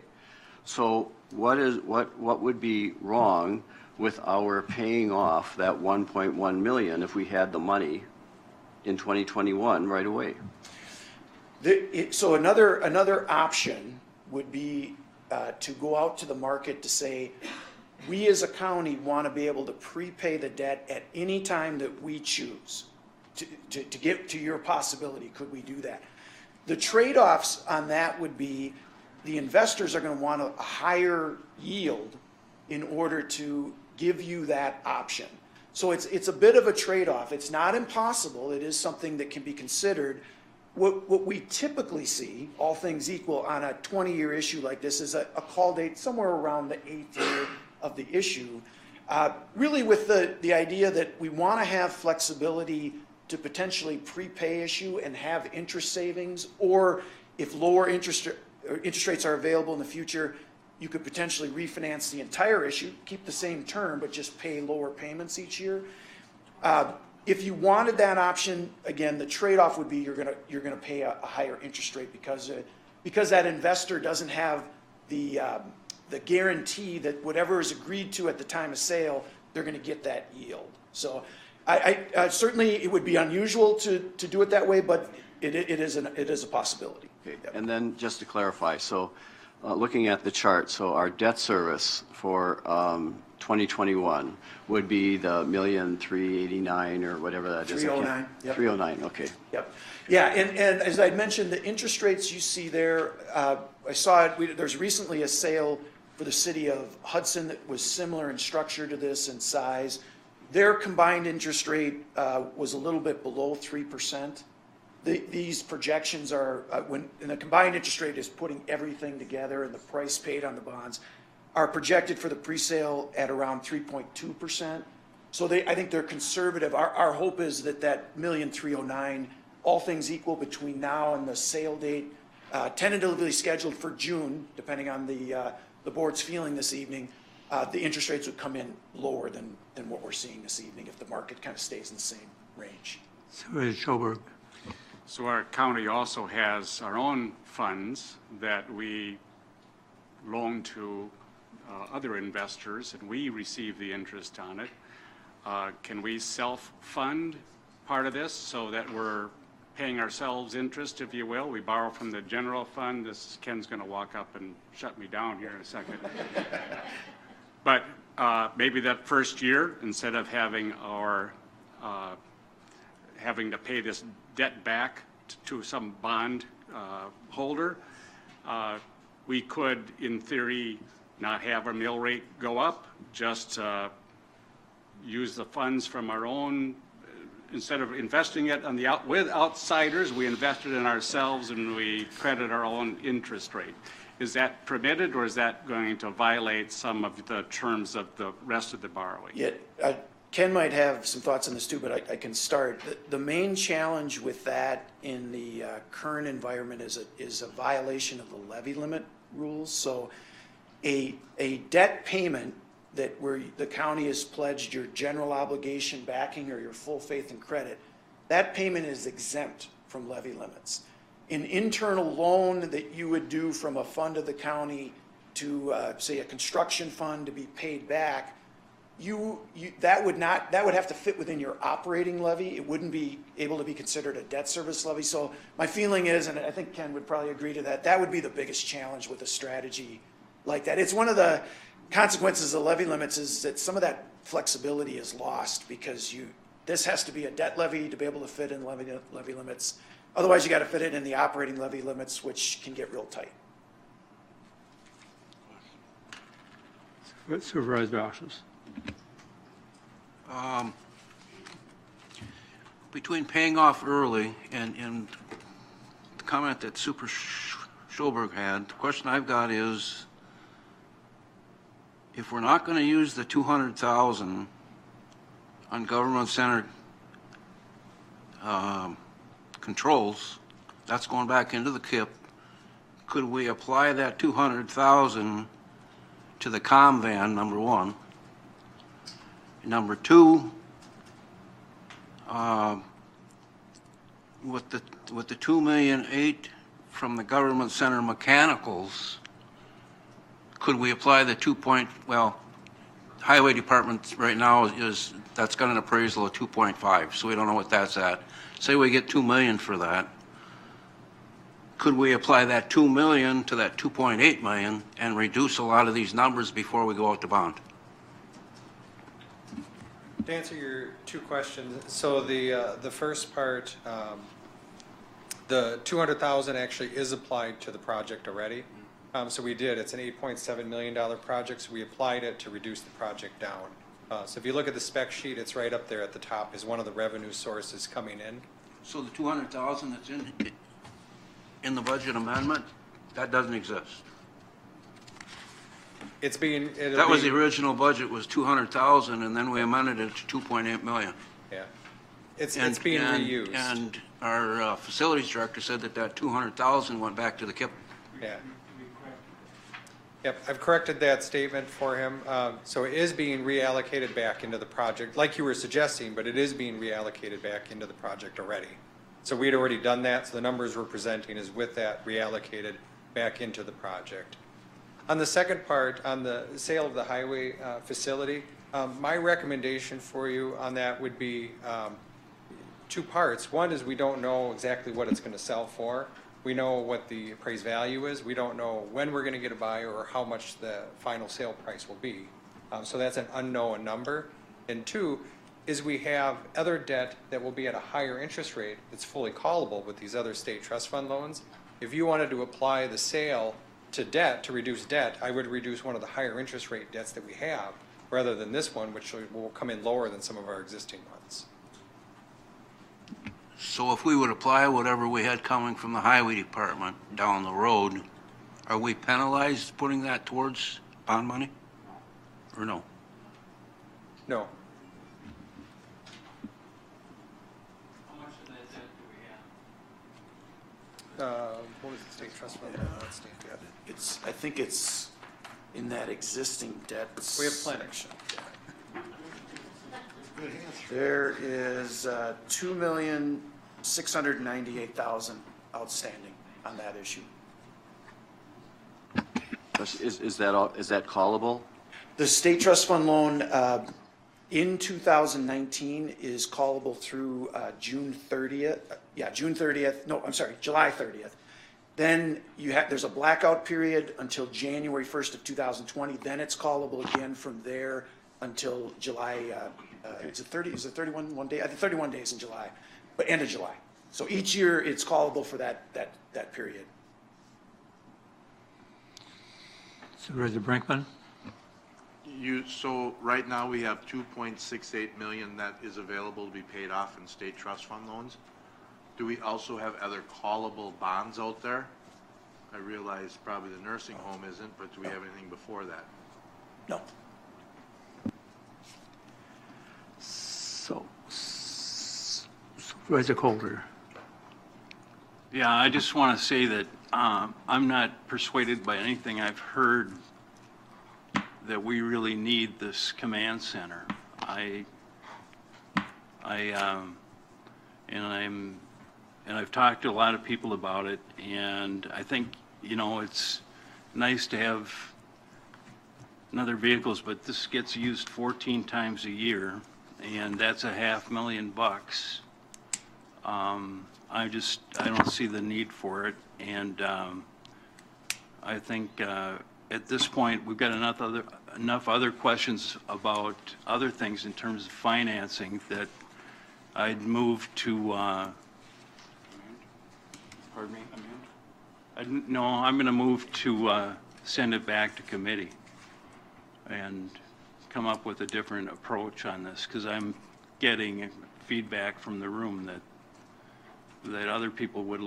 So what would be wrong with our paying off that 1.1 million if we had the money in 2021 right away? So another option would be to go out to the market to say, we as a county want to be able to prepay the debt at any time that we choose. To get to your possibility, could we do that? The trade-offs on that would be the investors are going to want a higher yield in order to give you that option. So it's a bit of a trade-off. It's not impossible. It is something that can be considered. What we typically see, all things equal, on a 20-year issue like this is a call date somewhere around the 8th year of the issue, really with the idea that we want to have flexibility to potentially prepay issue and have interest savings, or if lower interest rates are available in the future, you could potentially refinance the entire issue, keep the same term, but just pay lower payments each year. If you wanted that option, again, the trade-off would be you're gonna pay a higher interest rate because that investor doesn't have the guarantee that whatever is agreed to at the time of sale, they're gonna get that yield. So I certainly, it would be unusual to do it that way, but it is a possibility. Okay. And then just to clarify, so looking at the chart, so our debt service for 2021 would be the $1,389,000 or whatever that is. 309. Yep. 309. Okay. Yep. Yeah, and as I mentioned, the interest rates you see there, I saw it. There's recently a sale for the city of Hudson that was similar in structure to this and size. Their combined interest rate was a little bit below 3%. These projections are, and the combined interest rate is putting everything together, and the price paid on the bonds are projected for the presale at around 3.2%. So I think they're conservative. Our hope is that $1,309,000, all things equal between now and the sale date, tentatively scheduled for June, depending on the board's feeling this evening, the interest rates would come in lower than what we're seeing this evening if the market kind of stays in the same range. Supervisor Schoberg. So our county also has our own funds that we loan to other investors, and we receive the interest on it. Can we self-fund part of this so that we're paying ourselves interest, if you will? We borrow from the general fund. Ken's going to walk up and shut me down here in a second. But maybe that first year, instead of having having to pay this debt back to some bond holder, we could, in theory, not have our mill rate go up, just use the funds from our own. Instead of investing it with outsiders, we invest it in ourselves and we credit our own interest rate. Is that permitted, or is that going to violate some of the terms of the rest of the borrowing? Yeah, Ken might have some thoughts on this too, but I can start. The main challenge with that in the current environment is a violation of the levy limit rules. So a debt payment that where the county has pledged your general obligation backing or your full faith and credit, that payment is exempt from levy limits. An internal loan that you would do from a fund of the county to, say, a construction fund to be paid back, that would have to fit within your operating levy. It wouldn't be able to be considered a debt service levy. So my feeling is, and I think Ken would probably agree to that, that would be the biggest challenge with a strategy like that. It's one of the consequences of levy limits is that some of that flexibility is lost because this has to be a debt levy to be able to fit in levy limits. Otherwise, you got to fit it in the operating levy limits, which can get real tight. Supervisor Rochus. Between paying off early and the comment that Super Schulberg had, the question I've got is, if we're not going to use the $200,000 on government-centered controls, that's going back into the KIP, could we apply that $200,000 to the comm van, number one? Number two, with the $2.8 million from the government center mechanicals, could we apply the highway department right now that's got an appraisal of 2.5, so we don't know what that's at. Say we get $2 million for that. Could we apply that $2 million to that $2.8 million and reduce a lot of these numbers before we go out to bond? To answer your two questions, so the first part, the $200,000 actually is applied to the project already. So we did. It's an $8.7 million project, so we applied it to reduce the project down. So if you look at the spec sheet, it's right up there at the top is one of the revenue sources coming in. So the $200,000 that's in the budget amendment, that doesn't exist? That was the original budget was $200,000, and then we amended it to $2.8 million. Yeah, it's being reused. And our facilities director said that $200,000 went back to the KIP. Yeah. Yep, I've corrected that statement for him. So it is being reallocated back into the project, like you were suggesting, but it is being reallocated back into the project already. So we'd already done that, so the numbers we're presenting is with that reallocated back into the project. On the second part, on the sale of the highway facility, my recommendation for you on that would be two parts. One is we don't know exactly what it's going to sell for. We know what the appraised value is. We don't know when we're going to get a buyer or how much the final sale price will be. So that's an unknown number. And two is we have other debt that will be at a higher interest rate that's fully callable with these other state trust fund loans. If you wanted to apply the sale to debt, to reduce debt, I would reduce one of the higher interest rate debts that we have rather than this one, which will come in lower than some of our existing ones. So if we would apply whatever we had coming from the highway department down the road, are we penalized putting that towards bond money? Or no? No. How much of that debt do we have? What was the state trust fund? I think it's in that existing debt. We have plenty. There is $2,698,000 outstanding on that issue. Is that callable? The state trust fund loan in 2019 is callable through June 30th. June 30th. No, I'm sorry, July 30th. Then there's a blackout period until January 1st of 2020. Then it's callable again from there until July. Is it 31 day? I think 31 days in July, but end of July. So each year it's callable for that period. Supervisor Brinkman? So right now we have $2.68 million that is available to be paid off in state trust fund loans. Do we also have other callable bonds out there? I realize probably the nursing home isn't, but do we have anything before that? No. Supervisor Coulter. Yeah, I just want to say that I'm not persuaded by anything I've heard that we really need this command center. And I've talked to a lot of people about it, and I think, you know, it's nice to have another vehicles, but this gets used 14 times a year, and that's $500,000. I don't see the need for it, and I think at this point, we've got enough other questions about other things in terms of financing that I'd move to, pardon me? No, I'm going to move to send it back to committee and come up with a different approach on this, because I'm getting feedback from the room that other people would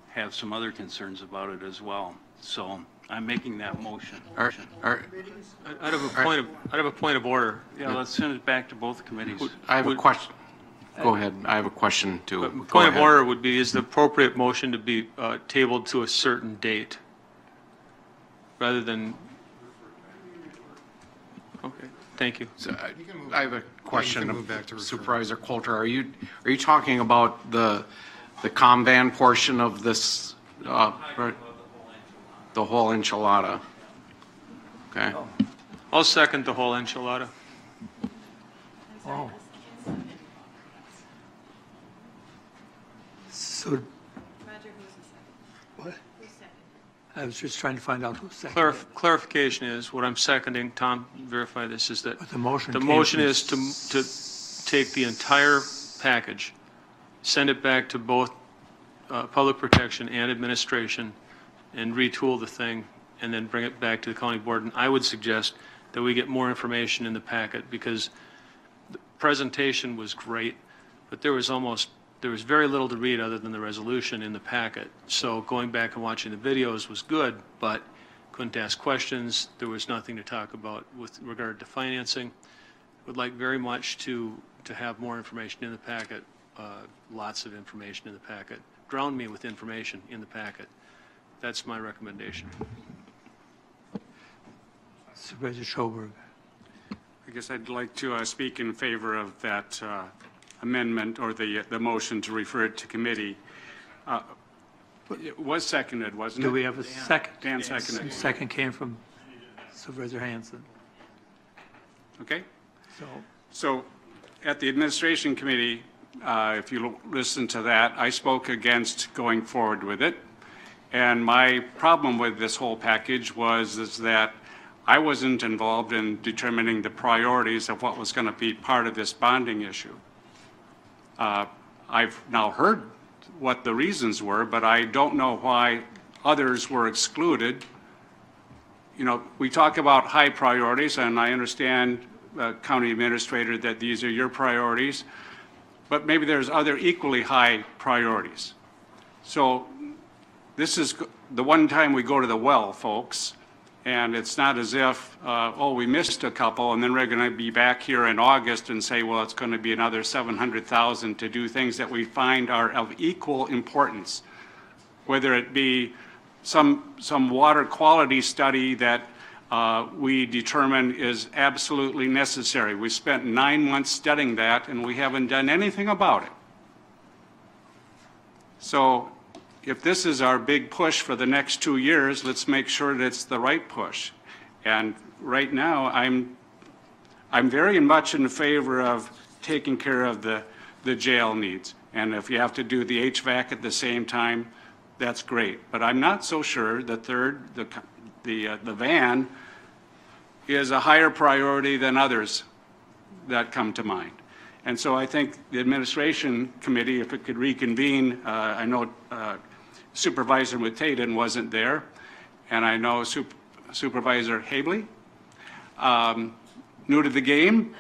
have some other concerns about it as well. So I'm making that motion. Are- I'd have a point of order. Yeah, let's send it back to both committees. I have a question. Go ahead. I have a question too. Go Point of ahead. order would be, is the appropriate motion to be tabled to a certain date rather than, okay, thank you. So, I have a question, Supervisor Coulter. Are you talking about the COMBAN portion of this, the whole enchilada? Okay. I'll second the whole enchilada. Oh. So, what? I was just trying to find out who seconded. Clarification is, what I'm seconding, Tom, verify this, is that But the motion the came motion from is to take the entire package, send it back to both Public Protection and Administration, and retool the thing, and then bring it back to the county board. And I would suggest that we get more information in the packet, because the presentation was great, but there was very little to read other than the resolution in the packet. So going back and watching the videos was good, but couldn't ask questions. There was nothing to talk about with regard to financing. Would like very much to have more information in the packet, lots of information in the packet. Drown me with information in the packet. That's my recommendation. Supervisor Schoberg. I guess I'd like to speak in favor of that amendment, or the motion to refer it to committee. It was seconded, wasn't it? Do we have a second? Dan seconded. Second came from Supervisor Hanson. Okay. So, So at the administration committee, if you listen to that, I spoke against going forward with it. And my problem with this whole package is that I wasn't involved in determining the priorities of what was going to be part of this bonding issue. I've now heard what the reasons were, but I don't know why others were excluded. You know, we talk about high priorities, and I understand, County Administrator, that these are your priorities, but maybe there's other equally high priorities. So this is the one time we go to the well, folks, and it's not as if, we missed a couple, and then we're going to be back here in August and say, well, it's going to be another $700,000 to do things that we find are of equal importance, whether it be some water quality study that we determine is absolutely necessary. We spent 9 months studying that, and we haven't done anything about it. So if this is our big push for the next 2 years, let's make sure that it's the right push. And right now, I'm very much in favor of taking care of the jail needs. And if you have to do the HVAC at the same time, that's great. But I'm not so sure the van is a higher priority than others that come to mind. And so I think the administration committee, if it could reconvene, I know Supervisor Mutaden wasn't there, and I know Supervisor Habley, new to the game,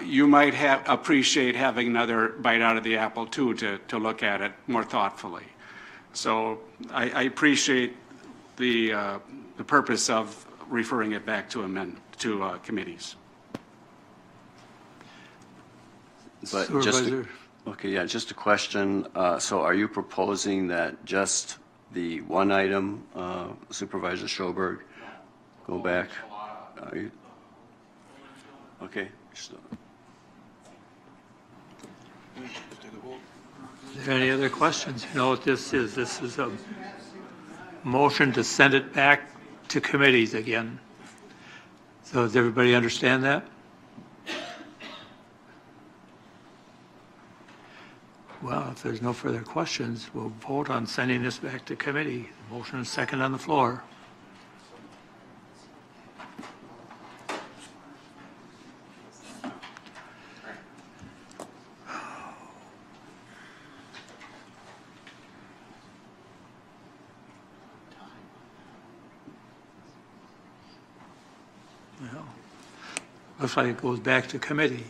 you might appreciate having another bite out of the apple too, to look at it more thoughtfully. So I appreciate the purpose of referring it back to committees. But just to, Okay, yeah, just a question. So are you proposing that just the one item, Supervisor Schoberg, go back? Are you? Okay. So- Is there any other questions? You know what this is? This is a motion to send it back to committees again. So does everybody understand that? Well, if there's no further questions, we'll vote on sending this back to committee. Motion is second on the floor. Well, looks like it goes back to committee.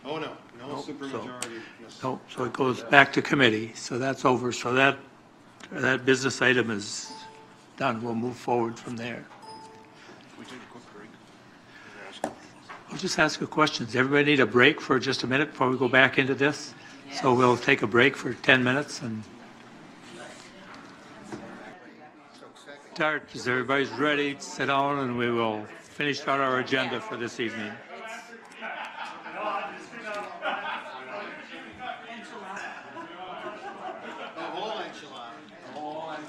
Oh, no, no Nope, supermajority. No, so it goes back to committee, so that's over. So that business item is done. We'll move forward from there. We'll just ask a question. Does everybody need a break for just a minute before we go back into this? So we'll take a break for 10 minutes and start as everybody's ready, sit down, and we will finish out our agenda for this evening. One,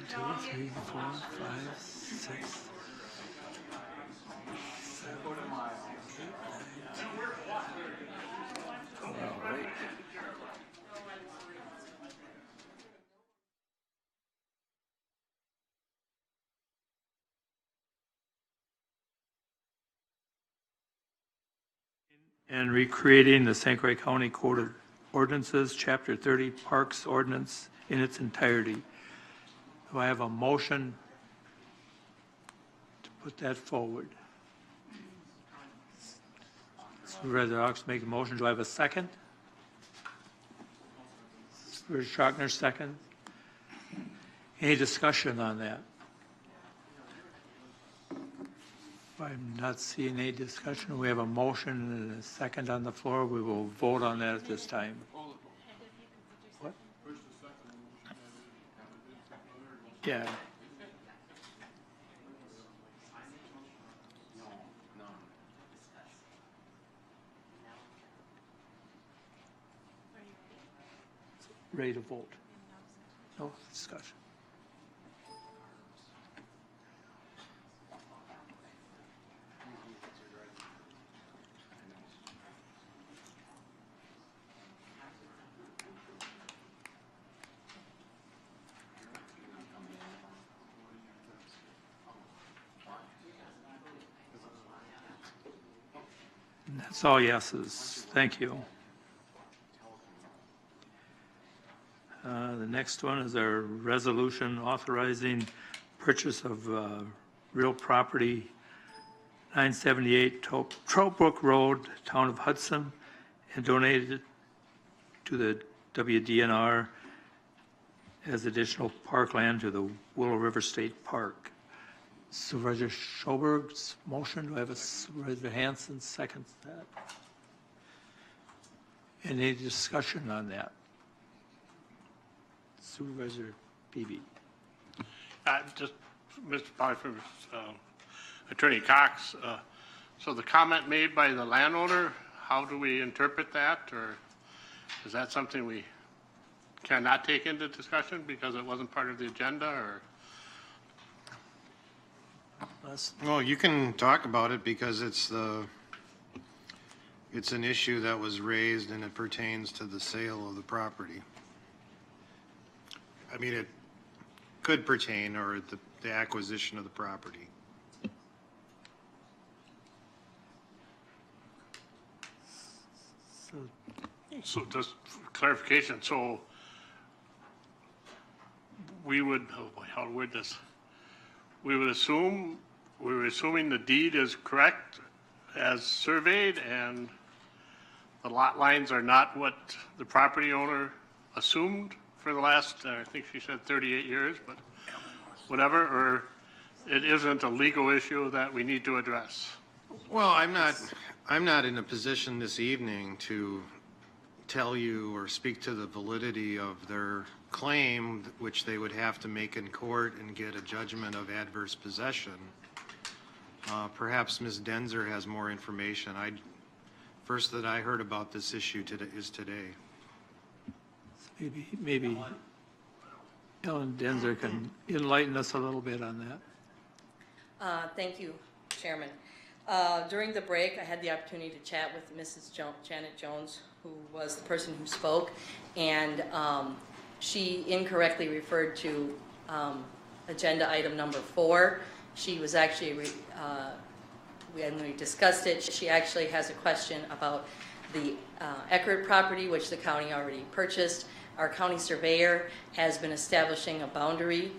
two, three, 4, 5, 6. All right. And recreating the St. Croix County Code of Ordinances, Chapter 30, Parks Ordinance in its entirety. Do I have a motion to put that forward? Supervisor Ox make a motion. Do I have a second? Supervisor Schrockner, second. Any discussion on that? I'm not seeing any discussion. We have a motion and a second on the floor. We will vote on that at this time. What? Yeah. Ready to vote? No discussion. And that's all yeses. Thank you. The next one is our resolution authorizing purchase of real property, 978 Trollbrook Road, Town of Hudson, and donated to the WDNR as additional parkland to the Willow River State Park. Supervisor Schoberg's motion. Do I have a Supervisor Hanson seconds that? Any discussion on that? Supervisor Beebe. Just, Mr. Pfeiffer, Attorney Cox, so the comment made by the landowner, how do we interpret that? Or is that something we cannot take into discussion because it wasn't part of the agenda, or? Well, you can talk about it because it's an issue that was raised and it pertains to the sale of the property. I mean, it could pertain, or the acquisition of the property. So just for clarification, so we would, oh boy, how to word this? We were assuming the deed is correct as surveyed and the lot lines are not what the property owner assumed for the last, I think she said 38 years, but whatever, or it isn't a legal issue that we need to address. Well, I'm not in a position this evening to tell you or speak to the validity of their claim, which they would have to make in court and get a judgment of adverse possession. Perhaps Ms. Denzer has more information. First that I heard about this issue is today. Maybe Ellen Denzer can enlighten us a little bit on that. Thank you, Chairman. During the break, I had the opportunity to chat with Mrs. Janet Jones, who was the person who spoke, and she incorrectly referred to agenda item number 4. She was actually, when we discussed it, she actually has a question about the Eckert property, which the county already purchased. Our county surveyor has been establishing a boundary,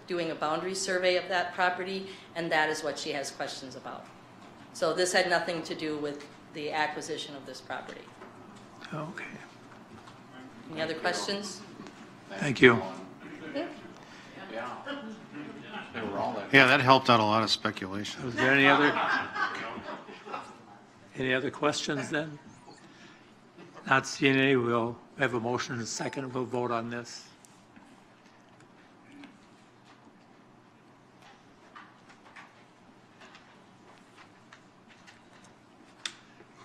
doing a boundary survey of that property, and that is what she has questions about. So this had nothing to do with the acquisition of this property. Okay. Any other questions? Thank you. Yeah, that helped out a lot of speculation. Was there any other questions then? Not seeing any, we'll have a motion and a second, and we'll vote on this.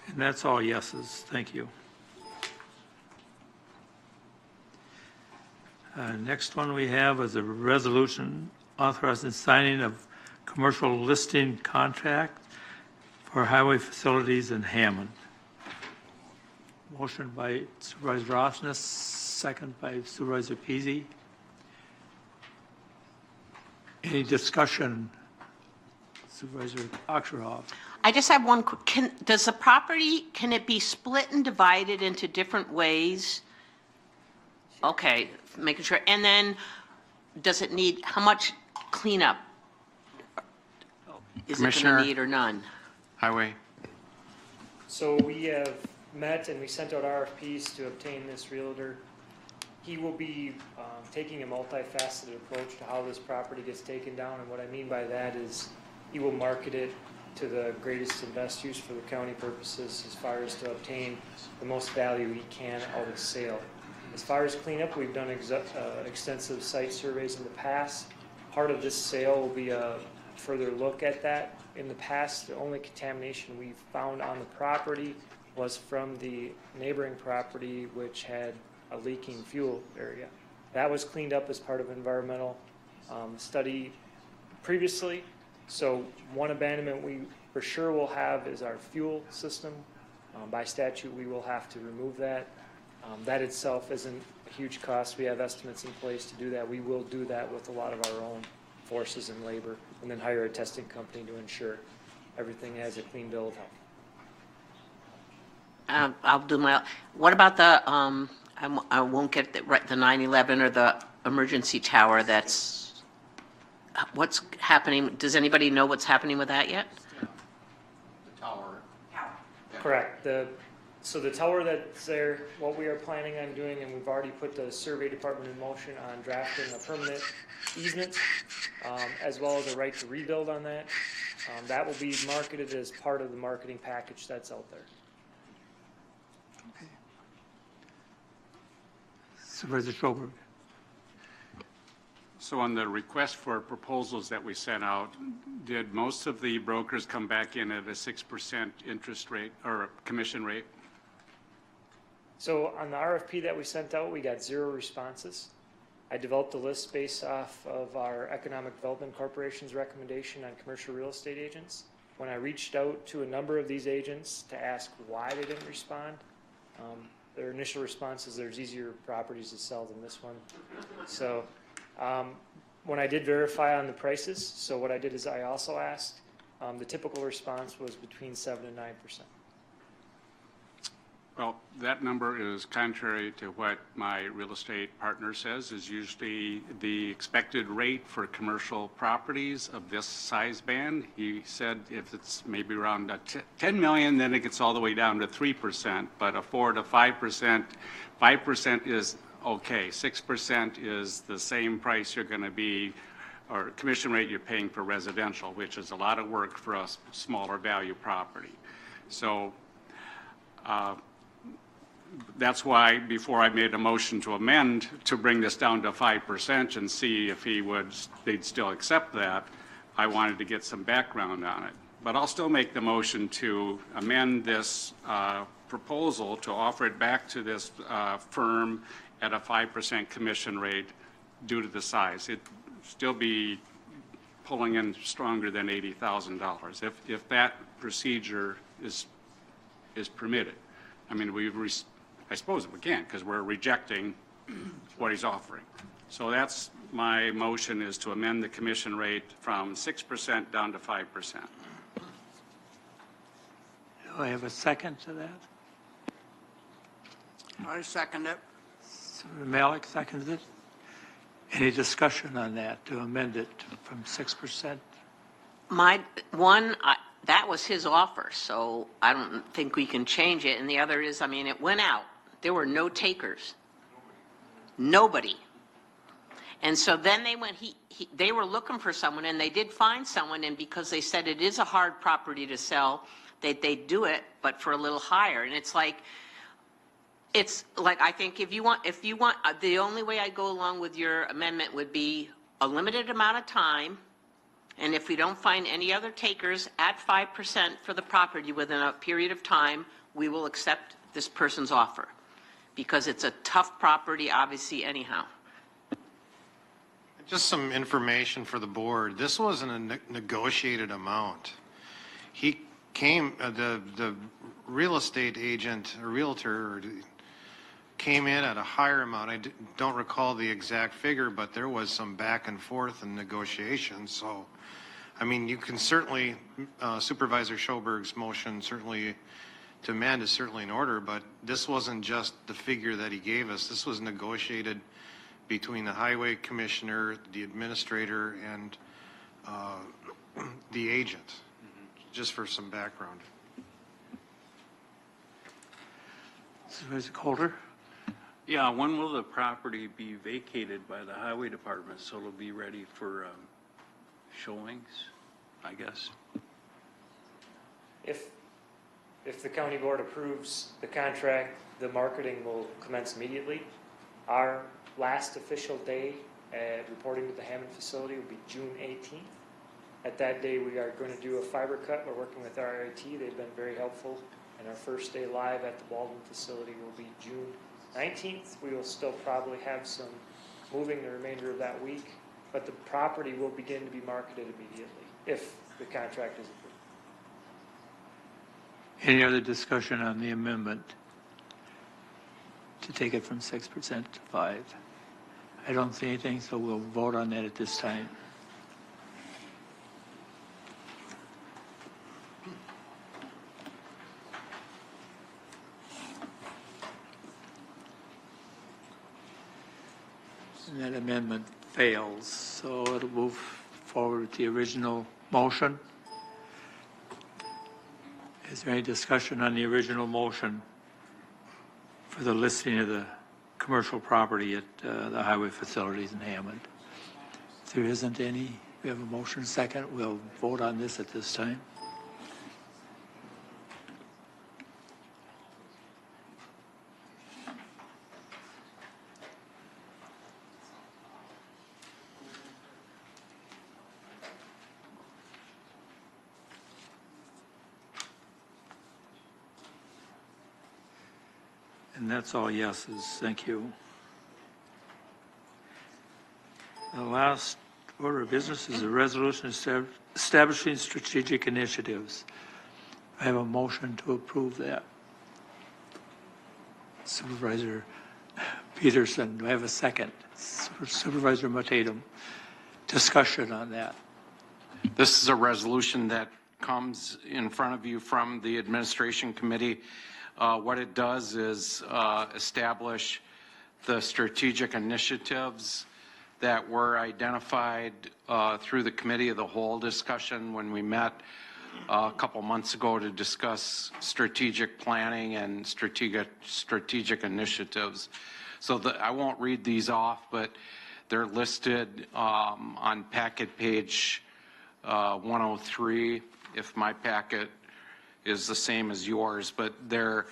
And that's all yeses. Thank you. Next one we have is a resolution authorizing signing of commercial listing contract for highway facilities in Hammond. Motion by Supervisor Rossness, second by Supervisor Peasy. Any discussion? Supervisor Oxerhoff. I just have one, does the property, can it be split and divided into different ways? Okay, making sure. And then, does it need, how much cleanup is it going Commissioner? to need or none? Highway. So we have met and we sent out RFPs to obtain this realtor. He will be taking a multifaceted approach to how this property gets taken down, and what I mean by that is he will market it to the greatest and best use for the county purposes as far as to obtain the most value he can out of the sale. As far as cleanup, we've done extensive site surveys in the past. Part of this sale will be a further look at that. In the past, the only contamination we found on the property was from the neighboring property, which had a leaking fuel area. That was cleaned up as part of environmental study previously. So one abandonment we for sure will have is our fuel system. By statute, we will have to remove that. That itself isn't a huge cost. We have estimates in place to do that. We will do that with a lot of our own forces and labor, and then hire a testing company to ensure everything has a clean bill of health. I'll do my, what about the, I won't get the 911 or the emergency tower that's, what's happening? Does anybody know what's happening with that yet? The tower. Correct. So the tower that's there, what we are planning on doing, and we've already put the survey department in motion on drafting a permanent easement, as well as a right to rebuild on that. That will be marketed as part of the marketing package that's out there. Supervisor Schoberg. So on the request for proposals that we sent out, did most of the brokers come back in at a 6% interest rate or commission rate? So on the RFP that we sent out, we got 0 responses. I developed a list based off of our Economic Development Corporation's recommendation on commercial real estate agents. When I reached out to a number of these agents to ask why they didn't respond, their initial response is there's easier properties to sell than this one. So when I did verify on the prices, so what I did is I also asked, the typical response was between 7 and 9%. Well, that number is contrary to what my real estate partner says is usually the expected rate for commercial properties of this size band. He said if it's maybe around 10 million, then it gets all the way down to 3%, but a 4 to 5%, 5% is okay. 6% is the same price you're going to be or commission rate you're paying for residential, which is a lot of work for a smaller value property. So that's why before I made a motion to amend to bring this down to 5% and see if they'd still accept that, I wanted to get some background on it. But I'll still make the motion to amend this proposal to offer it back to this firm at a 5% commission rate due to the size. It'd still be pulling in stronger than $80,000 if that procedure is permitted. I mean, I suppose we can, because we're rejecting what he's offering. So that's my motion, is to amend the commission rate from 6% down to 5%. Do I have a second to that? I second it. Senator Malik seconds it. Any discussion on that, to amend it from 6%? That was his offer, so I don't think we can change it. And the other is, I mean, it went out. There were no takers. Nobody. And so then they went, they were looking for someone, and they did find someone, and because they said it is a hard property to sell, they'd do it, but for a little higher. And it's like, I think if you want, the only way I go along with your amendment would be a limited amount of time, and if we don't find any other takers at 5% for the property within a period of time, we will accept this person's offer, because it's a tough property, obviously, anyhow. Just some information for the board. This wasn't a negotiated amount. He came, the real estate agent, or realtor, came in at a higher amount. I don't recall the exact figure, but there was some back and forth in negotiations. So, I mean, you can certainly, Supervisor Schoberg's motion certainly to amend is certainly in order, but this wasn't just the figure that he gave us. This was negotiated between the highway commissioner, the administrator, and the agent, just for some background. Supervisor Coulter? Yeah, when will the property be vacated by the highway department so it'll be ready for showings, I guess? If the county board approves the contract, the marketing will commence immediately. Our last official day at reporting to the Hammond facility will be June 18th. At that day, we are going to do a fiber cut. We're working with RIT. They've been very helpful. And our first day live at the Baldwin facility will be June 19th. We will still probably have some moving the remainder of that week, but the property will begin to be marketed immediately if the contract is approved. Any other discussion on the amendment to take it from 6% to 5%? I don't see anything, so we'll vote on that at this time. And that amendment fails, so it'll move forward with the original motion. Is there any discussion on the original motion for the listing of the commercial property at the highway facilities in Hammond? If there isn't any, we have a motion second. We'll vote on this at this time. And that's all yeses. Thank you. The last order of business is a resolution establishing strategic initiatives. I have a motion to approve that. Supervisor Peterson, do I have a second? Supervisor Matatum, discussion on that. This is a resolution that comes in front of you from the Administration Committee. What it does is establish the strategic initiatives that were identified through the Committee of the Whole discussion when we met a couple months ago to discuss strategic planning and strategic initiatives. So I won't read these off, but They're listed on packet page 103, if my packet is the same as yours, but they're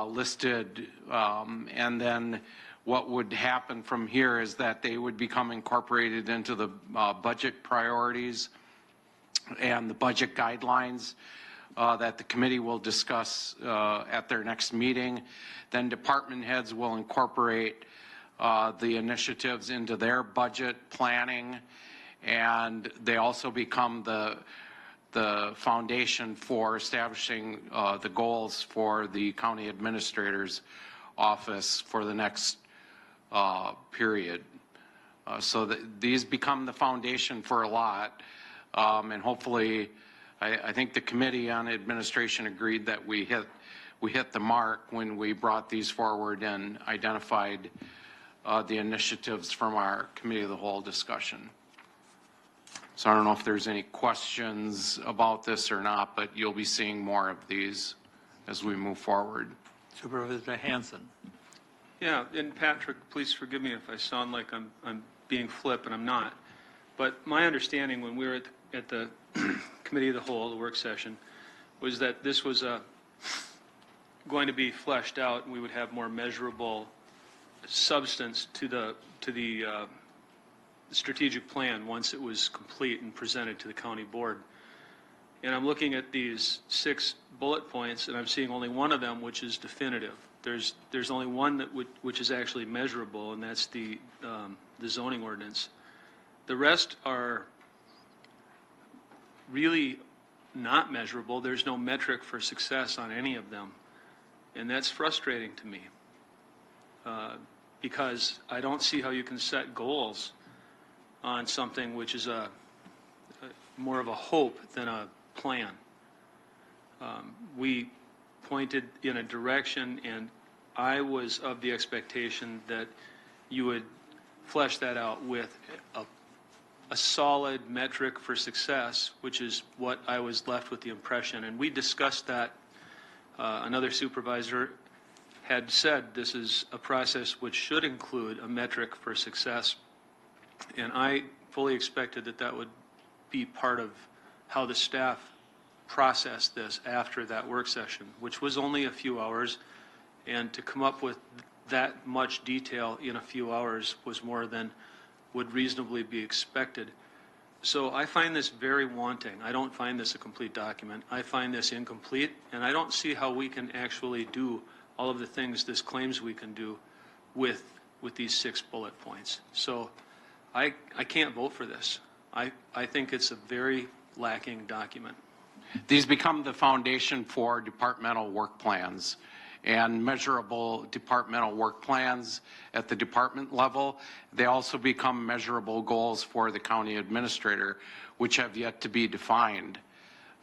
listed. And then what would happen from here is that they would become incorporated into the budget priorities and the budget guidelines that the committee will discuss at their next meeting. Then department heads will incorporate the initiatives into their budget planning, and they also become the foundation for establishing the goals for the county administrator's office for the next period. So these become the foundation for a lot, and hopefully I think the Committee on Administration agreed that we hit the mark when we brought these forward and identified the initiatives from our Committee of the Whole discussion. So I don't know if there's any questions about this or not, but you'll be seeing more of these as we move forward. Supervisor Hanson. Yeah, and Patrick, please forgive me if I sound like I'm being flip, and I'm not. But my understanding when we were at the Committee of the Whole, the work session, was that this was going to be fleshed out, and we would have more measurable substance to the strategic plan once it was complete and presented to the county board. And I'm looking at these 6 bullet points, and I'm seeing only one of them which is definitive. There's only one that which is actually measurable, and that's the zoning ordinance. The rest are really not measurable. There's no metric for success on any of them, and that's frustrating to me because I don't see how you can set goals on something which is more of a hope than a plan. We pointed in a direction, and I was of the expectation that you would flesh that out with a solid metric for success, which is what I was left with the impression. And we discussed that. Another supervisor had said this is a process which should include a metric for success. And I fully expected that that would be part of how the staff processed this after that work session, which was only a few hours. And to come up with that much detail in a few hours was more than would reasonably be expected. So I find this very wanting. I don't find this a complete document. I find this incomplete, and I don't see how we can actually do all of the things this claims we can do with these 6 bullet points. So I can't vote for this. I think it's a very lacking document. These become the foundation for departmental work plans and measurable departmental work plans at the department level. They also become measurable goals for the county administrator, which have yet to be defined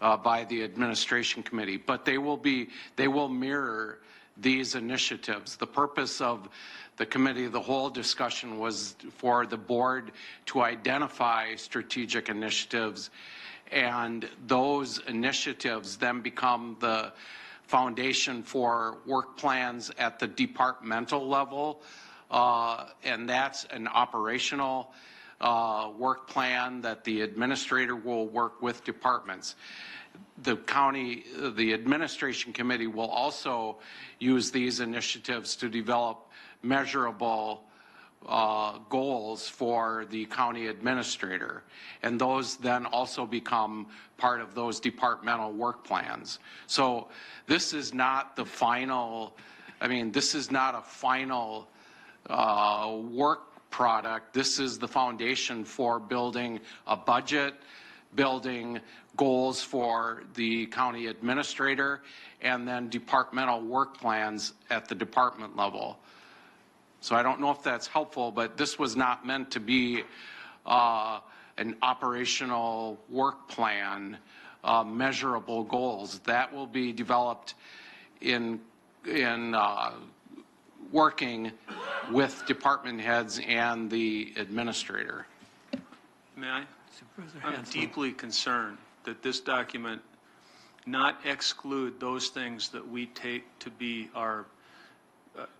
by the administration committee. But they will mirror these initiatives. The purpose of the Committee of the Whole discussion was for the board to identify strategic initiatives, and those initiatives then become the foundation for work plans at the departmental level, and that's an operational work plan that the administrator will work with departments. The administration committee will also use these initiatives to develop measurable goals for the county administrator, and those then also become part of those departmental work plans. So this is not the final, this is not a final work product. This is the foundation for building a budget, building goals for the county administrator, and then departmental work plans at the department level. So I don't know if that's helpful, but this was not meant to be an operational work plan, measurable goals. That will be developed in working with department heads and the administrator. May I? I'm deeply concerned that this document not exclude those things that we take to be our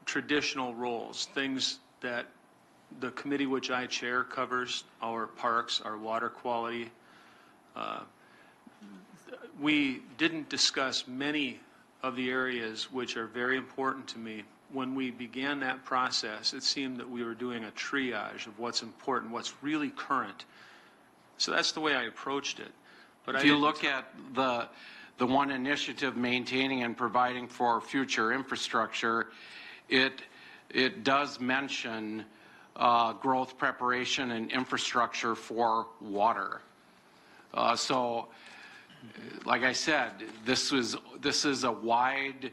traditional roles, things that the committee which I chair covers our parks, our water quality. We didn't discuss many of the areas which are very important to me. When we began that process, it seemed that we were doing a triage of what's important, what's really current. So that's the way I approached it. But If you look at the one initiative, maintaining and providing for future infrastructure, it does mention growth preparation and infrastructure for water. So, like I said, this is a wide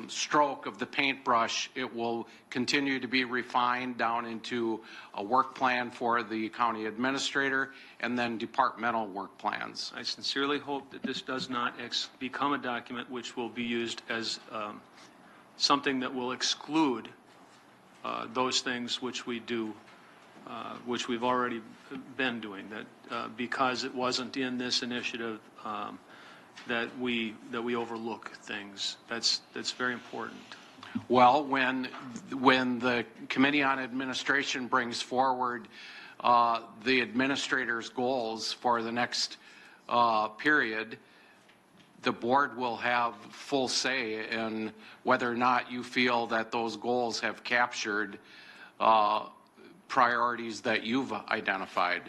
stroke of the paintbrush. It will continue to be refined down into a work plan for the county administrator and then departmental work plans. I sincerely hope that this does not become a document which will be used as something that will exclude those things which we do, which we've already been doing, that because it wasn't in this initiative, that we overlook things. That's very important. Well, when the Committee on Administration brings forward the administrator's goals for the next period, the board will have full say in whether or not you feel that those goals have captured priorities that you've identified.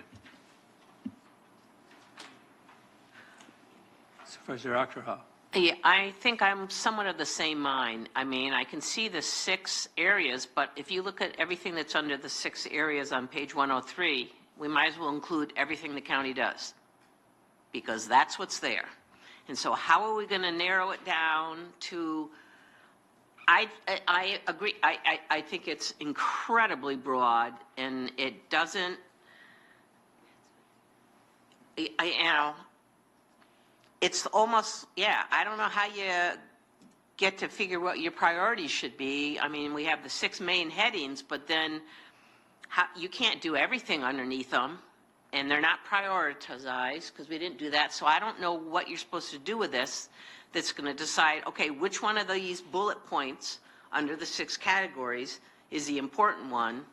Supervisor Akhterha. Yeah, I think I'm somewhat of the same mind. I mean, I can see the 6 areas, but if you look at everything that's under the 6 areas on page 103, we might as well include everything the county does, because that's what's there. And so how are we going to narrow it down to, I agree, I think it's incredibly broad, and it doesn't, it's almost, yeah, I don't know how you get to figure what your priorities should be. I mean, we have the 6 main headings, but then you can't do everything underneath them, and they're not prioritized because we didn't do that. So I don't know what you're supposed to do with this that's going to decide, okay, which one of these bullet points under the 6 categories is the important one,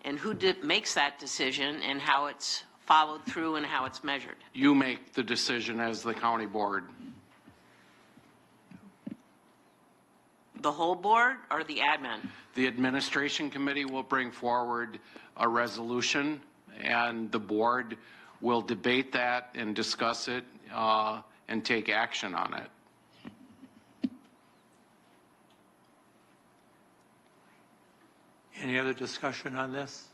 and who makes that decision, and how it's followed through and how it's measured. You make the decision as the county board. The whole board or the admin? The administration committee will bring forward a resolution, and the board will debate that and discuss it and take action on it. Any other discussion on this?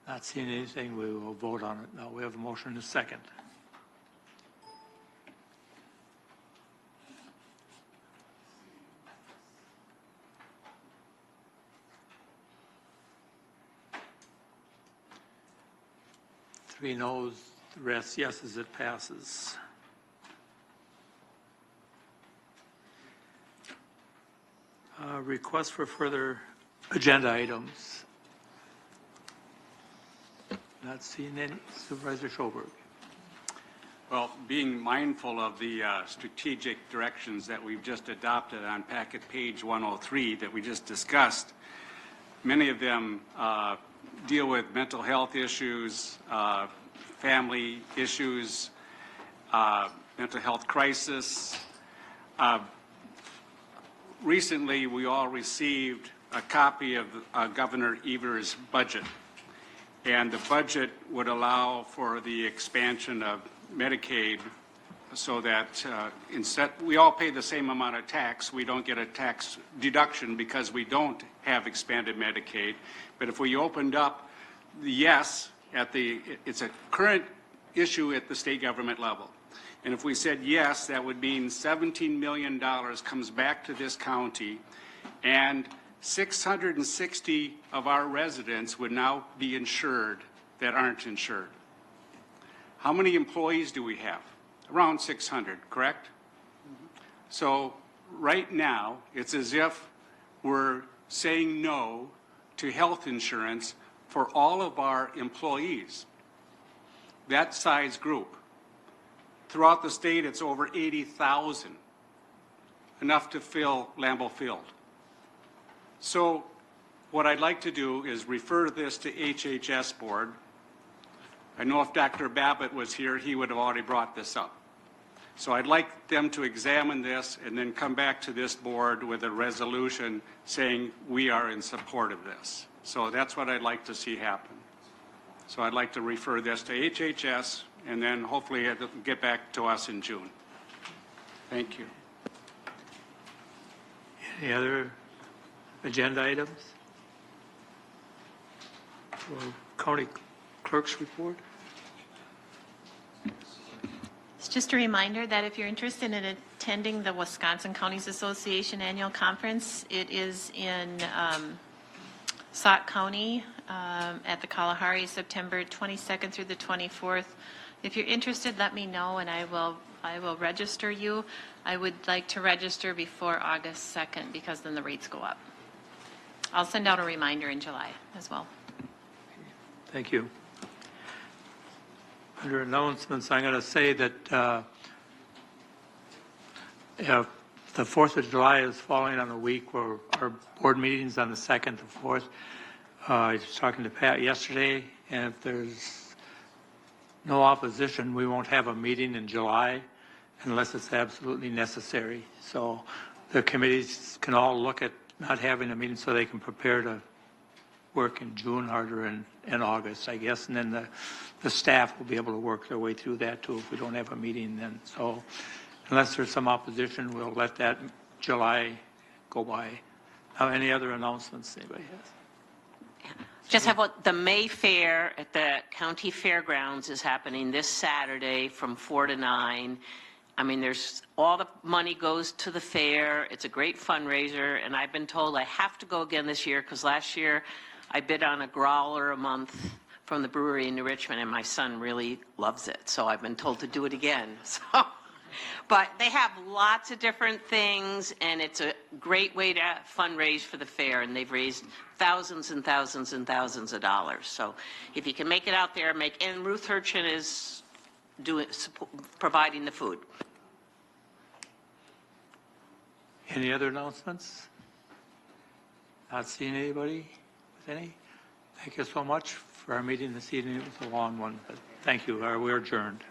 Not seeing anything, we will vote on it. Now we have a motion and a second. Three noes, the rest yeses, it passes. Request for further agenda items. Not seeing any. Supervisor Schoberg. Well, being mindful of the strategic directions that we've just adopted on packet page 103 that we just discussed, many of them deal with mental health issues, family issues, mental health crisis. Recently, we all received a copy of Governor Evers' budget, and the budget would allow for the expansion of Medicaid so that instead we all pay the same amount of tax. We don't get a tax deduction because we don't have expanded Medicaid. But if we opened up the yes at it's a current issue at the state government level. And if we said yes, that would mean $17 million comes back to this county, and 660 of our residents would now be insured that aren't insured. How many employees do we have? Around 600, correct? So right now, it's as if we're saying no to health insurance for all of our employees, that size group. Throughout the state, it's over 80,000, enough to fill Lambeau Field. So what I'd like to do is refer this to HHS Board. I know if Dr. Babbitt was here, he would have already brought this up. So I'd like them to examine this and then come back to this board with a resolution saying we are in support of this. So that's what I'd like to see happen. So I'd like to refer this to HHS and then hopefully it'll get back to us in June. Thank you. Any other agenda items? Well, County Clerk's report? It's just a reminder that if you're interested in attending the Wisconsin Counties Association Annual Conference, it is in Sauk County at the Kalahari, September 22nd through the 24th. If you're interested, let me know and I will register you. I would like to register before August 2nd because then the rates go up. I'll send out a reminder in July as well. Thank you. Under announcements, I'm going to say that the 4th of July is falling on a week where our board meeting's on the 2nd to 4th. I was talking to Pat yesterday, and if there's no opposition, we won't have a meeting in July unless it's absolutely necessary. So the committees can all look at not having a meeting so they can prepare to work in June harder in August, I guess, and then the staff will be able to work their way through that too if we don't have a meeting then. So unless there's some opposition, we'll let that July go by. Now, any other announcements anybody has? Just have what the May Fair at the County Fairgrounds is happening this Saturday from 4 to 9. I mean, there's all the money goes to the fair. It's a great fundraiser, and I've been told I have to go again this year because last year I bid on a growler a month from the brewery in New Richmond, and my son really loves it. So I've been told to do it again. So, but they have lots of different things, and it's a great way to fundraise for the fair, and they've raised thousands and thousands and thousands of dollars. So if you can make it out there, and Ruth Hirchin is providing the food. Any other announcements? Not seeing anybody with any? Thank you so much for our meeting this evening. It was a long one, but thank you. We're adjourned.